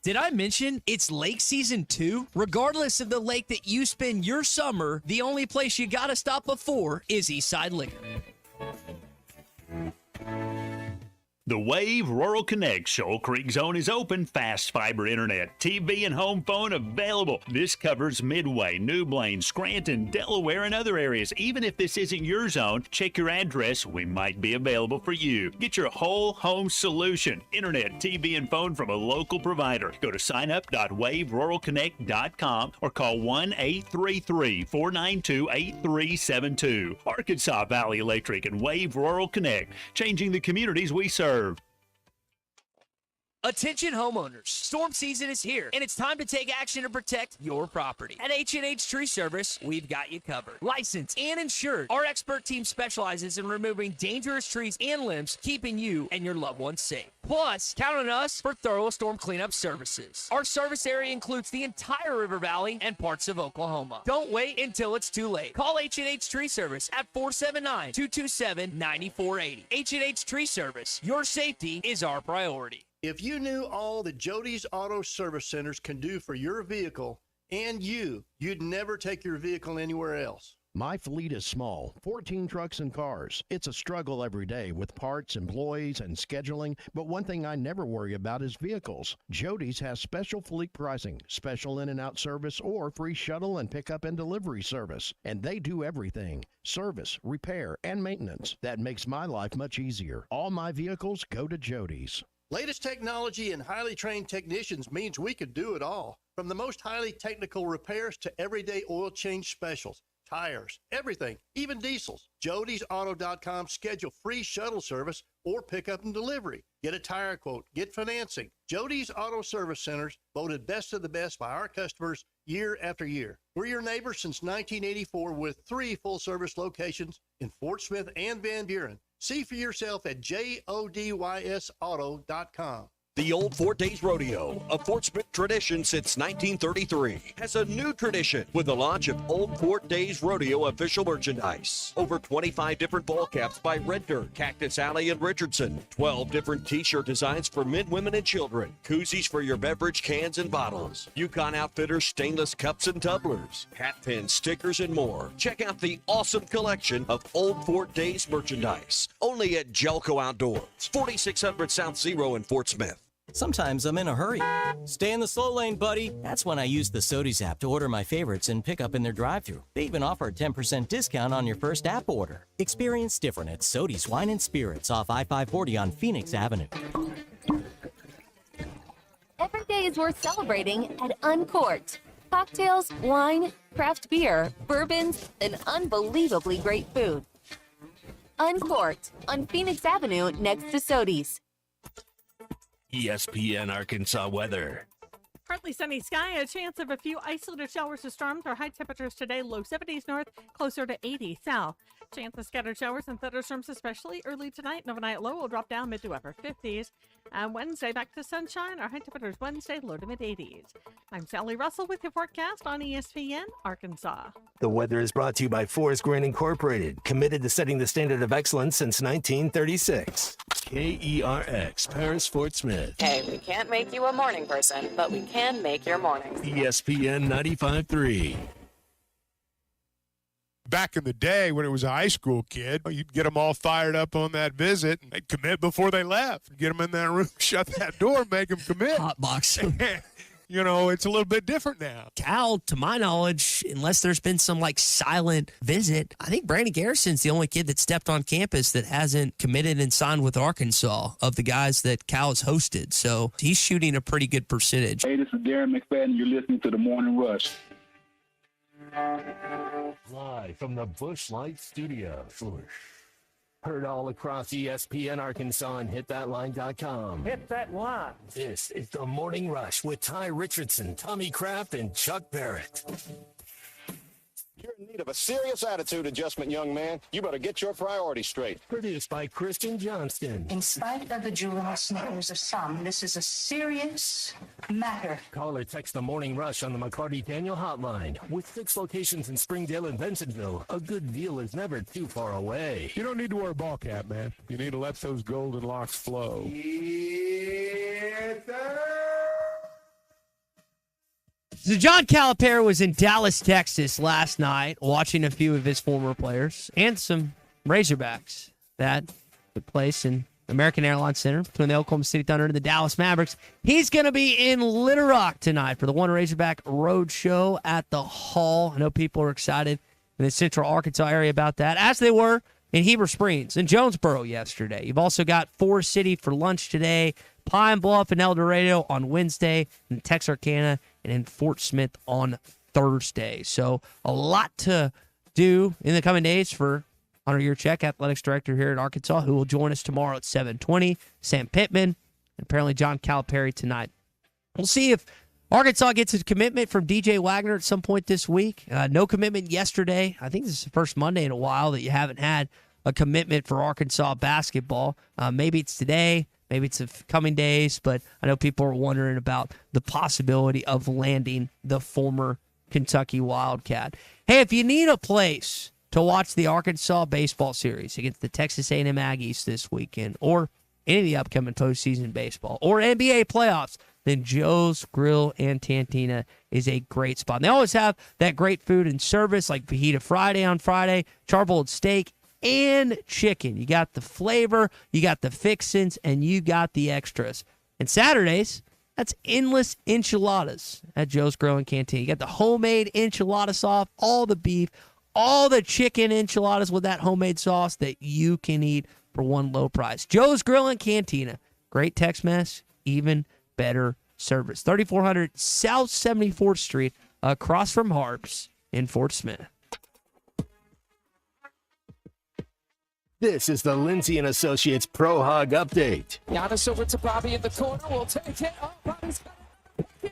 Did I mention it's lake season 2? Regardless of the lake that you spend your summer, the only place you gotta stop before is Eastside Liquor. The Wave Rural Connect Shoal Creek Zone is open. Fast fiber internet, TV, and home phone available. This covers Midway, New Blaine, Scranton, Delaware, and other areas. Even if this isn't your zone, check your address. We might be available for you. Get your whole home solution. Internet, TV, and phone from a local provider. Go to signup.waveruralconnect.com or call 1-833-492-8372. Arkansas Valley Electric and Wave Rural Connect, changing the communities we serve. Attention homeowners, storm season is here, and it's time to take action to protect your property. At H&H Tree Service, we've got you covered. Licensed and insured, our expert team specializes in removing dangerous trees and limbs, keeping you and your loved ones safe. Plus, count on us for thorough storm cleanup services. Our service area includes the entire River Valley and parts of Oklahoma. Don't wait until it's too late. Call H&H Tree Service at 479-227-9480. H&H Tree Service, your safety is our priority. If you knew all that Jody's Auto Service Centers can do for your vehicle and you'd never take your vehicle anywhere else. My fleet is small, 14 trucks and cars. It's a struggle every day with parts, employees, and scheduling, but one thing I never worry about is vehicles. Jody's has special fleet pricing, special in and out service, or free shuttle and pickup and delivery service. And they do everything: service, repair, and maintenance. That makes my life much easier. All my vehicles go to Jody's. Latest technology and highly trained technicians means we could do it all. From the most highly technical repairs to everyday oil change specials, tires, everything, even diesels. Jody'sAuto.com. Schedule free shuttle service or pickup and delivery. Get a tire quote, get financing. Jody's Auto Service Centers, voted best of the best by our customers year after year. We're your neighbors since 1984 with 3 full-service locations in Fort Smith and Van Buren. See for yourself at JODYSauto.com. The Old Fort Days Rodeo, a Fort Smith tradition since 1933, has a new tradition with the launch of Old Fort Days Rodeo official merchandise. Over 25 different ball caps by Red Dirt, Cactus Alley, and Richardson. 12 different t-shirt designs for men, women, and children. Koozies for your beverage cans and bottles. Yukon Outfitters stainless cups and tumblers. Hat pins, stickers, and more. Check out the awesome collection of Old Fort Days merchandise. Only at Jelco Outdoors, 4600 South Zero in Fort Smith. Sometimes I'm in a hurry. Stay in the slow lane, buddy. That's when I use the Sodies app to order my favorites and pick up in their drive-thru. They even offer a 10% discount on your first app order. Experience different at Sodies Wine and Spirits off I-540 on Phoenix Avenue. Every day is worth celebrating at Uncorked. Cocktails, wine, craft beer, bourbons, and unbelievably great food. Uncorked on Phoenix Avenue next to Sodies. ESPN Arkansas weather. Partly sunny sky, a chance of a few isolated showers or storms. Our high temperatures today, low 70s north, closer to 80 south. Chance of scattered showers and thunderstorms, especially early tonight. And overnight low will drop down mid to upper 50s. And Wednesday, back to sunshine. Our high temperatures Wednesday, low to mid 80s. I'm Sally Russell with your forecast on ESPN Arkansas. The weather is brought to you by Forest Grain Incorporated, committed to setting the standard of excellence since 1936. KERX, Paris, Fort Smith. Hey, we can't make you a morning person, but we can make your mornings. ESPN 95.3. Back in the day when it was a high school kid, you'd get them all fired up on that visit, and they'd commit before they left. Get them in that room, shut that door, make them commit. Hot box. You know, it's a little bit different now. Cal, to my knowledge, unless there's been some like silent visit, I think Brandon Garrison's the only kid that stepped on campus that hasn't committed and signed with Arkansas of the guys that Cal has hosted. So he's shooting a pretty good percentage. Hey, this is Darren McFadden. You're listening to The Morning Rush. Live from the Busch Light Studio. Heard all across ESPN Arkansas and hitthatline.com. Hit that line. This is The Morning Rush with Ty Richardson, Tommy Kraft, and Chuck Barrett. You're in need of a serious attitude adjustment, young man. You better get your priorities straight. Produced by Kristen Johnston. In spite of the juvenile sneers of some, this is a serious matter. Call or text The Morning Rush on the McLarty Daniel Hotline. With 6 locations in Springdale and Bensenville, a good deal is never too far away. You don't need to wear a ball cap, man. You need to let those golden locks flow. So John Calipari was in Dallas, Texas last night watching a few of his former players and some Razorbacks that took place in American Airlines Center between the Oklahoma City Thunder and the Dallas Mavericks. He's going to be in Little Rock tonight for the One Razorback Road Show at the Hall. I know people are excited in the central Arkansas area about that, as they were in Heber Springs and Jonesboro yesterday. You've also got Forest City for lunch today, Pine Bluff and El Dorado on Wednesday, and Texarkana and in Fort Smith on Thursday. So a lot to do in the coming days for Hunter Yurchek, athletics director here at Arkansas, who will join us tomorrow at 7:20. Sam Pittman, and apparently John Calipari tonight. We'll see if Arkansas gets a commitment from DJ Wagner at some point this week. No commitment yesterday. I think this is the first Monday in a while that you haven't had a commitment for Arkansas basketball. Maybe it's today. Maybe it's the coming days, but I know people are wondering about the possibility of landing the former Kentucky Wildcat. Hey, if you need a place to watch the Arkansas baseball series against the Texas A&M Aggies this weekend, or any of the upcoming postseason baseball, or NBA playoffs, then Joe's Grill and Cantina is a great spot. And they always have that great food and service, like Fajita Friday on Friday, charbroiled steak, and chicken. You got the flavor, you got the fixins, and you got the extras. And Saturdays, that's endless enchiladas at Joe's Grill and Canteen. You got the homemade enchilada sauce, all the beef, all the chicken enchiladas with that homemade sauce that you can eat for one low price. Joe's Grill and Cantina. Great Tex-Mex, even better service. 3400 South 74th Street, across from Harps in Fort Smith. This is the Lindsay & Associates Pro Hog Update. Giannis over to Bobby in the corner. We'll take it. Oh, Bobby's got it.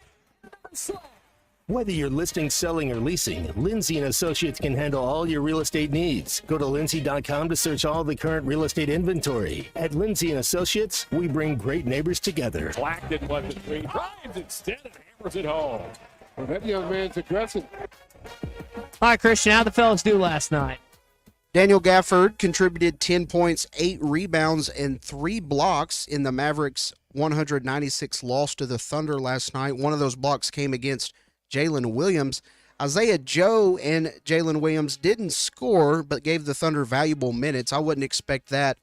Whether you're listing, selling, or leasing, Lindsay & Associates can handle all your real estate needs. Go to lindsay.com to search all the current real estate inventory. At Lindsay & Associates, we bring great neighbors together. Clackton 1-3, drives instead and hammers it home. Well, that young man's aggressive. All right, Christian, how'd the fellas do last night? Daniel Gafford contributed 10 points, 8 rebounds, and 3 blocks in the Mavericks' 196 loss to the Thunder last night. One of those blocks came against Jalen Williams. Isaiah Joe and Jalen Williams didn't score, but gave the Thunder valuable minutes. I wouldn't expect that,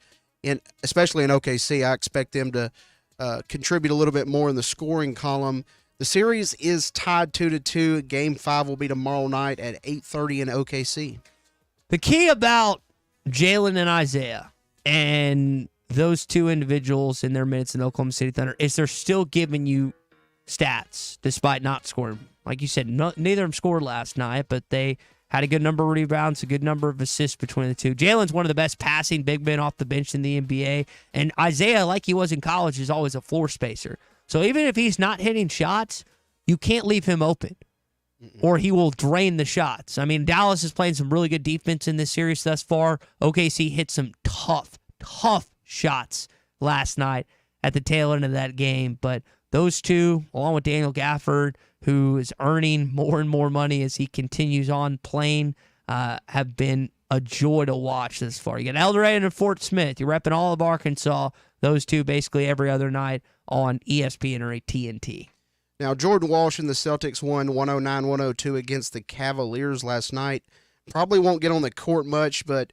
especially in OKC. I expect them to contribute a little bit more in the scoring column. The series is tied 2-2. Game 5 will be tomorrow night at 8:30 in OKC. The key about Jalen and Isaiah and those two individuals in their minutes in Oklahoma City Thunder is they're still giving you stats despite not scoring. Like you said, neither of them scored last night, but they had a good number of rebounds, a good number of assists between the two. Jalen's one of the best passing big men off the bench in the NBA, and Isaiah, like he was in college, is always a floor spacer. So even if he's not hitting shots, you can't leave him open, or he will drain the shots. I mean, Dallas is playing some really good defense in this series thus far. OKC hit some tough shots last night at the tail end of that game, but those two, along with Daniel Gafford, who is earning more and more money as he continues on playing, have been a joy to watch this far. You got El Dorado and Fort Smith. You're repping all of Arkansas. Those two basically every other night on ESPN or TNT. Now, Jordan Walsh and the Celtics won 109-102 against the Cavaliers last night. Probably won't get on the court much, but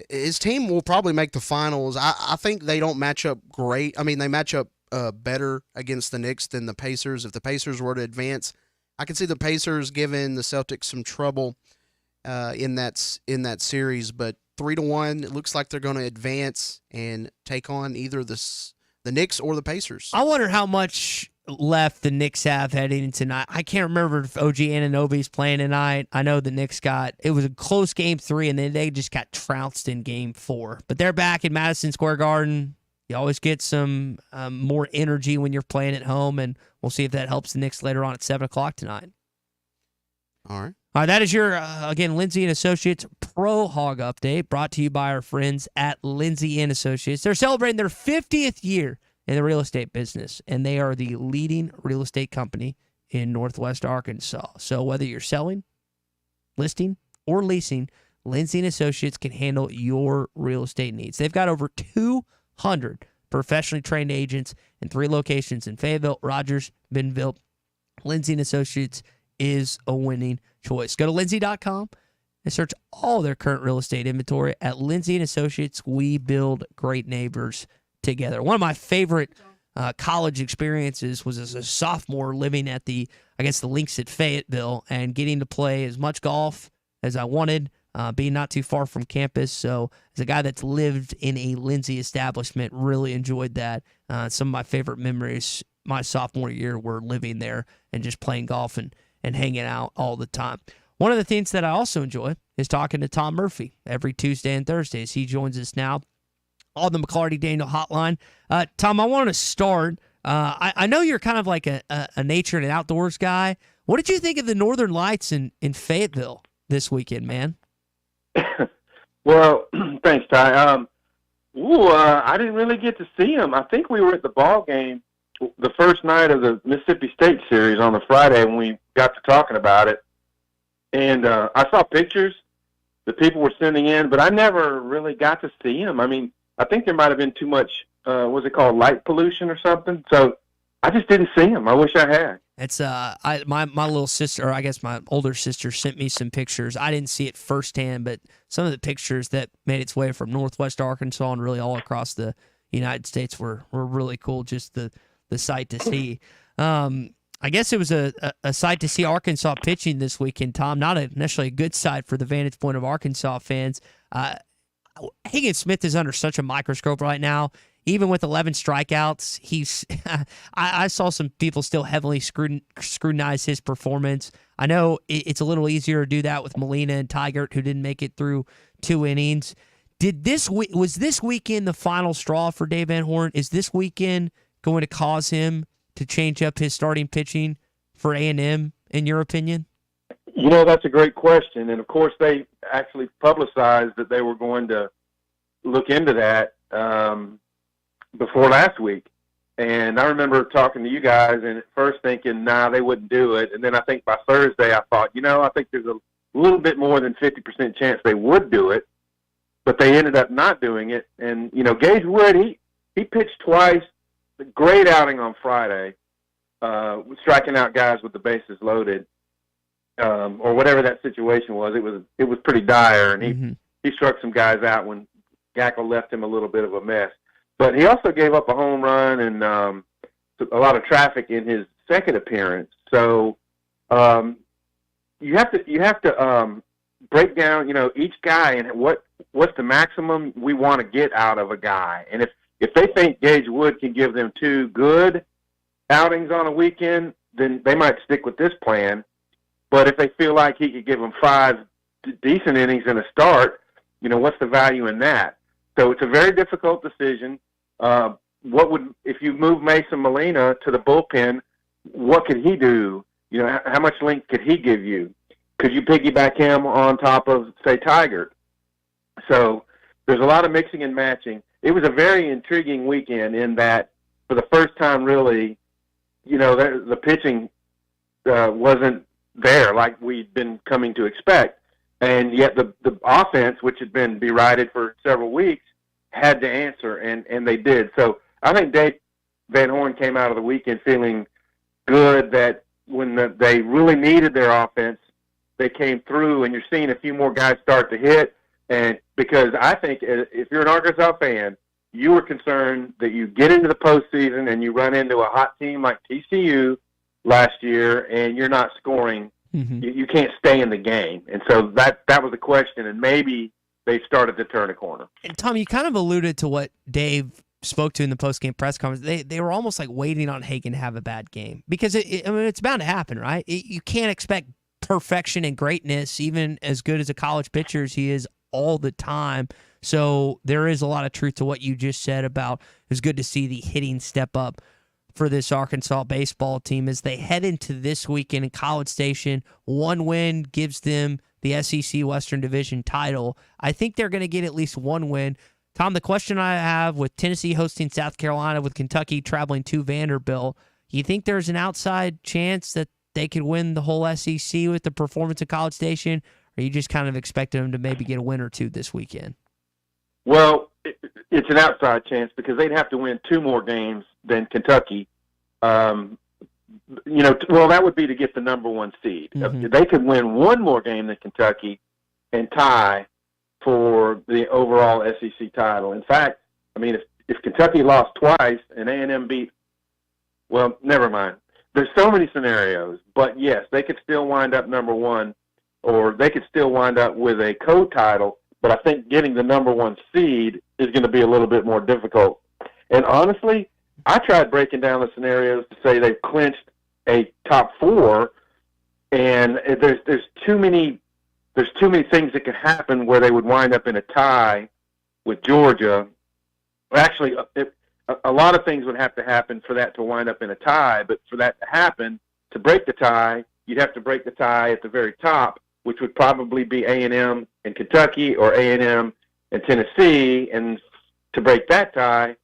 his team will probably make the finals. I think they don't match up great. I mean, they match up better against the Knicks than the Pacers. If the Pacers were to advance, I could see the Pacers giving the Celtics some trouble in that series. But 3-1, it looks like they're going to advance and take on either the Knicks or the Pacers. I wonder how much left the Knicks have heading into tonight. I can't remember if OG Anunoby's playing tonight. I know the Knicks it was a close game 3, and then they just got trounced in game 4. But they're back in Madison Square Garden. You always get some more energy when you're playing at home, and we'll see if that helps the Knicks later on at 7 o'clock tonight. All right. All right, that is your, again, Lindsay & Associates Pro Hog Update, brought to you by our friends at Lindsay & Associates. They're celebrating their 50th year in the real estate business, and they are the leading real estate company in Northwest Arkansas. So whether you're selling, listing, or leasing, Lindsay & Associates can handle your real estate needs. They've got over 200 professionally trained agents in 3 locations in Fayetteville, Rogers, Bentonville. Lindsay & Associates is a winning choice. Go to lindsay.com and search all their current real estate inventory. At Lindsay & Associates, we build great neighbors together. One of my favorite college experiences was as a sophomore living at the links at Fayetteville and getting to play as much golf as I wanted, being not too far from campus. So as a guy that's lived in a Lindsay establishment, really enjoyed that. Some of my favorite memories my sophomore year were living there and just playing golf and hanging out all the time. One of the things that I also enjoy is talking to Tom Murphy every Tuesday and Thursdays. He joins us now on the McLarty Daniel Hotline. Tom, I want to start. I know you're kind of like a nature and an outdoors guy. What did you think of the Northern Lights in Fayetteville this weekend, man? Well, thanks, Ty. I didn't really get to see them. I think we were at the ball game the first night of the Mississippi State series on the Friday when we got to talking about it. And I saw pictures that people were sending in, but I never really got to see them. I mean, I think there might have been too much, what's it called, light pollution or something. So I just didn't see them. I wish I had. It's my little sister, or I guess my older sister, sent me some pictures. I didn't see it firsthand, but some of the pictures that made its way from Northwest Arkansas and really all across the United States were really cool. Just the sight to see. I guess it was a sight to see Arkansas pitching this weekend, Tom. Not necessarily a good sight for the vantage point of Arkansas fans. Hagen Smith is under such a microscope right now. Even with 11 strikeouts, he's. I saw some people still heavily scrutinize his performance. I know it's a little easier to do that with Molina and Tigert, who didn't make it through 2 innings. Was this weekend the final straw for Dave Van Horn? Is this weekend going to cause him to change up his starting pitching for A&M in your opinion? You know, that's a great question. And, of course, they actually publicized that they were going to look into that before last week. And I remember talking to you guys and at first thinking, nah, they wouldn't do it. And then I think by Thursday I thought, I think there's a little bit more than 50% chance they would do it. But they ended up not doing it. And, Gage Wood, he pitched twice. Great outing on Friday, striking out guys with the bases loaded. Or whatever that situation was, it was pretty dire, and he struck some guys out when Gackle left him a little bit of a mess. But he also gave up a home run and a lot of traffic in his second appearance. So you have to break down, each guy and what's the maximum we want to get out of a guy. And if they think Gage Wood can give them 2 good outings on a weekend, then they might stick with this plan. But if they feel like he could give them 5 decent innings and a start, what's the value in that? So it's a very difficult decision. If you move Mason Molina to the bullpen, what could he do? How much length could he give you? Could you piggyback him on top of, say, Tigert? So there's a lot of mixing and matching. It was a very intriguing weekend in that for the first time, really, the pitching wasn't there like we'd been coming to expect. And yet the offense, which had been derided for several weeks, had to answer, and they did. So I think Dave Van Horn came out of the weekend feeling good that when they really needed their offense, they came through, and you're seeing a few more guys start to hit. And because I think if you're an Arkansas fan, you were concerned that you get into the postseason and you run into a hot team like TCU last year, and you're not scoring. You can't stay in the game. And so that was the question, and maybe they started to turn a corner. And Tom, you kind of alluded to what Dave spoke to in the post-game press conference. They were almost like waiting on Hagen to have a bad game because it's bound to happen, right? You can't expect perfection and greatness, even as good as a college pitcher as he is all the time. So there is a lot of truth to what you just said about it was good to see the hitting step up for this Arkansas baseball team as they head into this weekend in College Station. 1 win gives them the SEC Western Division title. I think they're going to get at least 1 win. Tom, the question I have with Tennessee hosting South Carolina, with Kentucky traveling to Vanderbilt, you think there's an outside chance that they could win the whole SEC with the performance of College Station, or you just kind of expect them to maybe get a win or 2 this weekend? Well, it's an outside chance because they'd have to win 2 more games than Kentucky. Well, that would be to get the number 1 seed. They could win 1 more game than Kentucky and tie for the overall SEC title. In fact, if Kentucky lost twice and A&M beat, well, never mind. There's so many scenarios, but yes, they could still wind up number 1, or they could still wind up with a co-title. But I think getting the number 1 seed is going to be a little bit more difficult. And honestly, I tried breaking down the scenarios to say they've clinched a top 4, and there's too many things that could happen where they would wind up in a tie with Georgia. Actually, a lot of things would have to happen for that to wind up in a tie. But for that to happen, to break the tie, you'd have to break the tie at the very top, which would probably be A&M and Kentucky or A&M and Tennessee. And to break that tie,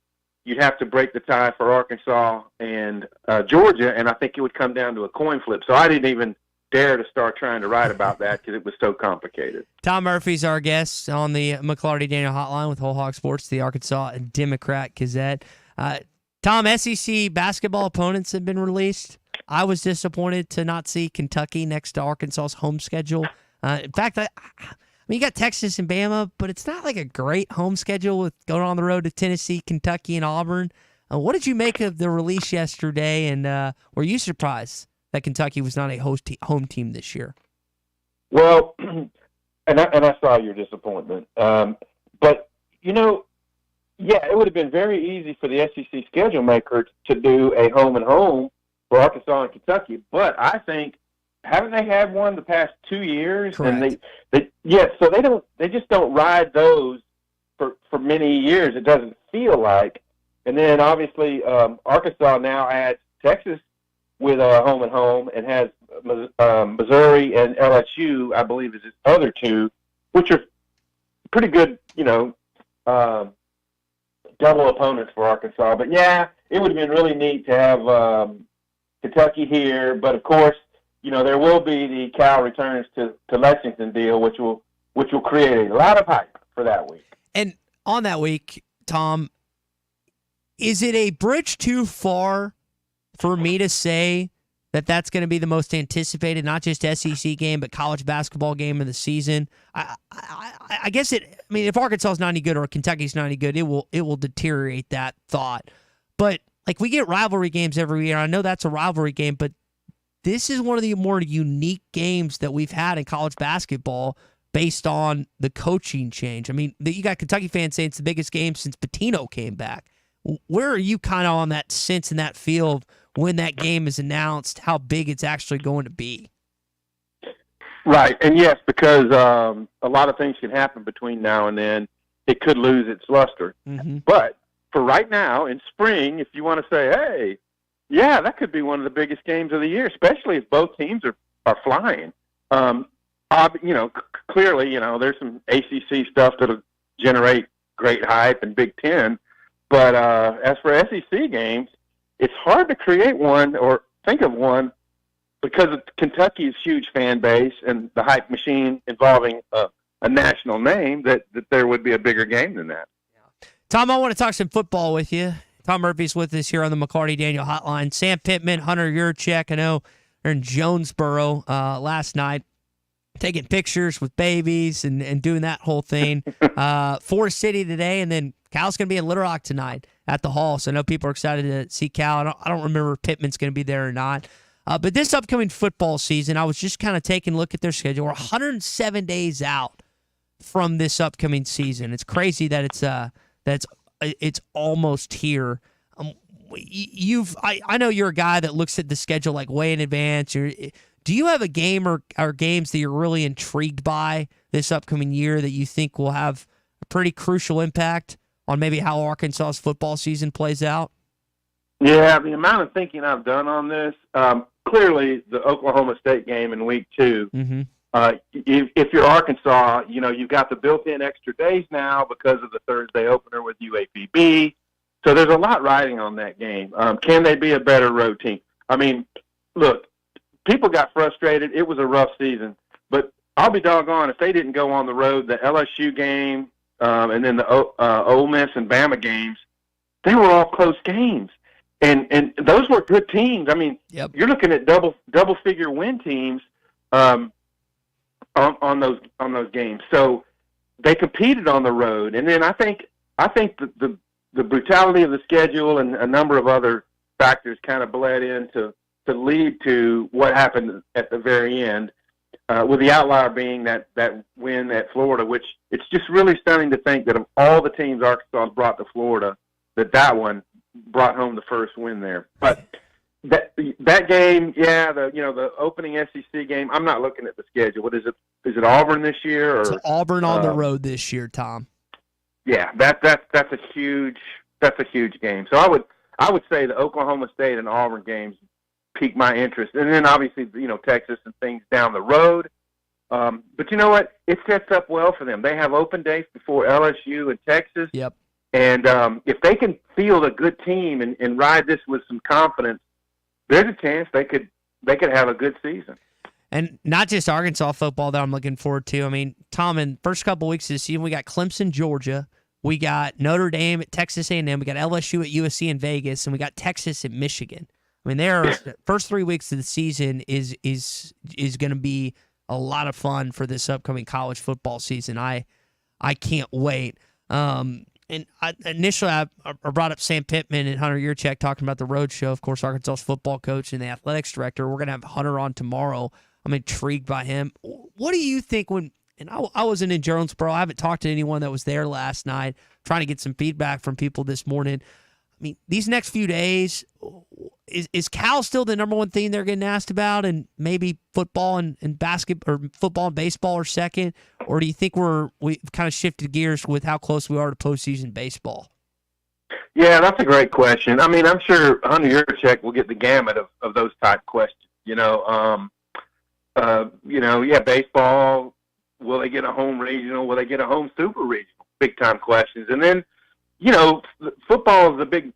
you'd have to break the tie for Arkansas and Georgia, and I think it would come down to a coin flip. So I didn't even dare to start trying to write about that because it was so complicated. Tom Murphy's our guest on the McLarty Daniel Hotline with Whole Hog Sports, the Arkansas Democrat Gazette. Tom, SEC basketball opponents have been released. I was disappointed to not see Kentucky next to Arkansas's home schedule. In fact, you got Texas and Bama, but it's not like a great home schedule with going on the road to Tennessee, Kentucky, and Auburn. What did you make of the release yesterday, and were you surprised that Kentucky was not a home team this year? Well, and I saw your disappointment. But, yeah, it would have been very easy for the SEC schedule maker to do a home and home for Arkansas and Kentucky. But I think, haven't they had one the past 2 years? Correct. And so they just don't ride those for many years. It doesn't feel like. And then obviously Arkansas now adds Texas with a home and home and has Missouri and LSU, I believe, is his other two, which are pretty good, double opponents for Arkansas. But yeah, it would have been really neat to have Kentucky here. But of course, there will be the Cal returns to Lexington deal, which will create a lot of hype for that week. And on that week, Tom, is it a bridge too far for me to say that that's going to be the most anticipated, not just SEC game, but college basketball game of the season? I guess it. I mean, if Arkansas is not any good or Kentucky's not any good, it will deteriorate that thought. But like, we get rivalry games every year. I know that's a rivalry game, but this is one of the more unique games that we've had in college basketball based on the coaching change. I mean, you got Kentucky fans saying it's the biggest game since Pitino came back. Where are you kind of on that sense and that feel of when that game is announced, how big it's actually going to be? Right, and yes, because a lot of things can happen between now and then. It could lose its luster. Mm-hmm. But for right now, in spring, if you want to say, hey, yeah, that could be one of the biggest games of the year, especially if both teams are flying. Clearly, there's some ACC stuff that'll generate great hype and Big Ten. But as for SEC games, it's hard to create one or think of one because of Kentucky's huge fan base and the hype machine involving a national name that there would be a bigger game than that. Tom, I want to talk some football with you. Tom Murphy's with us here on the McLarty Daniel Hotline. Sam Pittman, Hunter Yurchek, I know they're in Jonesboro last night, taking pictures with babies and doing that whole thing. Forest City today, and then Cal's going to be in Little Rock tonight at the Hall, so I know people are excited to see Cal. I don't remember if Pittman's going to be there or not. But this upcoming football season, I was just kind of taking a look at their schedule. We're 107 days out from this upcoming season. It's crazy that it's almost here. I know you're a guy that looks at the schedule like way in advance. Do you have a game or games that you're really intrigued by this upcoming year that you think will have a pretty crucial impact on maybe how Arkansas's football season plays out? Yeah, the amount of thinking I've done on this, clearly the Oklahoma State game in week 2. Mm-hmm. If you're Arkansas, you've got the built-in extra days now because of the Thursday opener with UAPB. So there's a lot riding on that game. Can they be a better road team? I mean, look, people got frustrated. It was a rough season. But I'll be doggone if they didn't go on the road, the LSU game and then the Ole Miss and Bama games, they were all close games. And those were good teams. I mean, You're looking at double-figure win teams on those games. So they competed on the road. And then I think the brutality of the schedule and a number of other factors kind of bled in to lead to what happened at the very end, with the outlier being that win at Florida, which it's just really stunning to think that of all the teams Arkansas brought to Florida, that one brought home the first win there. But that game, the opening SEC game, I'm not looking at the schedule. What is it? Is it Auburn this year? Or it's Auburn on the road this year, Tom. Yeah, that's a huge game. So I would say the Oklahoma State and Auburn games pique my interest, and then obviously Texas and things down the road. But you know what? It sets up well for them. They have open days before LSU and Texas. Yep. And if they can field a good team and ride this with some confidence, there's a chance they could have a good season. And not just Arkansas football that I'm looking forward to. I mean, Tom, in first couple of weeks of the season, we got Clemson, Georgia. We got Notre Dame at Texas A&M. We got LSU at USC in Vegas, and we got Texas at Michigan. I mean, the first 3 weeks of the season is going to be a lot of fun for this upcoming college football season. I can't wait. And initially, I brought up Sam Pittman and Hunter Yurchek talking about the road show. Of course, Arkansas's football coach and the athletics director. We're going to have Hunter on tomorrow. I'm intrigued by him. What do you think when – and I wasn't in Jonesboro. I haven't talked to anyone that was there last night. Trying to get some feedback from people this morning. I mean, these next few days, is Cal still the number one thing they're getting asked about, and maybe football and basketball or football and baseball are second, or do you think we've kind of shifted gears with how close we are to postseason baseball? Yeah, that's a great question. I mean, I'm sure Hunter Yurchek will get the gamut of those type questions. baseball. Will they get a home regional? Will they get a home super regional? Big time questions. And then, football is the big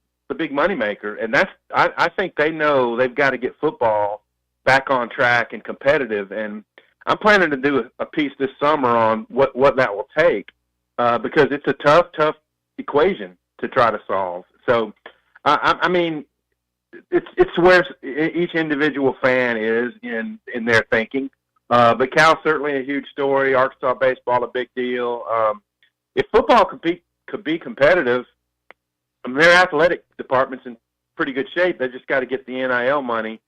moneymaker, and I think they know they've got to get football back on track and competitive. And I'm planning to do a piece this summer on what that will take, because it's a tough equation to try to solve. So, I mean, it's where each individual fan is in their thinking. But Cal's certainly a huge story. Arkansas baseball, a big deal. If football could be competitive, their athletic department's in pretty good shape. They just got to get the NIL money,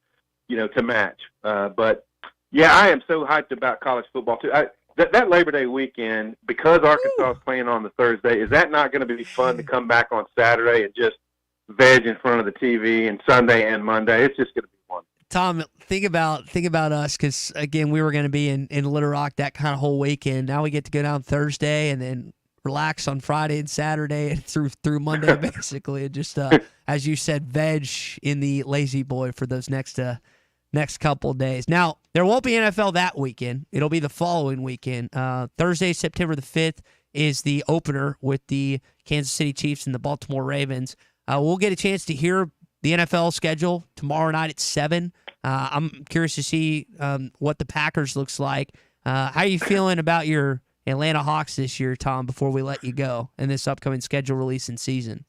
to match. But yeah, I am so hyped about college football too. That Labor Day weekend, because Arkansas is playing on the Thursday, is that not going to be fun to come back on Saturday and just veg in front of the TV, and Sunday and Monday? It's just going to be fun. Tom, think about us, because again, we were going to be in Little Rock that kind of whole weekend. Now we get to go down Thursday and then relax on Friday and Saturday and through Monday, basically, and just as you said, veg in the lazy boy for those next couple of days. Now there won't be NFL that weekend; it'll be the following weekend. Thursday, September the 5th, is the opener with the Kansas City Chiefs and the Baltimore Ravens. We'll get a chance to hear the NFL schedule tomorrow night at 7. I'm curious to see what the Packers looks like. How are you feeling about your Atlanta Hawks this year, Tom, before we let you go in this upcoming schedule release and season?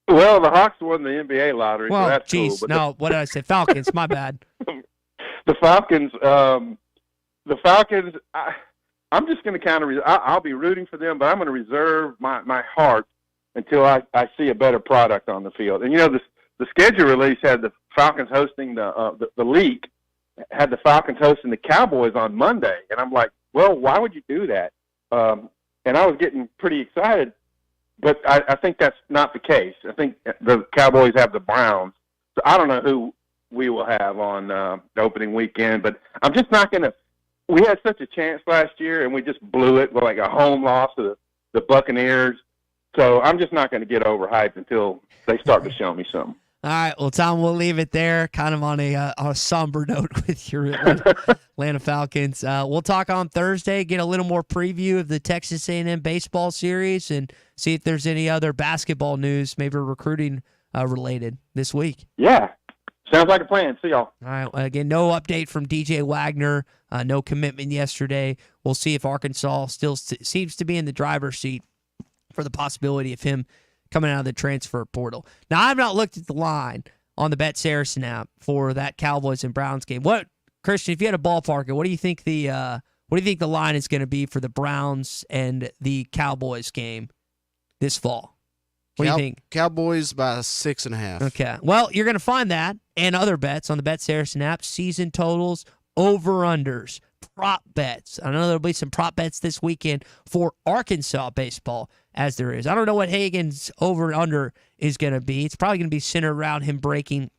Well, the Hawks won the NBA lottery, well, so that's geez, cool. No, what did I say? Falcons, my bad. The Falcons, I'm just going to kind of I'll be rooting for them, but I'm going to reserve my heart until I see a better product on the field. And, the schedule release had the Falcons hosting the league, had the Falcons hosting the Cowboys on Monday. And I'm like, well, why would you do that? And I was getting pretty excited, but I think that's not the case. I think the Cowboys have the Browns. So I don't know who we will have on the opening weekend, but I'm just not going to – we had such a chance last year, and we just blew it with like a home loss to the Buccaneers. So I'm just not going to get overhyped until they start to show me something. All right, well, Tom, we'll leave it there, kind of on a somber note with your Atlanta Falcons. We'll talk on Thursday, get a little more preview of the Texas A&M baseball series, and see if there's any other basketball news, maybe recruiting related this week. Yeah, sounds like a plan. See y'all. All right, again, no update from DJ Wagner, no commitment yesterday. We'll see if Arkansas still seems to be in the driver's seat for the possibility of him coming out of the transfer portal. Now, I've not looked at the line on the Bet Saracen app for that Cowboys and Browns game. What, Christian, if you had a ballpark, what do you think the line is going to be for the Browns and the Cowboys game this fall? What do you think? Cowboys by 6.5. Okay. Well, you're going to find that and other bets on the Bet Saracen app, season totals, over-unders, prop bets. I know there'll be some prop bets this weekend for Arkansas baseball, as there is. I don't know what Hagen's over and under is going to be. It's probably going to be centered around him breaking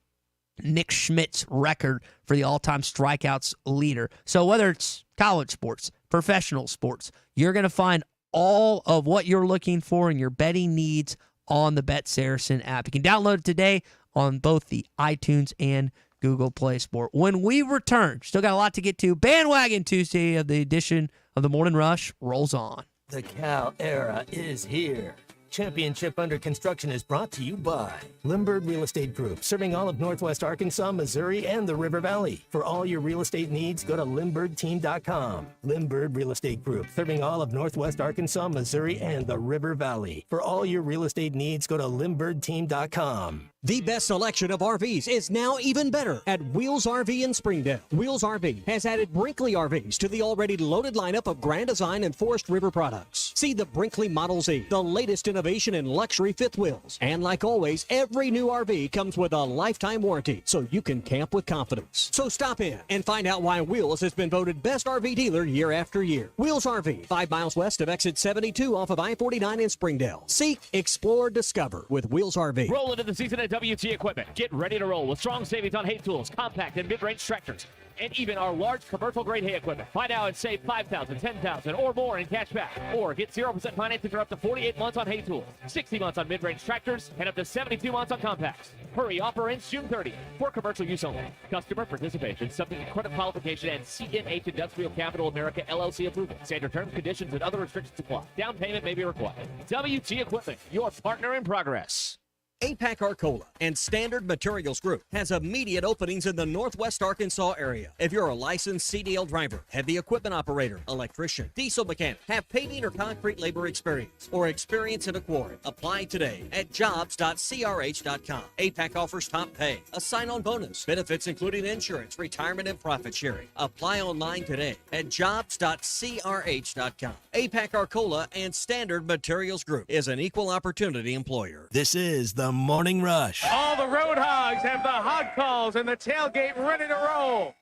Nick Schmidt's record for the all-time strikeouts leader. So whether it's college sports, professional sports, you're going to find all of what you're looking for in your betting needs on the Bet Saracen app. You can download it today on both the iTunes and Google Play Store. When we return, still got a lot to get to. Bandwagon Tuesday of the edition of the Morning Rush rolls on. The Cal era is here. Championship Under Construction is brought to you by Limbird Real Estate Group, serving all of Northwest Arkansas, Missouri, and the River Valley. For all your real estate needs, go to LimbirdTeam.com. Limbird Real Estate Group, serving all of Northwest Arkansas, Missouri, and the River Valley. For all your real estate needs, go to LimbirdTeam.com. The best selection of RVs is now even better at Wheels RV in Springdale. Wheels RV has added Brinkley RVs to the already loaded lineup of Grand Design and Forest River products. See the Brinkley Model Z, the latest innovation in luxury fifth wheels. And like always, every new RV comes with a lifetime warranty, so you can camp with confidence. So stop in and find out why Wheels has been voted best RV dealer year after year. Wheels RV, 5 miles west of exit 72 off of I-49 in Springdale. Seek, explore, discover with Wheels RV. Roll into the season at WT Equipment. Get ready to roll with strong savings on hay tools, compact and mid-range tractors, and even our large commercial-grade hay equipment. Find out and save $5,000, $10,000, or more in cash back. Or get 0% financing for up to 48 months on hay tools, 60 months on mid-range tractors, and up to 72 months on compacts. Hurry, offer ends June 30th for commercial use only. Customer participation subject to credit qualification and CNH Industrial Capital America LLC approval. Standard terms, conditions, and other restrictions apply. Down payment may be required. WT Equipment, your partner in progress. APAC Arcola and Standard Materials Group has immediate openings in the Northwest Arkansas area. If you're a licensed CDL driver, heavy equipment operator, electrician, diesel mechanic, have paving or concrete labor experience, or experience in a quarry, apply today at jobs.crh.com. APAC offers top pay, a sign-on bonus, benefits including insurance, retirement, and profit sharing. Apply online today at jobs.crh.com. APAC Arcola and Standard Materials Group is an equal opportunity employer. This is the Morning Rush. All the road hogs have the hog calls and the tailgate ready to roll.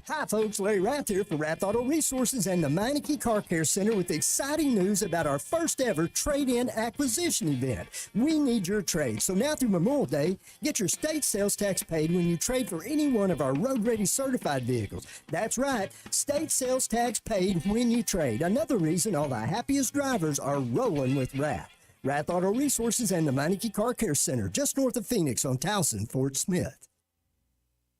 Hi folks, Larry Rath here for Rath Auto Resources and the Meineke Car Care Center with exciting news about our first ever trade-in acquisition event. We need your trade, so now through Memorial Day, get your state sales tax paid when you trade for any one of our road-ready certified vehicles. That's right, state sales tax paid when you trade. Another reason all the happiest drivers are rolling with Rath. Rath Auto Resources and the Meineke Car Care Center, just north of Phoenix on Towson, Fort Smith.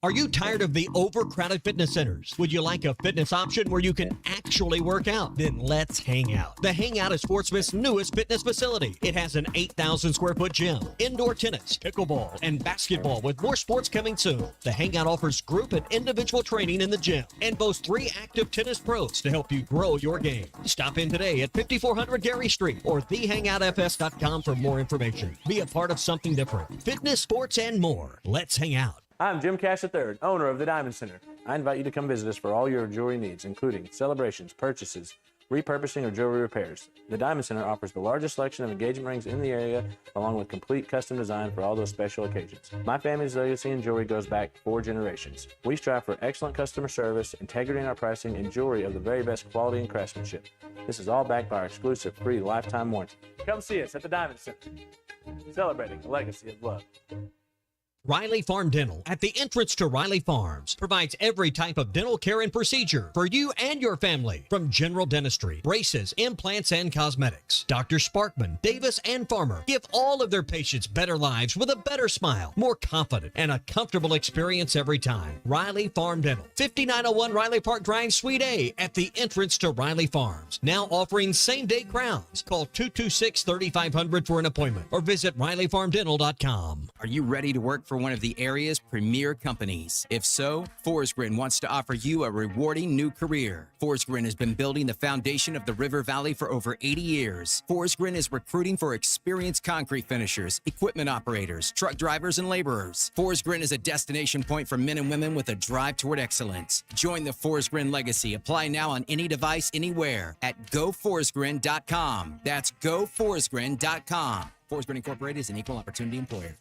Are you tired of the overcrowded fitness centers? Would you like a fitness option where you can actually work out? Then let's hang out. The Hangout is Fort Smith's newest fitness facility. It has an 8,000 square foot gym, indoor tennis, pickleball, and basketball with more sports coming soon. The Hangout offers group and individual training in the gym and boasts 3 active tennis pros to help you grow your game. Stop in today at 5400 Gary Street or thehangoutfs.com for more information. Be a part of something different. Fitness, sports, and more. Let's hang out. I'm Jim Cash III, owner of the Diamond Center. I invite you to come visit us for all your jewelry needs, including celebrations, purchases, repurposing, or jewelry repairs. The Diamond Center offers the largest selection of engagement rings in the area, along with complete custom design for all those special occasions. My family's legacy in jewelry goes back 4 generations. We strive for excellent customer service, integrity in our pricing, and jewelry of the very best quality and craftsmanship. This is all backed by our exclusive free lifetime warranty. Come see us at the Diamond Center, celebrating a legacy of love. Riley Farm Dental at the entrance to Riley Farms provides every type of dental care and procedure for you and your family, from general dentistry, braces, implants, and cosmetics. Dr. Sparkman, Davis, and Farmer give all of their patients better lives with a better smile, more confident, and a comfortable experience every time. Riley Farm Dental, 5901 Riley Park Drive, Suite A at the entrance to Riley Farms. Now offering same-day crowns. Call 226-3500 for an appointment or visit RileyFarmDental.com. Are you ready to work for one of the area's premier companies? If so, Forsgren wants to offer you a rewarding new career. Forsgren has been building the foundation of the River Valley for over 80 years. Forsgren is recruiting for experienced concrete finishers, equipment operators, truck drivers, and laborers. Forsgren is a destination point for men and women with a drive toward excellence. Join the Forsgren legacy. Apply now on any device, anywhere at GoForsgren.com. That's GoForsgren.com. Forsgren Incorporated is an equal opportunity employer.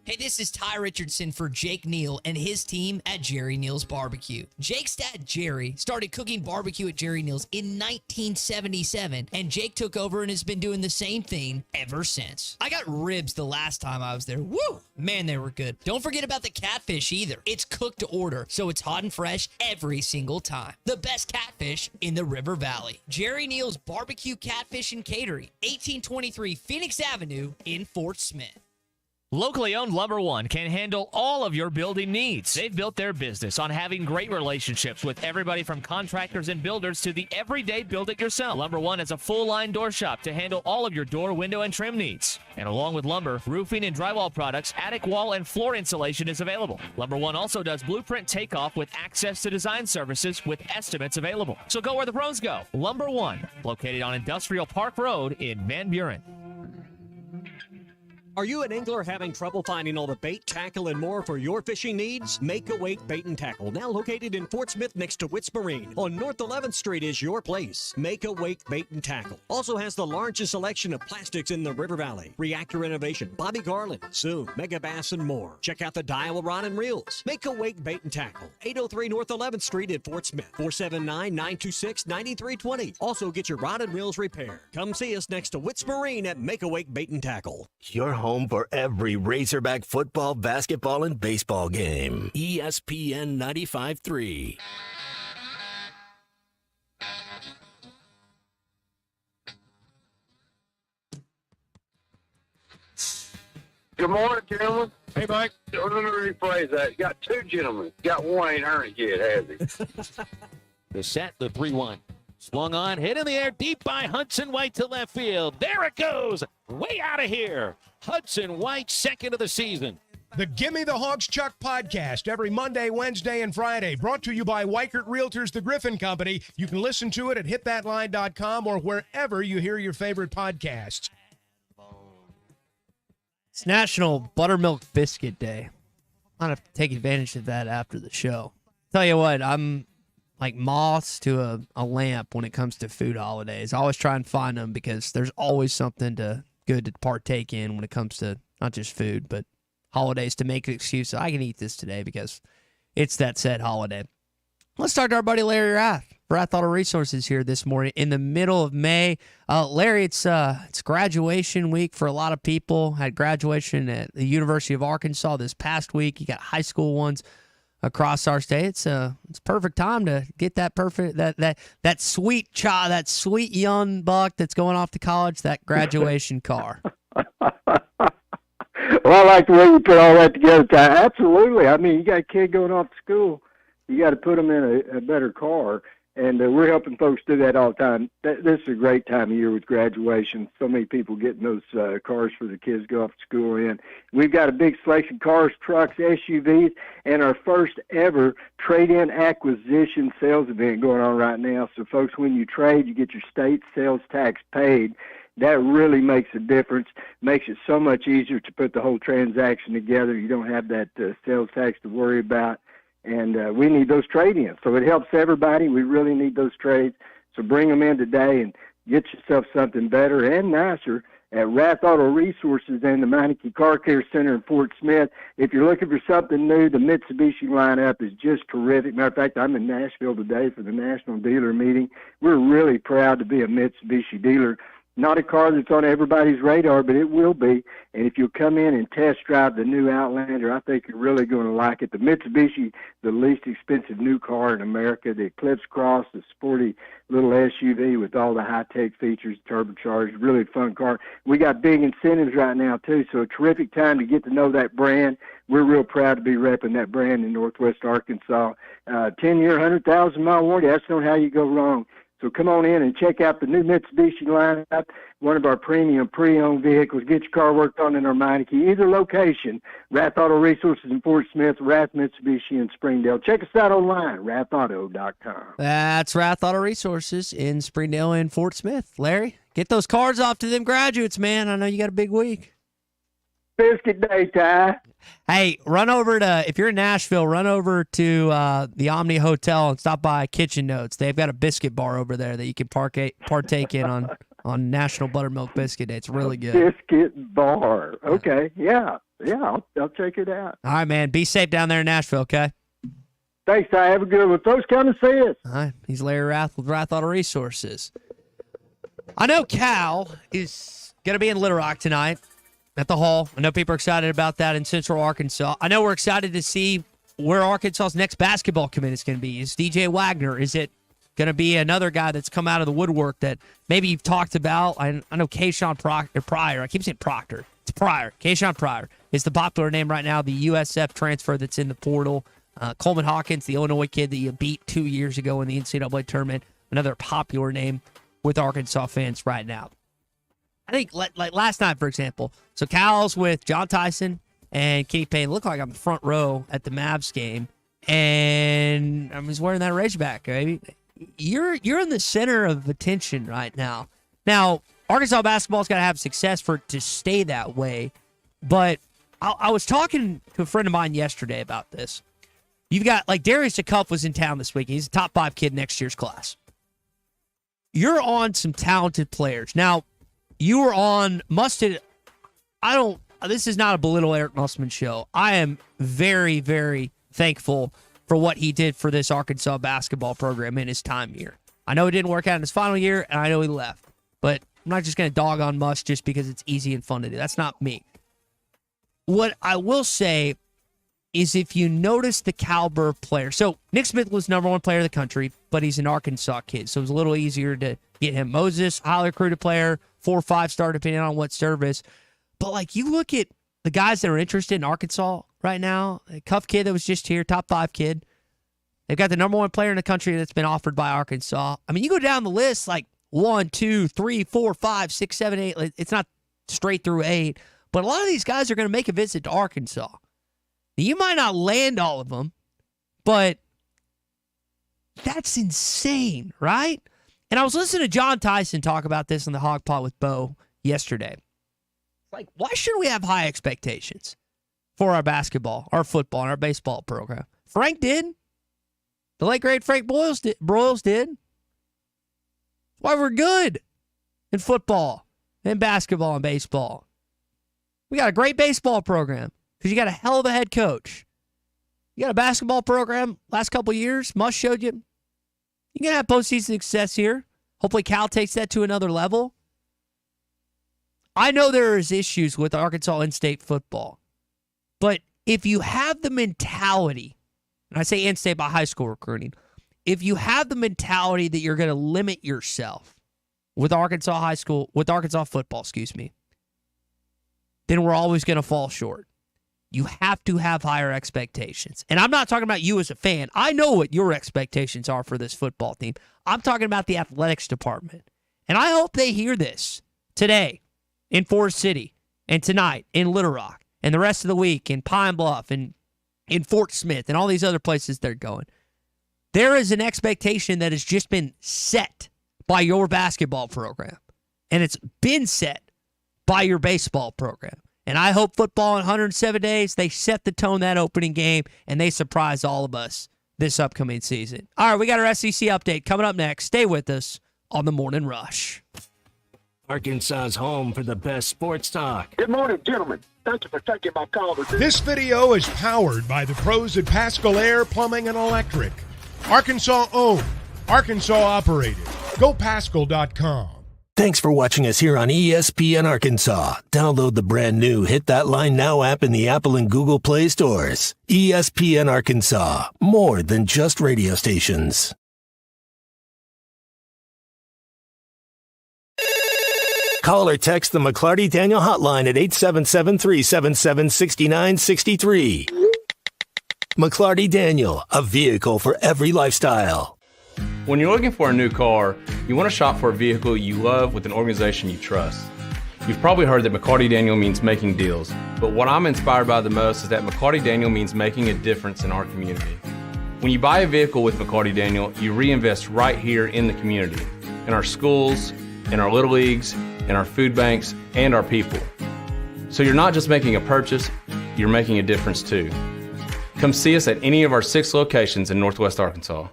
Hey, this is Ty Richardson for Jake Neal and his team at Jerry Neal's Barbecue. Jake's dad, Jerry, started cooking barbecue at Jerry Neal's in 1977, and Jake took over and has been doing the same thing ever since. I got ribs the last time I was there. Woo! Man, they were good. Don't forget about the catfish either. It's cooked to order, so it's hot and fresh every single time. The best catfish in the River Valley. Jerry Neal's Barbecue, Catfish, and Catering, 1823 Phoenix Avenue in Fort Smith. Locally owned Lumber One can handle all of your building needs. They've built their business on having great relationships with everybody from contractors and builders to the everyday build-it-yourself. Lumber One is a full-line door shop to handle all of your door, window, and trim needs. And along with lumber, roofing, and drywall products, attic wall and floor insulation is available. Lumber One also does blueprint takeoff with access to design services with estimates available. So go where the pros go. Lumber One, located on Industrial Park Road in Van Buren. Are you an angler having trouble finding all the bait, tackle, and more for your fishing needs? Make a Wake Bait and Tackle, now located in Fort Smith next to Witts Marine on North 11th Street, is your place. Make a Wake Bait and Tackle also has the largest selection of plastics in the River Valley. Reactor Innovation, Bobby Garland, Zoom, Mega Bass, and more. Check out the Daiwa Rod and Reels. Make a Wake Bait and Tackle, 803 North 11th Street in Fort Smith, 479-926-9320. Also get your rod and reels repaired. Come see us next to Witts Marine at Make a Wake Bait and Tackle. Your home home for every Razorback football, basketball, and baseball game. ESPN 95.3. Good morning, gentlemen. Hey, Mike. Let me rephrase that. You got two gentlemen. Got one ain't earned it yet, has he? The set, the 3-1. Swung on, hit in the air, deep by Hudson White to left field. There it goes, way out of here. Hudson White, second of the season. The Gimme the Hogs Chuck podcast every Monday, Wednesday, and Friday. Brought to you by Weichert Realtors, the Griffin Company. You can listen to it at hitthatline.com or wherever you hear your favorite podcasts. It's National Buttermilk Biscuit Day. I'm going to take advantage of that after the show. Tell you what, I'm like moths to a lamp when it comes to food holidays. I always try and find them because there's always something good to partake in when it comes to not just food, but holidays, to make an excuse. I can eat this today because it's that said holiday. Let's start to our buddy Larry Rath. Rath Auto Resources here this morning in the middle of May. Larry, it's graduation week for a lot of people. Had graduation at the University of Arkansas this past week. You got high school ones across our state. It's perfect time to get that sweet child, that sweet young buck that's going off to college, that graduation car. Well, I like the way you put all that together, Ty. Absolutely. I mean, you got a kid going off to school. You got to put them in a better car, and we're helping folks do that all the time. This is a great time of year with graduation. So many people getting those cars for the kids to go off to school in. We've got a big selection of cars, trucks, SUVs, and our first ever trade-in acquisition sales event going on right now. So, folks, when you trade, you get your state sales tax paid. That really makes a difference, makes it so much easier to put the whole transaction together. You don't have that sales tax to worry about, and we need those trade-ins. So it helps everybody. We really need those trades. So bring them in today and get yourself something better and nicer at Rath Auto Resources and the Meineke Car Care Center in Fort Smith. If you're looking for something new, the Mitsubishi lineup is just terrific. Matter of fact, I'm in Nashville today for the National Dealer Meeting. We're really proud to be a Mitsubishi dealer. Not a car that's on everybody's radar, but it will be. And if you'll come in and test drive the new Outlander, I think you're really going to like it. The Mitsubishi, the least expensive new car in America. The Eclipse Cross, the sporty little SUV with all the high-tech features, turbocharged, really fun car. We got big incentives right now, too, so a terrific time to get to know that brand. We're real proud to be repping that brand in Northwest Arkansas. 10-year, 100,000-mile warranty. That's not how you go wrong. So come on in and check out the new Mitsubishi lineup, one of our premium pre-owned vehicles. Get your car worked on in our Meineke, either location, Rath Auto Resources in Fort Smith, Rath Mitsubishi in Springdale. Check us out online, rathauto.com. That's Rath Auto Resources in Springdale and Fort Smith. Larry, get those cards off to them graduates, man. I know you got a big week. Biscuit Day, Ty. Hey, if you're in Nashville, run over to the Omni Hotel and stop by Kitchen Notes. They've got a biscuit bar over there that you can partake in on National Buttermilk Biscuit Day. It's really good. Biscuit bar. Okay, yeah, I'll check it out. All right, man. Be safe down there in Nashville, okay? Thanks, Ty. Have a good one. Folks, come and see us. All right. He's Larry Rath with Rath Auto Resources. I know Cal is going to be in Little Rock tonight at the Hall. I know people are excited about that in Central Arkansas. I know we're excited to see where Arkansas's next basketball commit is going to be. Is DJ Wagner? Is it going to be another guy that's come out of the woodwork that maybe you've talked about? I know Kayshawn Pryor. I keep saying Proctor. It's Pryor. Kayshawn Pryor is the popular name right now, the USF transfer that's in the portal. Coleman Hawkins, the Illinois kid that you beat 2 years ago in the NCAA tournament, another popular name with Arkansas fans right now. I think like last night, for example, so Cal's with John Tyson and Kenny Payne. Looked like I'm front row at the Mavs game, and I was wearing that Razorback, baby. You're in the center of attention right now. Now, Arkansas basketball's got to have success for it to stay that way, but I was talking to a friend of mine yesterday about this. You've got, like, Darius DeCuff was in town this week. He's a top 5 kid in next year's class. You're on some talented players. Now, you were on Musted. This is not a belittle Eric Musselman show. I am very, very thankful for what he did for this Arkansas basketball program in his time here. I know it didn't work out in his final year, and I know he left. But I'm not just going to dog on Must just because it's easy and fun to do. That's not me. what I will say is if you notice the caliber of player. So Nick Smith was number one player of the country, but he's an Arkansas kid, so it was a little easier to get him. Moses, highly recruited player, 4 or 5-star depending on what service. But like you look at the guys that are interested in Arkansas right now, a Cuff kid that was just here, top 5 kid. They've got the number one player in the country that's been offered by Arkansas. I mean, you go down the list like 1, 2, 3, 4, 5, 6, 7, 8. It's not straight through 8, but a lot of these guys are going to make a visit to Arkansas. You might not land all of them, but that's insane, right? And I was listening to John Tyson talk about this on the Hog Pot with Bo yesterday. Like, why shouldn't we have high expectations for our basketball, our football, and our baseball program? Frank did. The late, great Frank Broyles did. Why we're good in football and basketball and baseball. We got a great baseball program because you got a hell of a head coach. You got a basketball program last couple of years. Mush showed you. You're going to have postseason success here. Hopefully Cal takes that to another level. I know there is issues with Arkansas in-state football, but if you have the mentality, and I say in-state by high school recruiting, if you have the mentality that you're going to limit yourself with Arkansas high school, with Arkansas football, then we're always going to fall short. You have to have higher expectations. And I'm not talking about you as a fan. I know what your expectations are for this football team. I'm talking about the athletics department. And I hope they hear this today in Forest City and tonight in Little Rock and the rest of the week in Pine Bluff and in Fort Smith and all these other places they're going. There is an expectation that has just been set by your basketball program. And it's been set by your baseball program. And I hope football in 107 days, they set the tone that opening game, and they surprise all of us this upcoming season. All right, we got our SEC update coming up next. Stay with us on the Morning Rush. Arkansas's home for the best sports talk. Good morning, gentlemen. Thank you for taking my call. This video is powered by the pros at Pascal Air Plumbing and Electric. Arkansas owned, Arkansas operated. GoPascal.com. Thanks for watching us here on ESPN Arkansas. Download the brand new Hit That Line Now app in the Apple and Google Play stores. ESPN Arkansas, more than just radio stations. Call or text the McLarty Daniel hotline at 877-377-6963. McLarty Daniel, a vehicle for every lifestyle. When you're looking for a new car, you want to shop for a vehicle you love with an organization you trust. You've probably heard that McLarty Daniel means making deals, but what I'm inspired by the most is that McLarty Daniel means making a difference in our community. When you buy a vehicle with McLarty Daniel, you reinvest right here in the community, in our schools, in our little leagues, in our food banks, and our people. So you're not just making a purchase, you're making a difference too. Come see us at any of our 6 locations in Northwest Arkansas.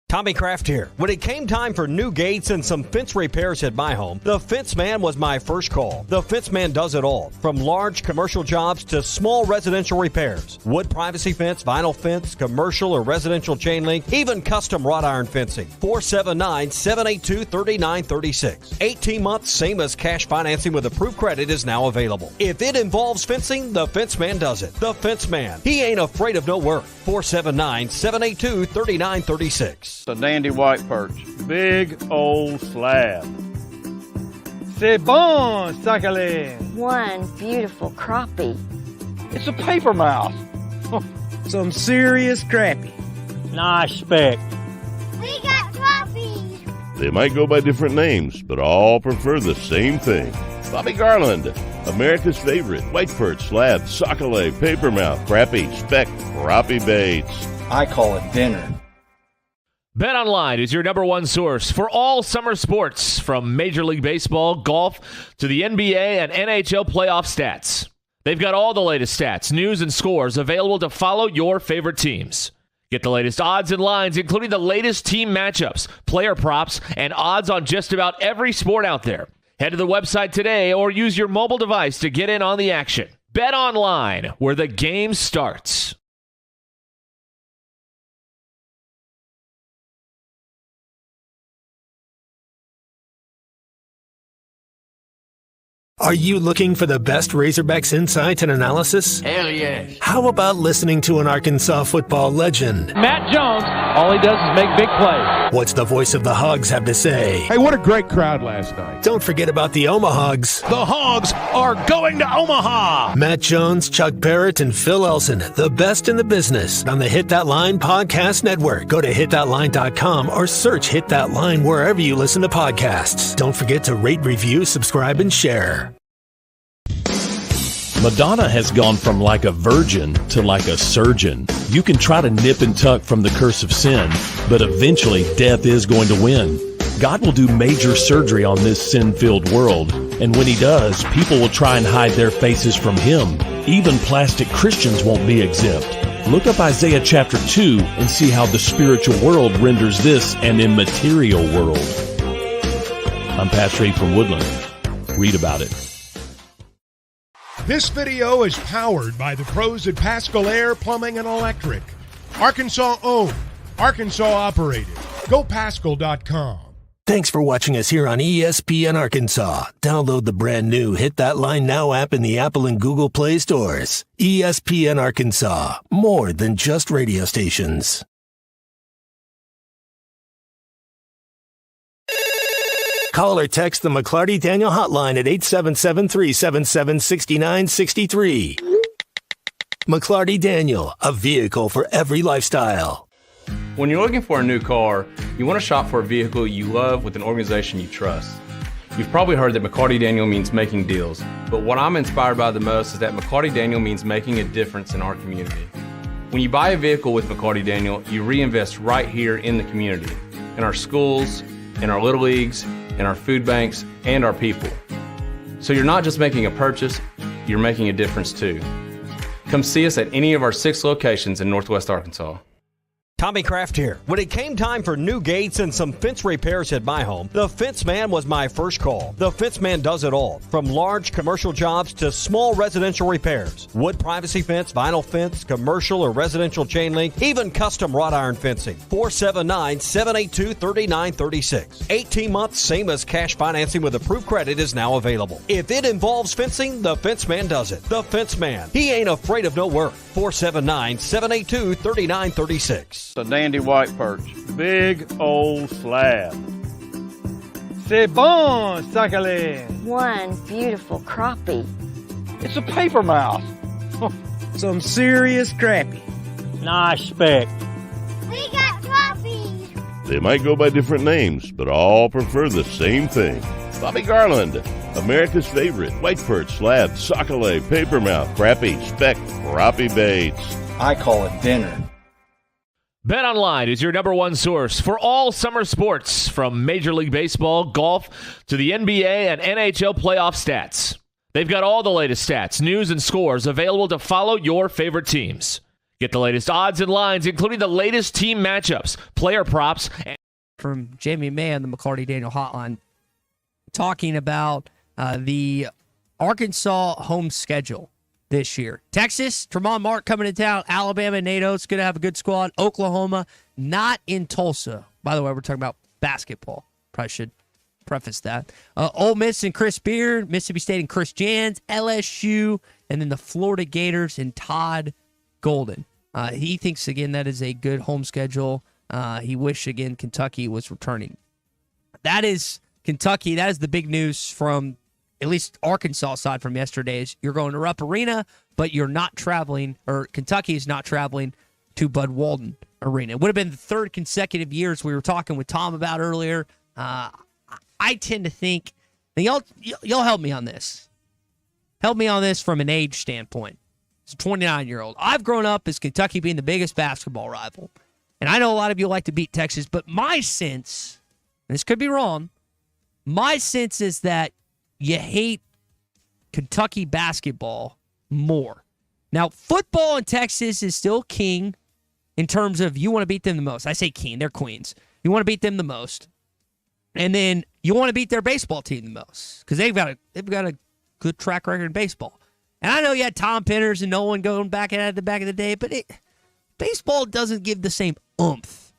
Tommy Kraft here. When it came time for new gates and some fence repairs at my home, the Fence Man was my first call. The Fence Man does it all, from large commercial jobs to small residential repairs. Wood privacy fence, vinyl fence, commercial or residential chain link, even custom wrought iron fencing. 479-782-3936. 18 months, same as cash financing with approved credit is now available. If it involves fencing, the Fence Man does it. The Fence Man. He ain't afraid of no work. 479-782-3936. A dandy white perch. Big old slab. C'est bon, sacale. One beautiful crappie. It's a paper mouth. Some serious crappie. Nice speck. We got crappies. They might go by different names, but all prefer the same thing. Bobby Garland, America's favorite white perch, slab, sockeye, papermouth, crappie, speck, crappie baits. I call it dinner. BetOnline is your number one source for all summer sports, from Major League Baseball, golf, to the NBA and NHL playoff stats. They've got all the latest stats, news, and scores available to follow your favorite teams. Get the latest odds and lines, including the latest team matchups, player props, and odds on just about every sport out there. Head to the website today or use your mobile device to get in on the action. BetOnline, where the game starts. Are you looking for the best Razorbacks insight and analysis? Hell yes. How about listening to an Arkansas football legend? Matt Jones, all he does is make big plays. What's the voice of the Hogs have to say? Hey, what a great crowd last night. Don't forget about the Omahogs. The Hogs are going to Omaha. Matt Jones, Chuck Barrett, and Phil Elson, the best in the business on the Hit That Line Podcast Network. Go to hitthatline.com or search Hit That Line wherever you listen to podcasts. Don't forget to rate, review, subscribe, and share. Madonna has gone from like a virgin to like a surgeon. You can try to nip and tuck from the curse of sin, but eventually death is going to win. God will do major surgery on this sin-filled world, and when he does, people will try and hide their faces from him. Even plastic Christians won't be exempt. Look up Isaiah chapter 2 and see how the spiritual world renders this an immaterial world. I'm Pastor Abe from Woodland. Read about it. This video is powered by the pros at Pascal Air Plumbing and Electric. Arkansas owned, Arkansas operated. GoPascal.com. Thanks for watching us here on ESPN Arkansas. Download the brand new Hit That Line Now app in the Apple and Google Play stores. ESPN Arkansas, more than just radio stations. Call or text the McLarty Daniel hotline at 877-377-6963. McLarty Daniel, a vehicle for every lifestyle. When you're looking for a new car, you want to shop for a vehicle you love with an organization you trust. You've probably heard that McLarty Daniel means making deals, but what I'm inspired by the most is that McLarty Daniel means making a difference in our community. When you buy a vehicle with McLarty Daniel, you reinvest right here in the community, in our schools, in our little leagues, in our food banks, and our people. So you're not just making a purchase, you're making a difference too. Come see us at any of our 6 locations in Northwest Arkansas. Tommy Kraft here. When it came time for new gates and some fence repairs at my home, the Fence Man was my first call. The Fence Man does it all, from large commercial jobs to small residential repairs. Wood privacy fence, vinyl fence, commercial or residential chain link, even custom wrought iron fencing. 479-782-3936. 18 months, same as cash financing with approved credit is now available. If it involves fencing, the Fence Man does it. The Fence Man. He ain't afraid of no work. 479-782-3936. A dandy white perch. Big old slab. C'est bon, sacalé. One beautiful crappie. It's a paper mouse. Some serious crappie. Nice speck. We got crappies. They might go by different names, but all prefer the same thing. Bobby Garland, America's favorite white perch, slab, sockeye, papermouth, crappie, speck, crappie baits. I call it dinner. BetOnline is your number one source for all summer sports, from Major League Baseball, golf, to the NBA and NHL playoff stats. They've got all the latest stats, news, and scores available to follow your favorite teams. Get the latest odds and lines, including the latest team matchups, player props, and from Jamie May on the McLarty Daniel hotline, talking about the Arkansas home schedule this year. Texas, Tremont Mark coming to town. Alabama, Nate Oates going to have a good squad. Oklahoma, not in Tulsa. By the way, we're talking about basketball. Probably should preface that. Ole Miss and Chris Beard, Mississippi State and Chris Jans, LSU, and then the Florida Gators and Todd Golden. He thinks, again, that is a good home schedule. He wished, again, Kentucky was returning. That is Kentucky. That is the big news from at least Arkansas side from yesterday. Is you're going to Rupp Arena, but you're not traveling, or Kentucky is not traveling to Bud Walton Arena. It would have been the 3rd consecutive years we were talking with Tom about earlier. I tend to think, and y'all help me on this. Help me on this from an age standpoint. As a 29-year-old, I've grown up as Kentucky being the biggest basketball rival. And I know a lot of you like to beat Texas, but my sense, and this could be wrong, my sense is that you hate Kentucky basketball more. Now, football in Texas is still king in terms of you want to beat them the most. I say king, they're queens. You want to beat them the most. And then you want to beat their baseball team the most because they've got a good track record in baseball. And I know you had Tom Pinners and no one going back at the back of the day, but baseball doesn't give the same oomph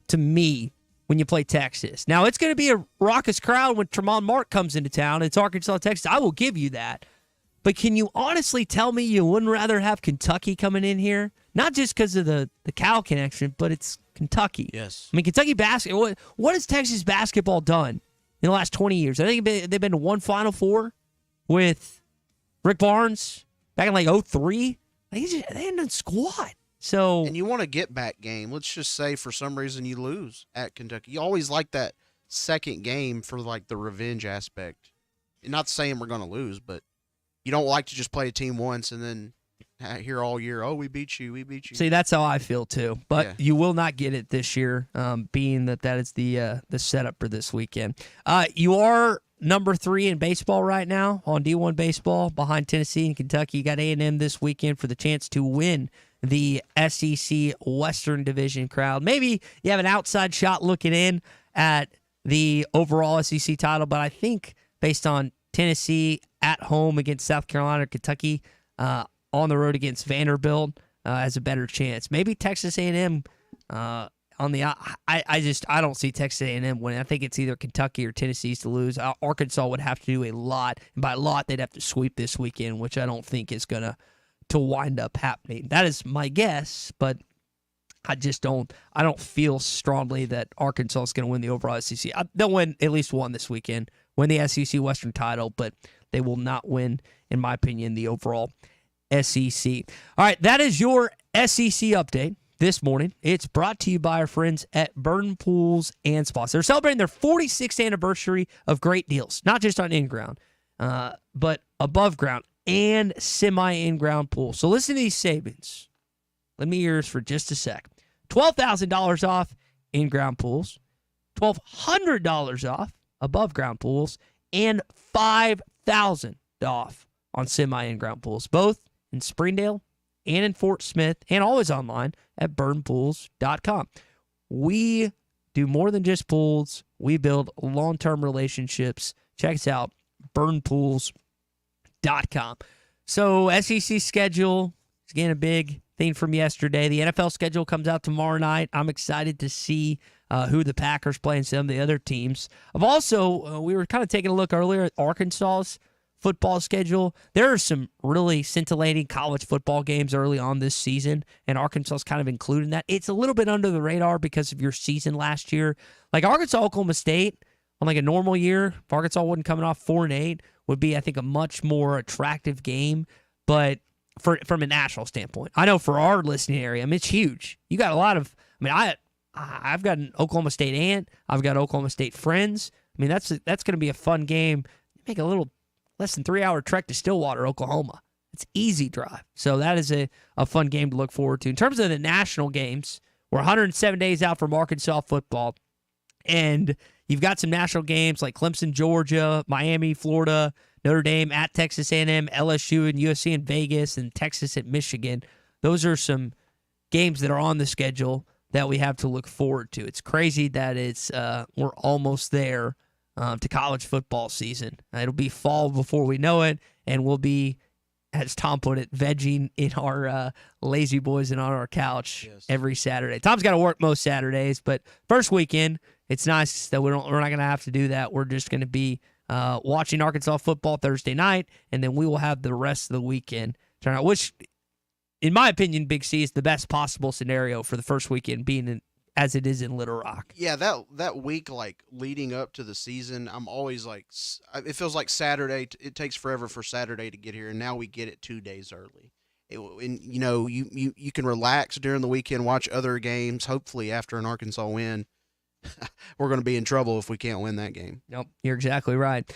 to me when you play Texas. Now, it's going to be a raucous crowd when Tremont Mark comes into town. It's Arkansas, Texas. I will give you that. But can you honestly tell me you wouldn't rather have Kentucky coming in here? Not just because of the Cal connection, but it's Kentucky. Yes. I mean, Kentucky basketball. What has Texas basketball done in the last 20 years? I think they've been to one Final Four with Rick Barnes back in like 2003. They hadn't done squat. So, and you want a get-back game. Let's just say for some reason you lose at Kentucky. You always like that second game for like the revenge aspect. And not saying we're going to lose, but you don't like to just play a team once and then hear all year, oh, we beat you. See, that's how I feel too. But you will not get it this year, being that is the setup for this weekend. You are number 3 in baseball right now on D1 baseball behind Tennessee and Kentucky. You got A&M this weekend for the chance to win the SEC Western Division crowd. Maybe you have an outside shot looking in at the overall SEC title, but I think based on Tennessee at home against South Carolina or Kentucky, on the road against Vanderbilt, has a better chance. Maybe Texas A&M on the I don't see Texas A&M winning. I think it's either Kentucky or Tennessee's to lose. Arkansas would have to do a lot, and by a lot they'd have to sweep this weekend, which I don't think is gonna to wind up happening. That is my guess, but I don't feel strongly that Arkansas is going to win the overall SEC. They'll win at least one this weekend, win the SEC Western title, but they will not win, in my opinion, the overall SEC. All right, that is your SEC update this morning. It's brought to you by our friends at Burn Pools and Spas. They're celebrating their 46th anniversary of great deals, not just on in-ground, but above ground and semi-in-ground pools. So listen to these savings. Let me hear yours for just a sec. $12,000 off in-ground pools, $1,200 off above-ground pools, and $5,000 off on semi-in-ground pools, both in Springdale and in Fort Smith, and always online at burnpools.com. We do more than just pools. We build long-term relationships. Check us out, burnpools.com. So SEC schedule is again a big thing from yesterday. The NFL schedule comes out tomorrow night. I'm excited to see who the Packers play and some of the other teams. I've also, we were kind of taking a look earlier at Arkansas's football schedule. There are some really scintillating college football games early on this season, and Arkansas is kind of included in that. It's a little bit under the radar because of your season last year. Like Arkansas-Oklahoma State, on like a normal year, if Arkansas wasn't coming off 4-8, would be, I think, a much more attractive game. But from a national standpoint, I know for our listening area, I mean, it's huge. You got a lot of, I mean, I've got an Oklahoma State aunt. I've got Oklahoma State friends. I mean, that's going to be a fun game. Make a little less than 3-hour trek to Stillwater, Oklahoma. It's easy drive. So that is a fun game to look forward to. In terms of the national games, we're 107 days out from Arkansas football. And you've got some national games like Clemson, Georgia, Miami, Florida, Notre Dame at Texas A&M, LSU and USC in Vegas, and Texas at Michigan. Those are some games that are on the schedule that we have to look forward to. It's crazy that we're almost there to college football season. It'll be fall before we know it, and we'll be, as Tom put it, vegging in our lazy boys and on our couch every Saturday. Tom's got to work most Saturdays, but first weekend, it's nice that we're not going to have to do that. We're just going to be watching Arkansas football Thursday night, and then we will have the rest of the weekend turn out, which, in my opinion, Big C is the best possible scenario for the first weekend being as it is in Little Rock. Yeah, that week, like, leading up to the season, I'm always like, it feels like Saturday, it takes forever for Saturday to get here, and now we get it 2 days early. And, you know, you can relax during the weekend, watch other games. Hopefully after an Arkansas win, we're going to be in trouble if we can't win that game. Nope, you're exactly right.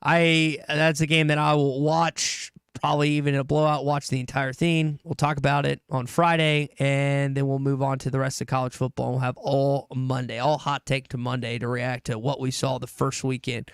That's a game that I will watch, probably even in a blowout, watch the entire thing. We'll talk about it on Friday, and then we'll move on to the rest of college football. We'll have all hot take to Monday to react to what we saw the first weekend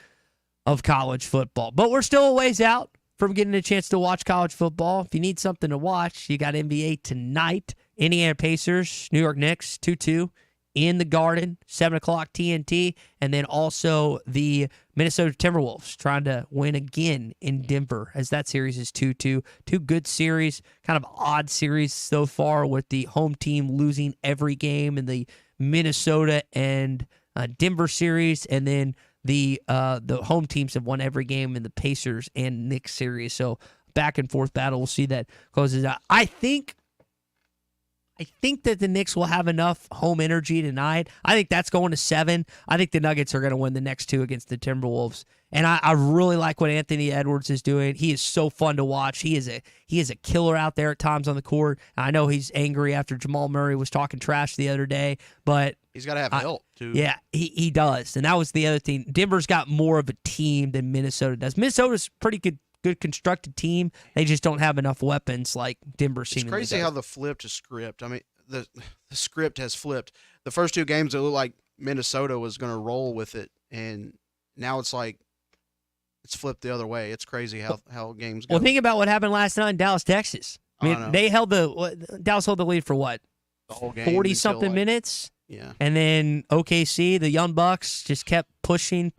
of college football. But we're still a ways out from getting a chance to watch college football. If you need something to watch, you got NBA tonight. Indiana Pacers, New York Knicks, 2-2. In the Garden, 7 o'clock TNT, and then also the Minnesota Timberwolves trying to win again in Denver, as that series is 2-2. Two good series, kind of odd series so far, with the home team losing every game, and the Minnesota and Denver series, and then the home teams have won every game in the Pacers and Knicks series. So back and forth battle. We'll see that closes out. I think that the Knicks will have enough home energy tonight. I think that's going to 7. I think the Nuggets are going to win the next 2 against the Timberwolves. And I really like what Anthony Edwards is doing. He is so fun to watch. He is a killer out there at times on the court. I know he's angry after Jamal Murray was talking trash the other day, but he's got to have help too. Yeah, he does. And that was the other thing. Denver's got more of a team than Minnesota does. Minnesota's a pretty good constructed team. They just don't have enough weapons like Denver seemingly It's crazy does. how the flipped is script. I mean, the script has flipped. The first 2 games, it looked like Minnesota was going to roll with it, and now it's like it's flipped the other way. It's crazy how games go. Well, think about what happened last night in Dallas, Texas. I mean, Dallas held the lead for what? The whole game. 40-something minutes? Yeah. And then OKC, the Young Bucks, just kept pushing.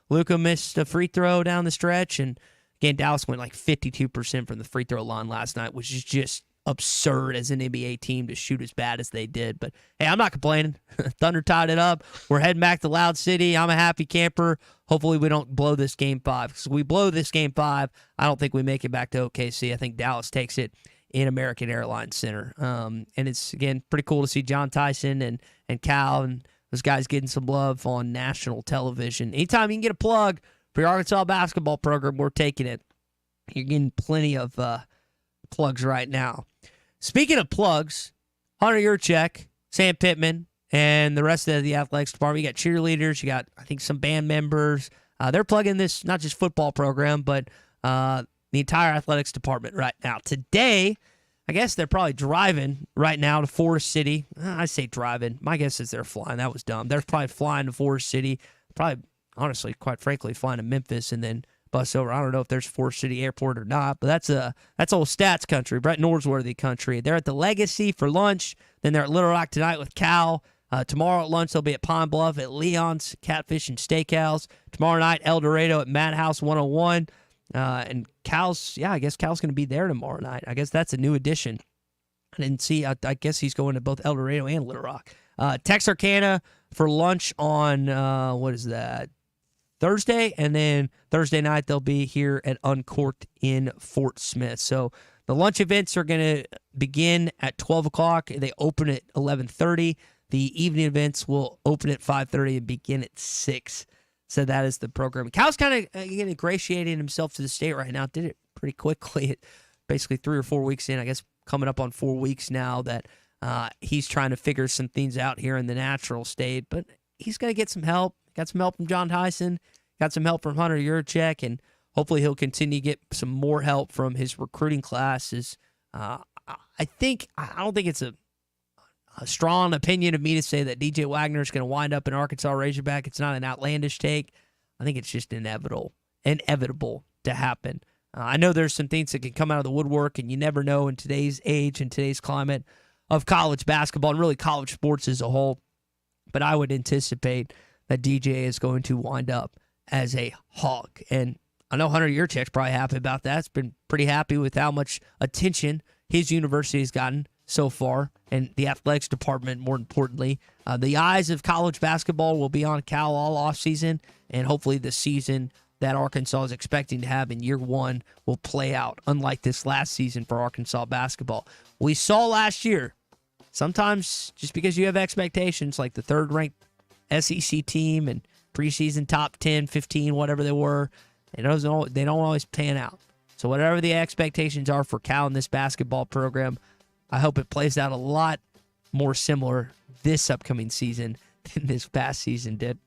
Luka missed a free throw down the stretch, and again, Dallas went like 52% from the free throw line last night, which is just absurd as an NBA team to shoot as bad as they did. But hey, I'm not complaining. Thunder tied it up. We're heading back to Loud City. I'm a happy camper. Hopefully we don't blow this Game 5. Because if we blow this Game 5, I don't think we make it back to OKC. I think Dallas takes it in American Airlines Center. And it's, again, pretty cool to see John Tyson and Cal and those guys getting some love on national television. Anytime you can get a plug for your Arkansas basketball program, we're taking it. You're getting plenty of plugs right now. Speaking of plugs, Hunter Yurchek, Sam Pittman, and the rest of the athletics department. You got cheerleaders. You got, I think, some band members. They're plugging this, not just football program, but the entire athletics department right now. Today, I guess they're probably driving right now to Forest City. I say driving. My guess is they're flying. That was dumb. They're probably flying to Forest City. Probably, honestly, quite frankly, flying to Memphis and then bus over. I don't know if there's Forest City Airport or not, but that's old stats country, Brett Norsworthy country. They're at the Legacy for lunch. Then they're at Little Rock tonight with Cal. Tomorrow at lunch, they'll be at Pine Bluff at Leon's Catfish and Steakhouse. Tomorrow night, El Dorado at Madhouse 101. And Cal's, I guess Cal's going to be there tomorrow night. I guess that's a new addition. I didn't see, I guess he's going to both El Dorado and Little Rock. Texarkana for lunch on, what is that? Thursday, and then Thursday night they'll be here at Uncorked in Fort Smith. So the lunch events are going to begin at 12 o'clock. They open at 11:30. The evening events will open at 5:30 and begin at 6. So that is the program. Cal's kind of ingratiating himself to the state right now. Did it pretty quickly, basically 3 or 4 weeks in. I guess coming up on 4 weeks now that he's trying to figure some things out here in the natural state. But he's going to get some help. Got some help from John Tyson, got some help from Hunter Yurchek, and hopefully he'll continue to get some more help from his recruiting classes. I don't think it's a strong opinion of me to say that DJ Wagner is going to wind up in Arkansas Razorback. It's not an outlandish take. I think it's just inevitable to happen. I know there's some things that can come out of the woodwork, and you never know in today's age and today's climate of college basketball and really college sports as a whole. But I would anticipate that DJ is going to wind up as a Hawk. And I know Hunter Yurchek's probably happy about that. He's been pretty happy with how much attention his university has gotten so far, and the athletics department, more importantly. The eyes of college basketball will be on Cal all offseason, and hopefully the season that Arkansas is expecting to have in year 1 will play out, unlike this last season for Arkansas basketball. We saw last year, sometimes just because you have expectations, like the third-ranked SEC team and preseason top 10, 15, whatever they were, they don't always pan out. So whatever the expectations are for Cal in this basketball program, I hope it plays out a lot more similar this upcoming season than this past season did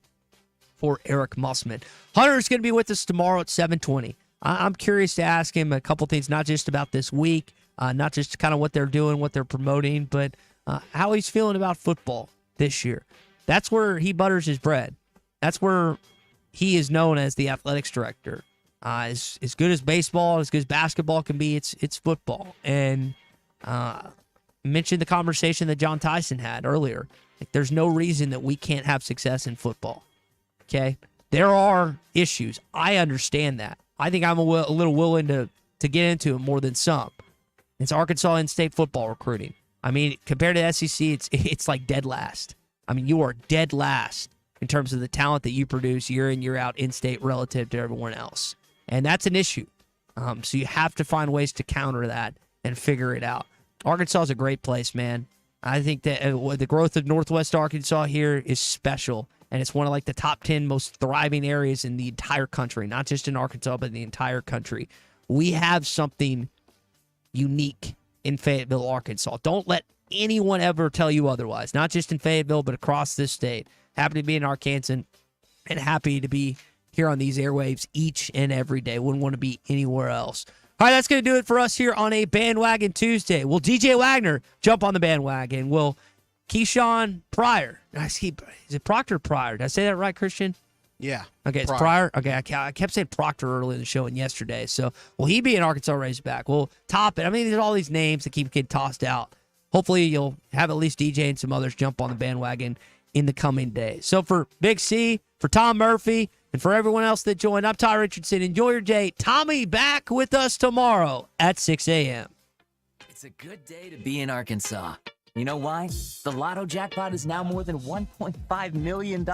for Eric Musselman. Hunter's going to be with us tomorrow at 7:20. I'm curious to ask him a couple things, not just about this week, not just kind of what they're doing, what they're promoting, but how he's feeling about football this year. That's where he butters his bread. That's where he is known as the athletics director. As good as baseball, as good as basketball can be, it's football. And mentioned the conversation that John Tyson had earlier. Like, there's no reason that we can't have success in football. Okay? There are issues. I understand that. I think I'm a little willing to get into it more than some. It's Arkansas in-state football recruiting. I mean, compared to the SEC, it's like dead last. I mean, you are dead last in terms of the talent that you produce year in, year out, in-state relative to everyone else. And that's an issue. So you have to find ways to counter that and figure it out. Arkansas is a great place, man. I think that the growth of Northwest Arkansas here is special, and it's one of like the top 10 most thriving areas in the entire country, not just in Arkansas, but in the entire country. We have something unique in Fayetteville, Arkansas. Don't let anyone ever tell you otherwise, not just in Fayetteville, but across this state. Happy to be in Arkansas and happy to be here on these airwaves each and every day. Wouldn't want to be anywhere else. All right, that's going to do it for us here on a Bandwagon Tuesday. Will DJ Wagner jump on the bandwagon? Will Keyshawn Pryor? Is it Proctor Pryor? Did I say that right, Christian? Yeah. Okay, it's Pryor. Okay, I kept saying Proctor earlier in the show and yesterday. So will he be an Arkansas Razorback? We'll top it. I mean, there's all these names that keep getting tossed out. Hopefully you'll have at least DJ and some others jump on the bandwagon in the coming days. So for Big C, for Tom Murphy, and for everyone else that joined, I'm Ty Richardson. Enjoy your day. Tommy back with us tomorrow at 6 a.m. It's a good day to be in Arkansas. You know why? The Lotto jackpot is now more than $1.5 million.